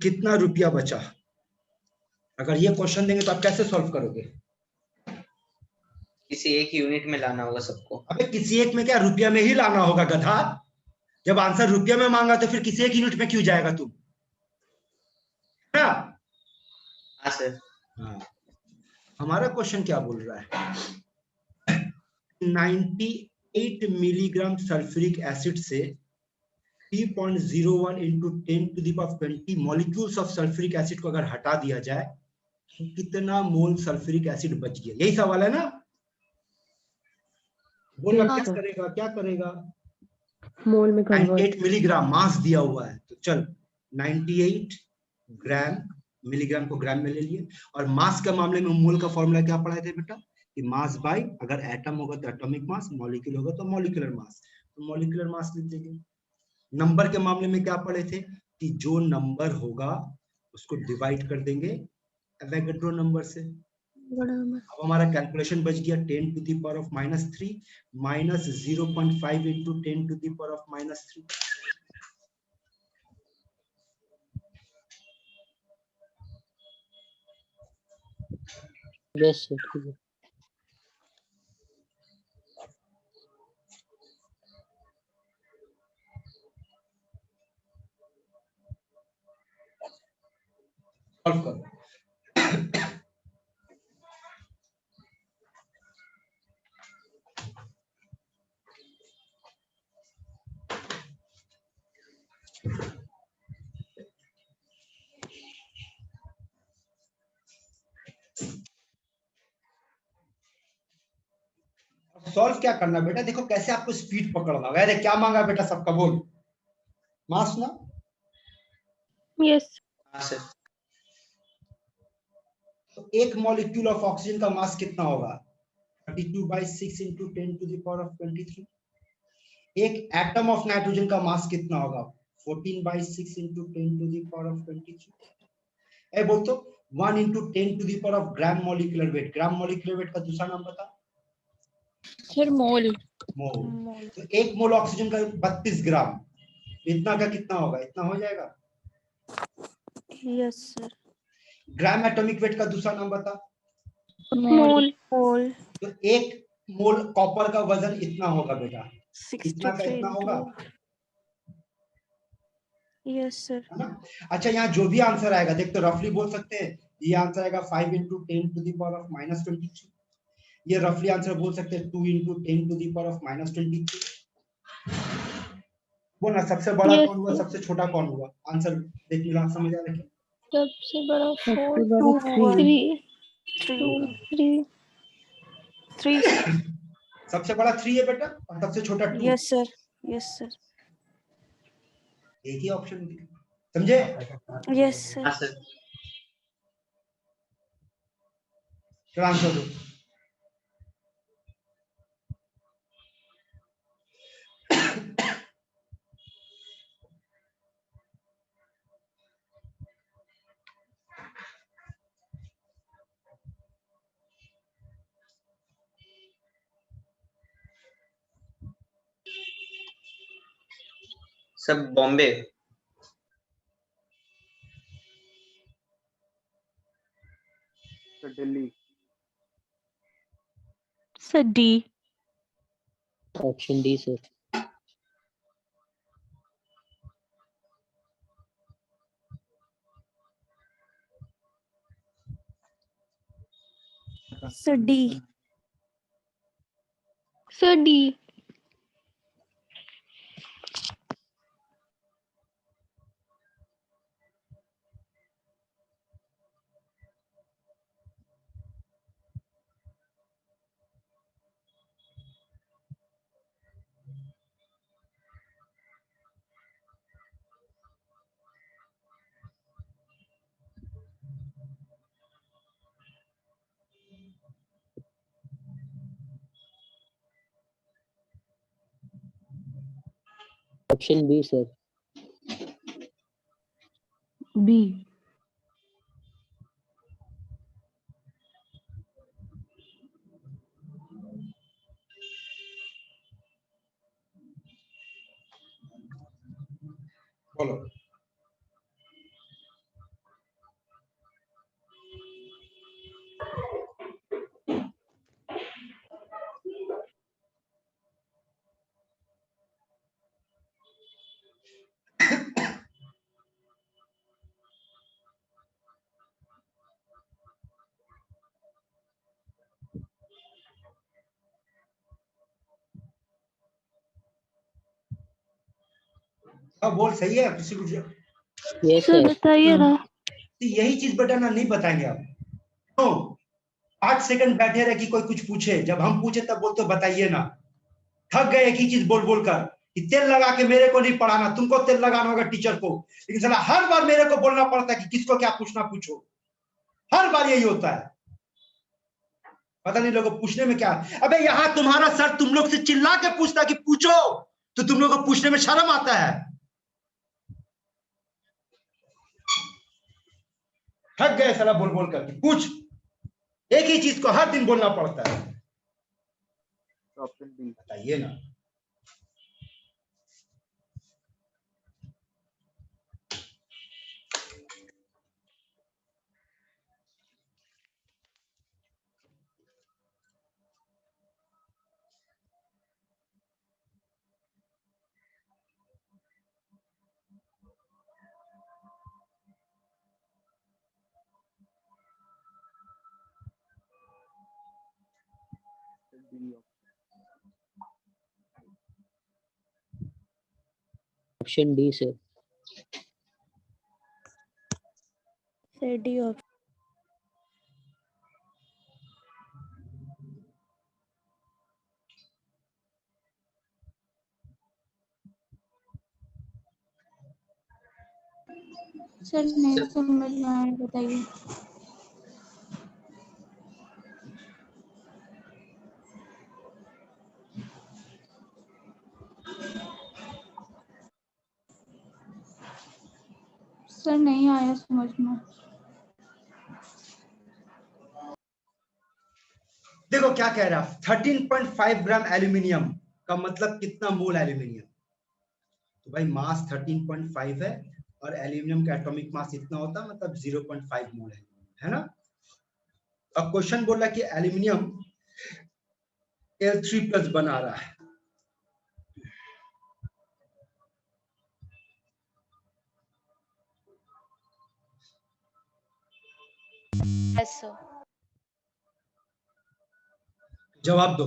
कितना रुपया बचा? अगर ये क्वेश्चन देंगे तो आप कैसे सॉल्व करोगे? किसी एक यूनिट में लाना होगा सबको। अबे किसी एक में क्या, रुपया में ही लाना होगा गधा। जब आंसर रुपया में मांगा तो फिर किसी एक यूनिट में क्यों जाएगा तुम? हाँ सर। हाँ। हमारा क्वेश्चन क्या बोल रहा है? 98 मिलीग्राम सल्फ्यूरिक एसिड से 3.01 into 10 to the power 20 molecules of sulphuric acid को अगर हटा दिया जाए तो कितना मोल सल्फ्यूरिक एसिड बच गया? यही सवाल है ना? बोलना क्या करेगा, क्या करेगा? मोल में 98 मिलीग्राम मास दिया हुआ है, तो चल 98 ग्राम, मिलीग्राम को ग्राम में ले लिए। और मास के मामले में मोल का फॉर्मूला क्या पढ़ाए थे बेटा? कि मास बाय, अगर एटम होगा तो एटॉमिक मास, मॉलिक्यूल होगा तो मॉलिक्यूलर मास, तो मॉलिक्यूलर मास लिख देंगे। नंबर के मामले में क्या पढ़े थे? कि जो नंबर होगा उसको डिवाइड कर देंगे एवोगाड्रो नंबर से। अब हमारा कैलकुलेशन बच गया 10 to the power of -3 minus 0.5 into 10 to the power of -3. Yes sir ठीक है। सॉल्व करो। सॉल्व क्या करना बेटा, देखो कैसे आपको स्पीड पकड़ना है। अरे क्या मांगा बेटा सबका, बोल मास ना। यस हाँ सर। तो एक मॉलिक्यूल ऑफ ऑक्सीजन का मास कितना होगा? 32/6 into 10 to the power of 23। एक एटम ऑफ नाइट्रोजन का मास कितना होगा? 14/6 into 10 to the power of 23। ए बोल तो 1 into 10 to the power of gram molecular weight. Gram molecular weight का दूसरा नाम बता। सर मोल। मोल। तो एक मोल ऑक्सीजन का 32 ग्राम, इतना का कितना होगा? इतना हो जाएगा। Yes sir. Gram atomic weight का दूसरा नाम बता। मोल। मोल। तो एक मोल कॉपर का वजन इतना होगा बेटा, इतना का इतना होगा। Yes sir. है ना? अच्छा यहाँ जो भी आंसर आएगा देख तो रफली बोल सकते हैं। ये आंसर आएगा 5 into 10 to the power of -23। ये रफली आंसर बोल सकते हैं 2 into 10 to the power of -23। बोलना सबसे बड़ा Yes, कौन हुआ, sir. सबसे छोटा कौन हुआ? आंसर देख मिला, समझ आ रहा है? सबसे बड़ा 4 सबसे बड़ा 3 3 3 सबसे बड़ा 3 है बेटा और सबसे छोटा 2। Yes sir. Yes sir. एक ही ऑप्शन समझे? यस हाँ सर। सर। चलो आंसर दो। सब Bombay. Delhi. Sir D. Option D sir. Sir D. Sir D. Option B sir. B. बोलो। हाँ बोल, सही है किसी को? Yes sir sir. बताइए ना। तो यही चीज बेटा ना नहीं बताएंगे आप। तो 8 सेकंड बैठे रहे कि कोई कुछ पूछे, जब हम पूछे तब बोलते हो बताइए ना। थक गए एक ही चीज बोल बोल कर कि तेल लगा के मेरे को नहीं पढ़ाना, तुमको तेल लगाना होगा टीचर को। लेकिन साला हर बार मेरे को बोलना पड़ता है कि किसको क्या पूछना पूछो। हर बार यही होता है, पता नहीं लोगों को पूछने में क्या। अबे यहाँ तुम्हारा सर तुम लोग से चिल्ला के पूछता है कि पूछो, तो तुम लोग को पूछने में शर्म आता है। थक गए साला बोल बोल कर पूछ। एक ही चीज को हर दिन बोलना पड़ता है, ऑप्शन बी। बताइए ना। Option D sir. Sir D option. Sir नहीं समझ में आया, बताइए। सर नहीं आया समझ में। देखो क्या कह रहा है, 13.5 ग्राम एल्यूमिनियम का मतलब कितना मोल एल्यूमिनियम। तो भाई मास 13.5 है और एल्यूमिनियम का एटॉमिक मास इतना होता है, मतलब 0.5 मोल है ना। अब क्वेश्चन बोल रहा है कि एल्यूमिनियम Al3+ बना रहा है। Yes sir. जवाब दो।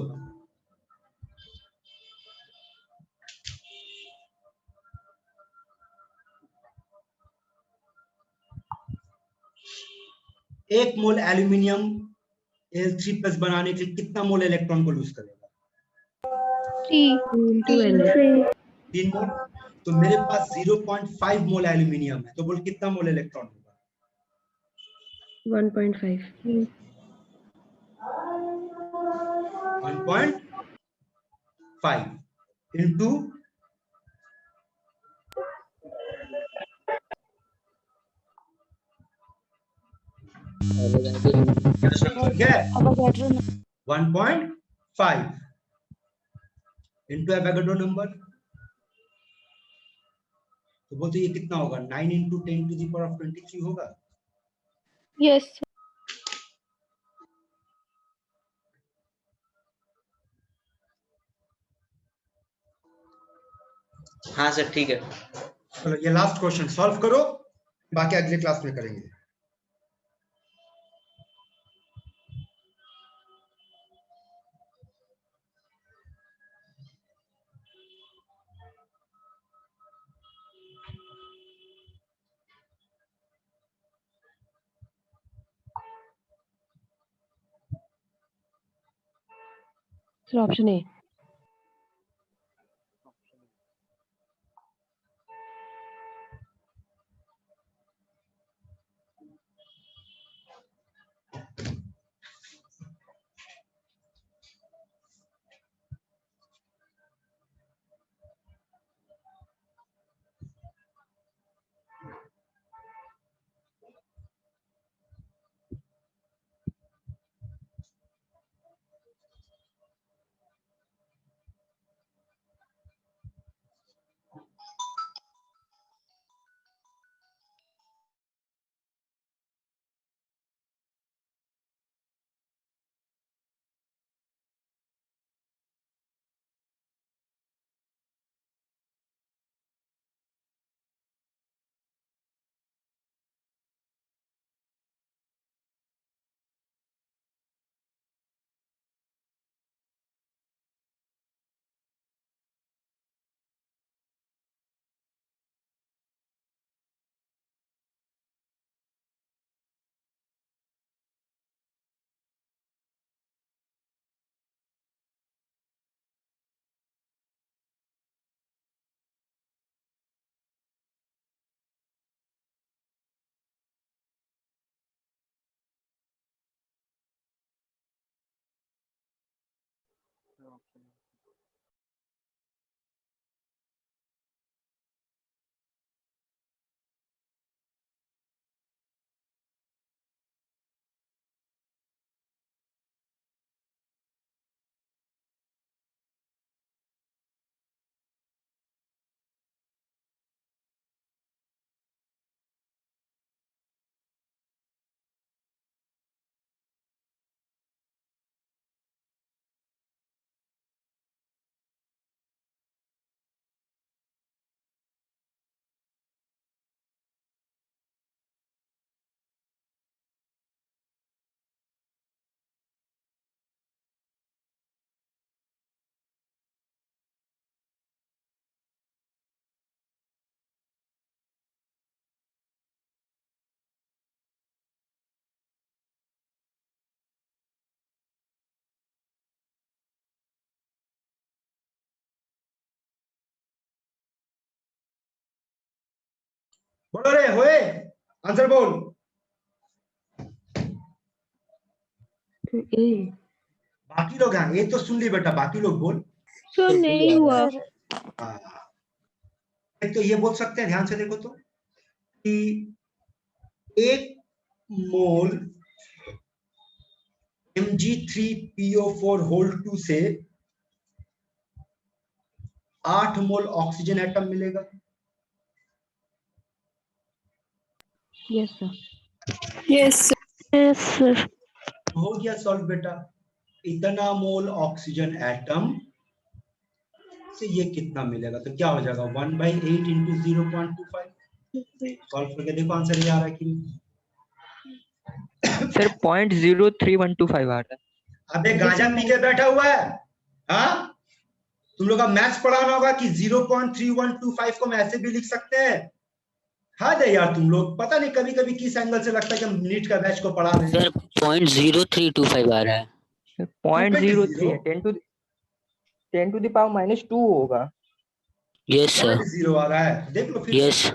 एक मोल एल्यूमिनियम Al3+ बनाने के लिए कितना मोल इलेक्ट्रॉन को लूज करेगा? 3 मोल। तो मेरे पास 0.5 मोल एल्यूमिनियम है, तो बोल कितना मोल इलेक्ट्रॉन होगा? 1.5 1.5 इंटू ठीक है, 1.5 इंटू एवोगाड्रो नंबर। तो बोलते ये कितना होगा? 9 इंटू 10⁻23 होगा। यस। हाँ सर ठीक है। चलो ये लास्ट क्वेश्चन सॉल्व करो, बाकी अगले क्लास में करेंगे। सर ऑप्शन ए। बोलो रे होए, आंसर बोल। ए बाकी लोग हैं, ये तो सुन ली बेटा, बाकी लोग बोल। सर नहीं हुआ। हाँ। एक तो ये बोल सकते हैं, ध्यान से देखो तो, कि 1 मोल Mg3PO4 होल 2 से 8 मोल ऑक्सीजन एटम मिलेगा। Yes sir. यस सर हो गया सॉल्व बेटा। इतना मोल ऑक्सीजन एटम से ये कितना मिलेगा, तो क्या हो जाएगा 1/8 इंटू 0.25। सॉल्व करके देखो आंसर ये आ रहा है कि नहीं। सर 0.03125 आ रहा है। अबे गांजा पी के बैठा हुआ है, हाँ? तुम लोग का मैथ्स पढ़ाना होगा कि 0.3125 को हम ऐसे भी लिख सकते हैं। हद है यार तुम लोग, पता नहीं कभी कभी किस एंगल से लगता है कि हम नीट का बैच को पढ़ा रहे हैं। सर 0.0325 आ रहा है। 0.03 है, 10 to the power -2 होगा। Yes sir. 0 आ रहा है, देख लो फिर। यस।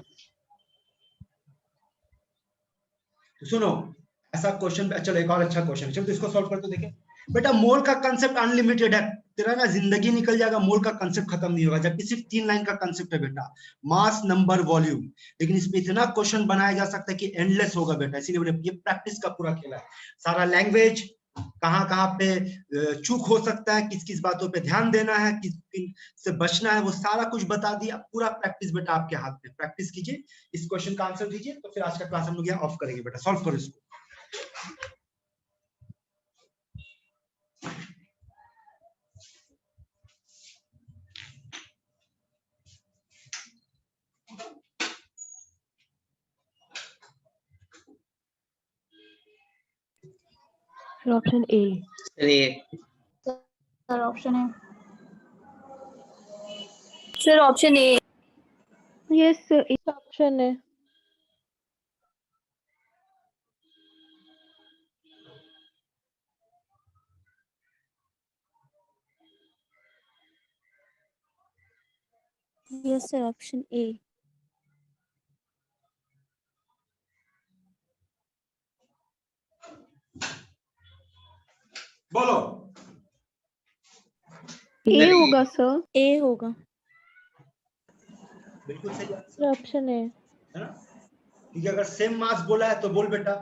तो सुनो, ऐसा क्वेश्चन, चलो एक और अच्छा क्वेश्चन, चलो तो इसको सॉल्व करके देखें। बेटा मोल का कंसेप्ट अनलिमिटेड है, तेरा ना जिंदगी निकल जाएगा, मोल का कंसेप्ट खत्म नहीं होगा, जबकि सिर्फ 3 लाइन का कंसेप्ट है बेटा, मास नंबर वॉल्यूम। लेकिन इसमें इतना क्वेश्चन बनाया जा सकता है कि एंडलेस होगा बेटा, इसीलिए ये प्रैक्टिस का पूरा खेला है। सारा लैंग्वेज कहाँ कहाँ पे चूक हो सकता है, किस किस बातों पे ध्यान देना है, किस से बचना है, वो सारा कुछ बता दिया। पूरा प्रैक्टिस बेटा आपके हाथ में, प्रैक्टिस कीजिए, इस क्वेश्चन का आंसर दीजिए, तो फिर आज का क्लास हम लोग यहाँ ऑफ करेंगे बेटा। सॉल्व करो इसको। Sir option A. Sir option है। Sir option A. Yes sir option है। Yes, sir. Option A. बोलो। ए होगा सर। A होगा। बिल्कुल सही सर ऑप्शन है ना? क्योंकि अगर सेम मास बोला है तो बोल बेटा,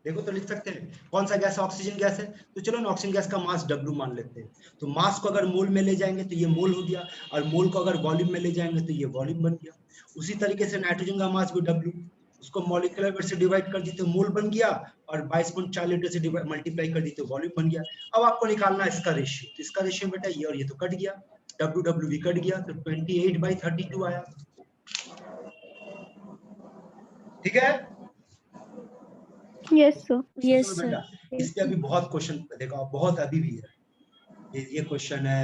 देखो तो लिख सकते हैं कौन सा गैस, ऑक्सीजन गैस है, तो चलो ना ऑक्सीजन गैस का मास W मान लेते हैं। तो मास को अगर मोल में ले जाएंगे तो ये मोल हो गया, और मोल को अगर वॉल्यूम में ले जाएंगे तो ये वॉल्यूम बन गया। उसी तरीके से नाइट्रोजन का मास भी W, उसको मॉलिक्यूलर वेट से डिवाइड कर दी तो मोल बन गया, और 22.4 लीटर से मल्टीप्लाई कर दी तो वॉल्यूम बन गया। अब आपको निकालना है इसका रेशियो, तो इसका रेशियो बेटा ये और ये तो कट गया, W भी कट गया, तो 28/32 आया। ठीक है? Yes sir. Yes, sir. इस पे अभी बहुत क्वेश्चन देखो, बहुत अभी भी है, ये क्वेश्चन है,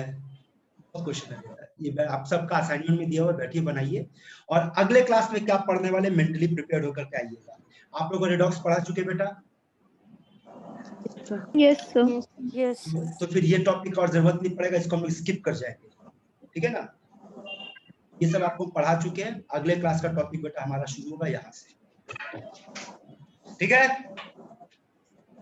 बहुत क्वेश्चन है बेटा। ये आप सबका असाइनमेंट में दिया हुआ, बैठिए बनाइए, और अगले क्लास में क्या पढ़ने वाले मेंटली प्रिपेयर्ड होकर के आइएगा। आप लोगों को रेडॉक्स पढ़ा चुके बेटा? Yes sir. Yes, sir. तो फिर ये टॉपिक और जरूरत नहीं पड़ेगा, इसको हम लोग स्किप कर जाएंगे, ठीक है ना? ये सब आपको पढ़ा चुके हैं, अगले क्लास का टॉपिक बेटा हमारा शुरू होगा यहाँ से, ठीक है?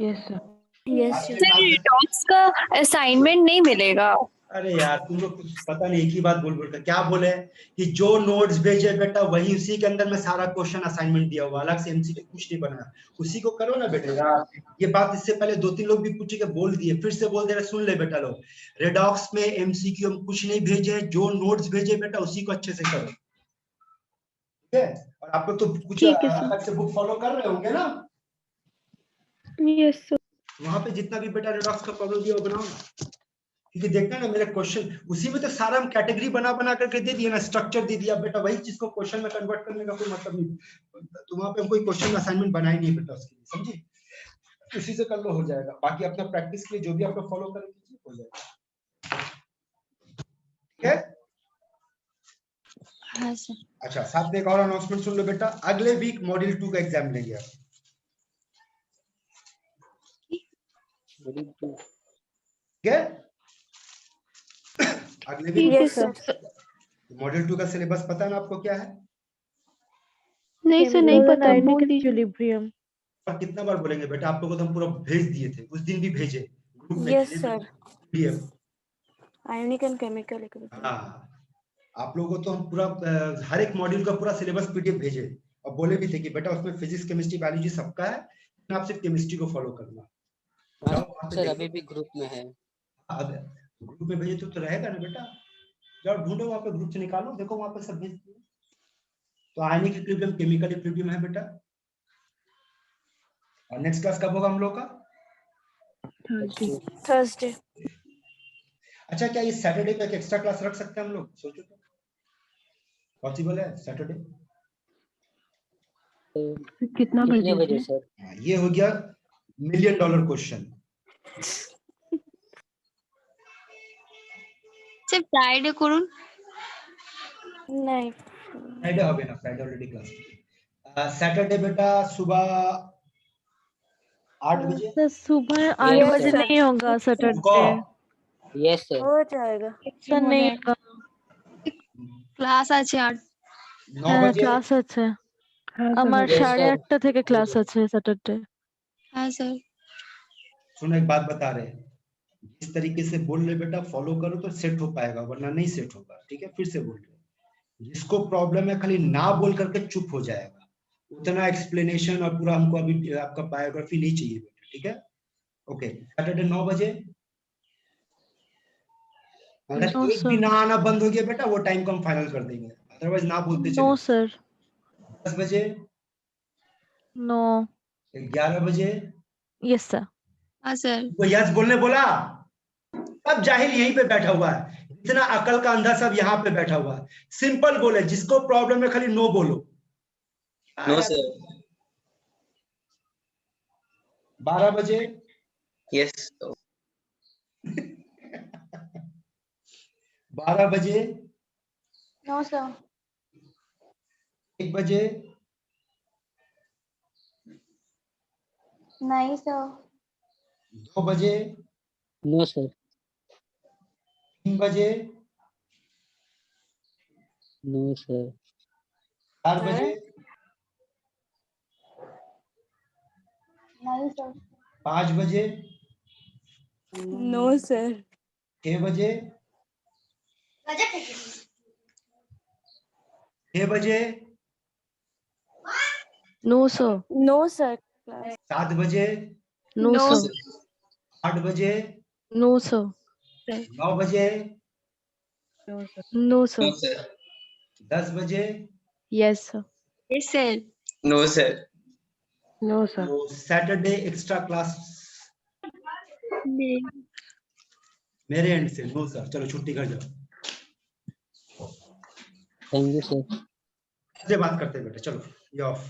Yes sir. Yes, sir. Redox का असाइनमेंट नहीं मिलेगा। अरे यार तुम लोग कुछ पता नहीं, एक ही बात बोल बोल कर क्या बोले कि जो नोट्स भेजे बेटा वही, उसी के अंदर में सारा क्वेश्चन असाइनमेंट दिया हुआ, अलग से एमसीक्यू कुछ नहीं बनाया, उसी को करो ना बेटा यार। ये बात इससे पहले 2-3 लोग भी पूछे के बोल दिए, फिर से बोल दे रहे, सुन ले बेटा लोग, रेडॉक्स में एमसीक्यू हम कुछ नहीं भेजे, जो नोट्स भेजे बेटा उसी को अच्छे से करो, ठीक है? और आप लोग तो कुछ अलग से बुक फॉलो कर रहे होंगे ना? Yes sir. वहां पे जितना भी बेटा रेडॉक्स का प्रॉब्लम दिया बनाओ ना, क्योंकि देखते हैं ना मेरे क्वेश्चन उसी में तो सारा हम कैटेगरी बना बना करके दे दिया ना, स्ट्रक्चर दे दिया बेटा, वही चीज को क्वेश्चन में कन्वर्ट करने का कोई मतलब नहीं। तो वहां पे हम कोई क्वेश्चन असाइनमेंट बनाई नहीं बेटा उसके लिए, समझे? उसी से कर लो, हो जाएगा। बाकी अपना प्रैक्टिस के लिए जो भी आप लोग फॉलो करेंगे हो जाएगा, ठीक है? हाँ सर। अच्छा, साथ में एक और अनाउंसमेंट सुन लो बेटा, अगले वीक मॉड्यूल 2 का एग्जाम लेंगे आप, ठीक है? अगले वीक Yes, sir. मॉड्यूल 2 का सिलेबस पता है ना आपको क्या है? नहीं सर नहीं पता, बोल दीजिए। इक्विलिब्रियम। और कितना बार बोलेंगे बेटा, आप लोगों को तो हम पूरा भेज दिए थे, उस दिन भी भेजे ग्रुप में। Yes, sir. PDF। Ionic and chemical equilibrium. हाँ, आप लोगों को तो हम पूरा हर एक मॉड्यूल का पूरा सिलेबस PDF भेजे और बोले भी थे कि बेटा उसमें फिजिक्स, केमिस्ट्री, बायोलॉजी सबका है, लेकिन आप सिर्फ केमिस्ट्री को फॉलो करना। सर अभी भी ग्रुप में है। अब ग्रुप में भेजे तो रहेगा ना बेटा, जाओ ढूंढो वहाँ पे, ग्रुप से निकालो, देखो वहाँ पे सब भेज दिए। तो आयनिक इक्विलिब्रियम, केमिकल इक्विलिब्रियम है बेटा। और नेक्स्ट क्लास कब होगा हम लोग का? Thursday. अच्छा, क्या ये सैटरडे को एक एक्स्ट्रा क्लास रख सकते हैं हम लोग? सोचो तो, पॉसिबल है सैटरडे? कितना बजे सर? ये हो गया $1 मिलियन क्वेश्चन। फ्राइडे করুন। नहीं। फ्राइडे হবে না, फ्राइडे ऑलरेडी क्लास। सैटरडे बेटा सुबह 8 बजे। सर सुबह 8 Yes, बजे sir. नहीं होगा सैटरडे। Yes sir. हो जाएगा। सर नहीं होगा, ক্লাস আছে 8। 9 बजे। ক্লাস আছে हाँ আমার Yes, 8:30 থেকে ক্লাস আছে স্যাটারডে। হ্যাঁ স্যার। सुनो एक बात बता रहे हैं, जिस तरीके से बोल रहे बेटा फॉलो करो तो सेट हो पाएगा, वरना नहीं सेट होगा। ठीक है, फिर से बोल रहे, जिसको प्रॉब्लम है खाली ना बोल करके चुप हो जाएगा, उतना एक्सप्लेनेशन और पूरा हमको अभी आपका बायोग्राफी नहीं चाहिए बेटा। ठीक है, ओके। सैटरडे 9 बजे। अगर No, एक भी sir. ना आना बंद हो गया बेटा, वो टाइम को हम फाइनल कर देंगे, अदरवाइज ना बोलते नो चले। सर। 10 बजे। नो। 11 बजे। Yes sir. हाँ सर। वो यस बोलने बोला, अब जाहिल यहीं पे बैठा हुआ है, इतना अकल का अंधा सब यहाँ पे बैठा हुआ है। सिंपल बोले, जिसको प्रॉब्लम है खाली नो बोलो। No sir. 12 बजे। यस। 12 बजे। No sir. 1 बजे। नहीं सर। 2 बजे। No sir. 3 बजे। No sir. 4 बजे। नहीं सर। 5 बजे। No sir. 6 बजे। 6 बजे। No sir. No sir. 7 बजे। No No, sir. 8 बजे। No sir. 9 बजे। No no sir. सर। 10 बजे। Yes sir. yes sir। No sir. No sir. तो सैटरडे एक्स्ट्रा क्लास मेरे एंड से नो सर। चलो छुट्टी कर जाओ। Thank you sir. से बात करते हैं बेटा, चलो ये ऑफ।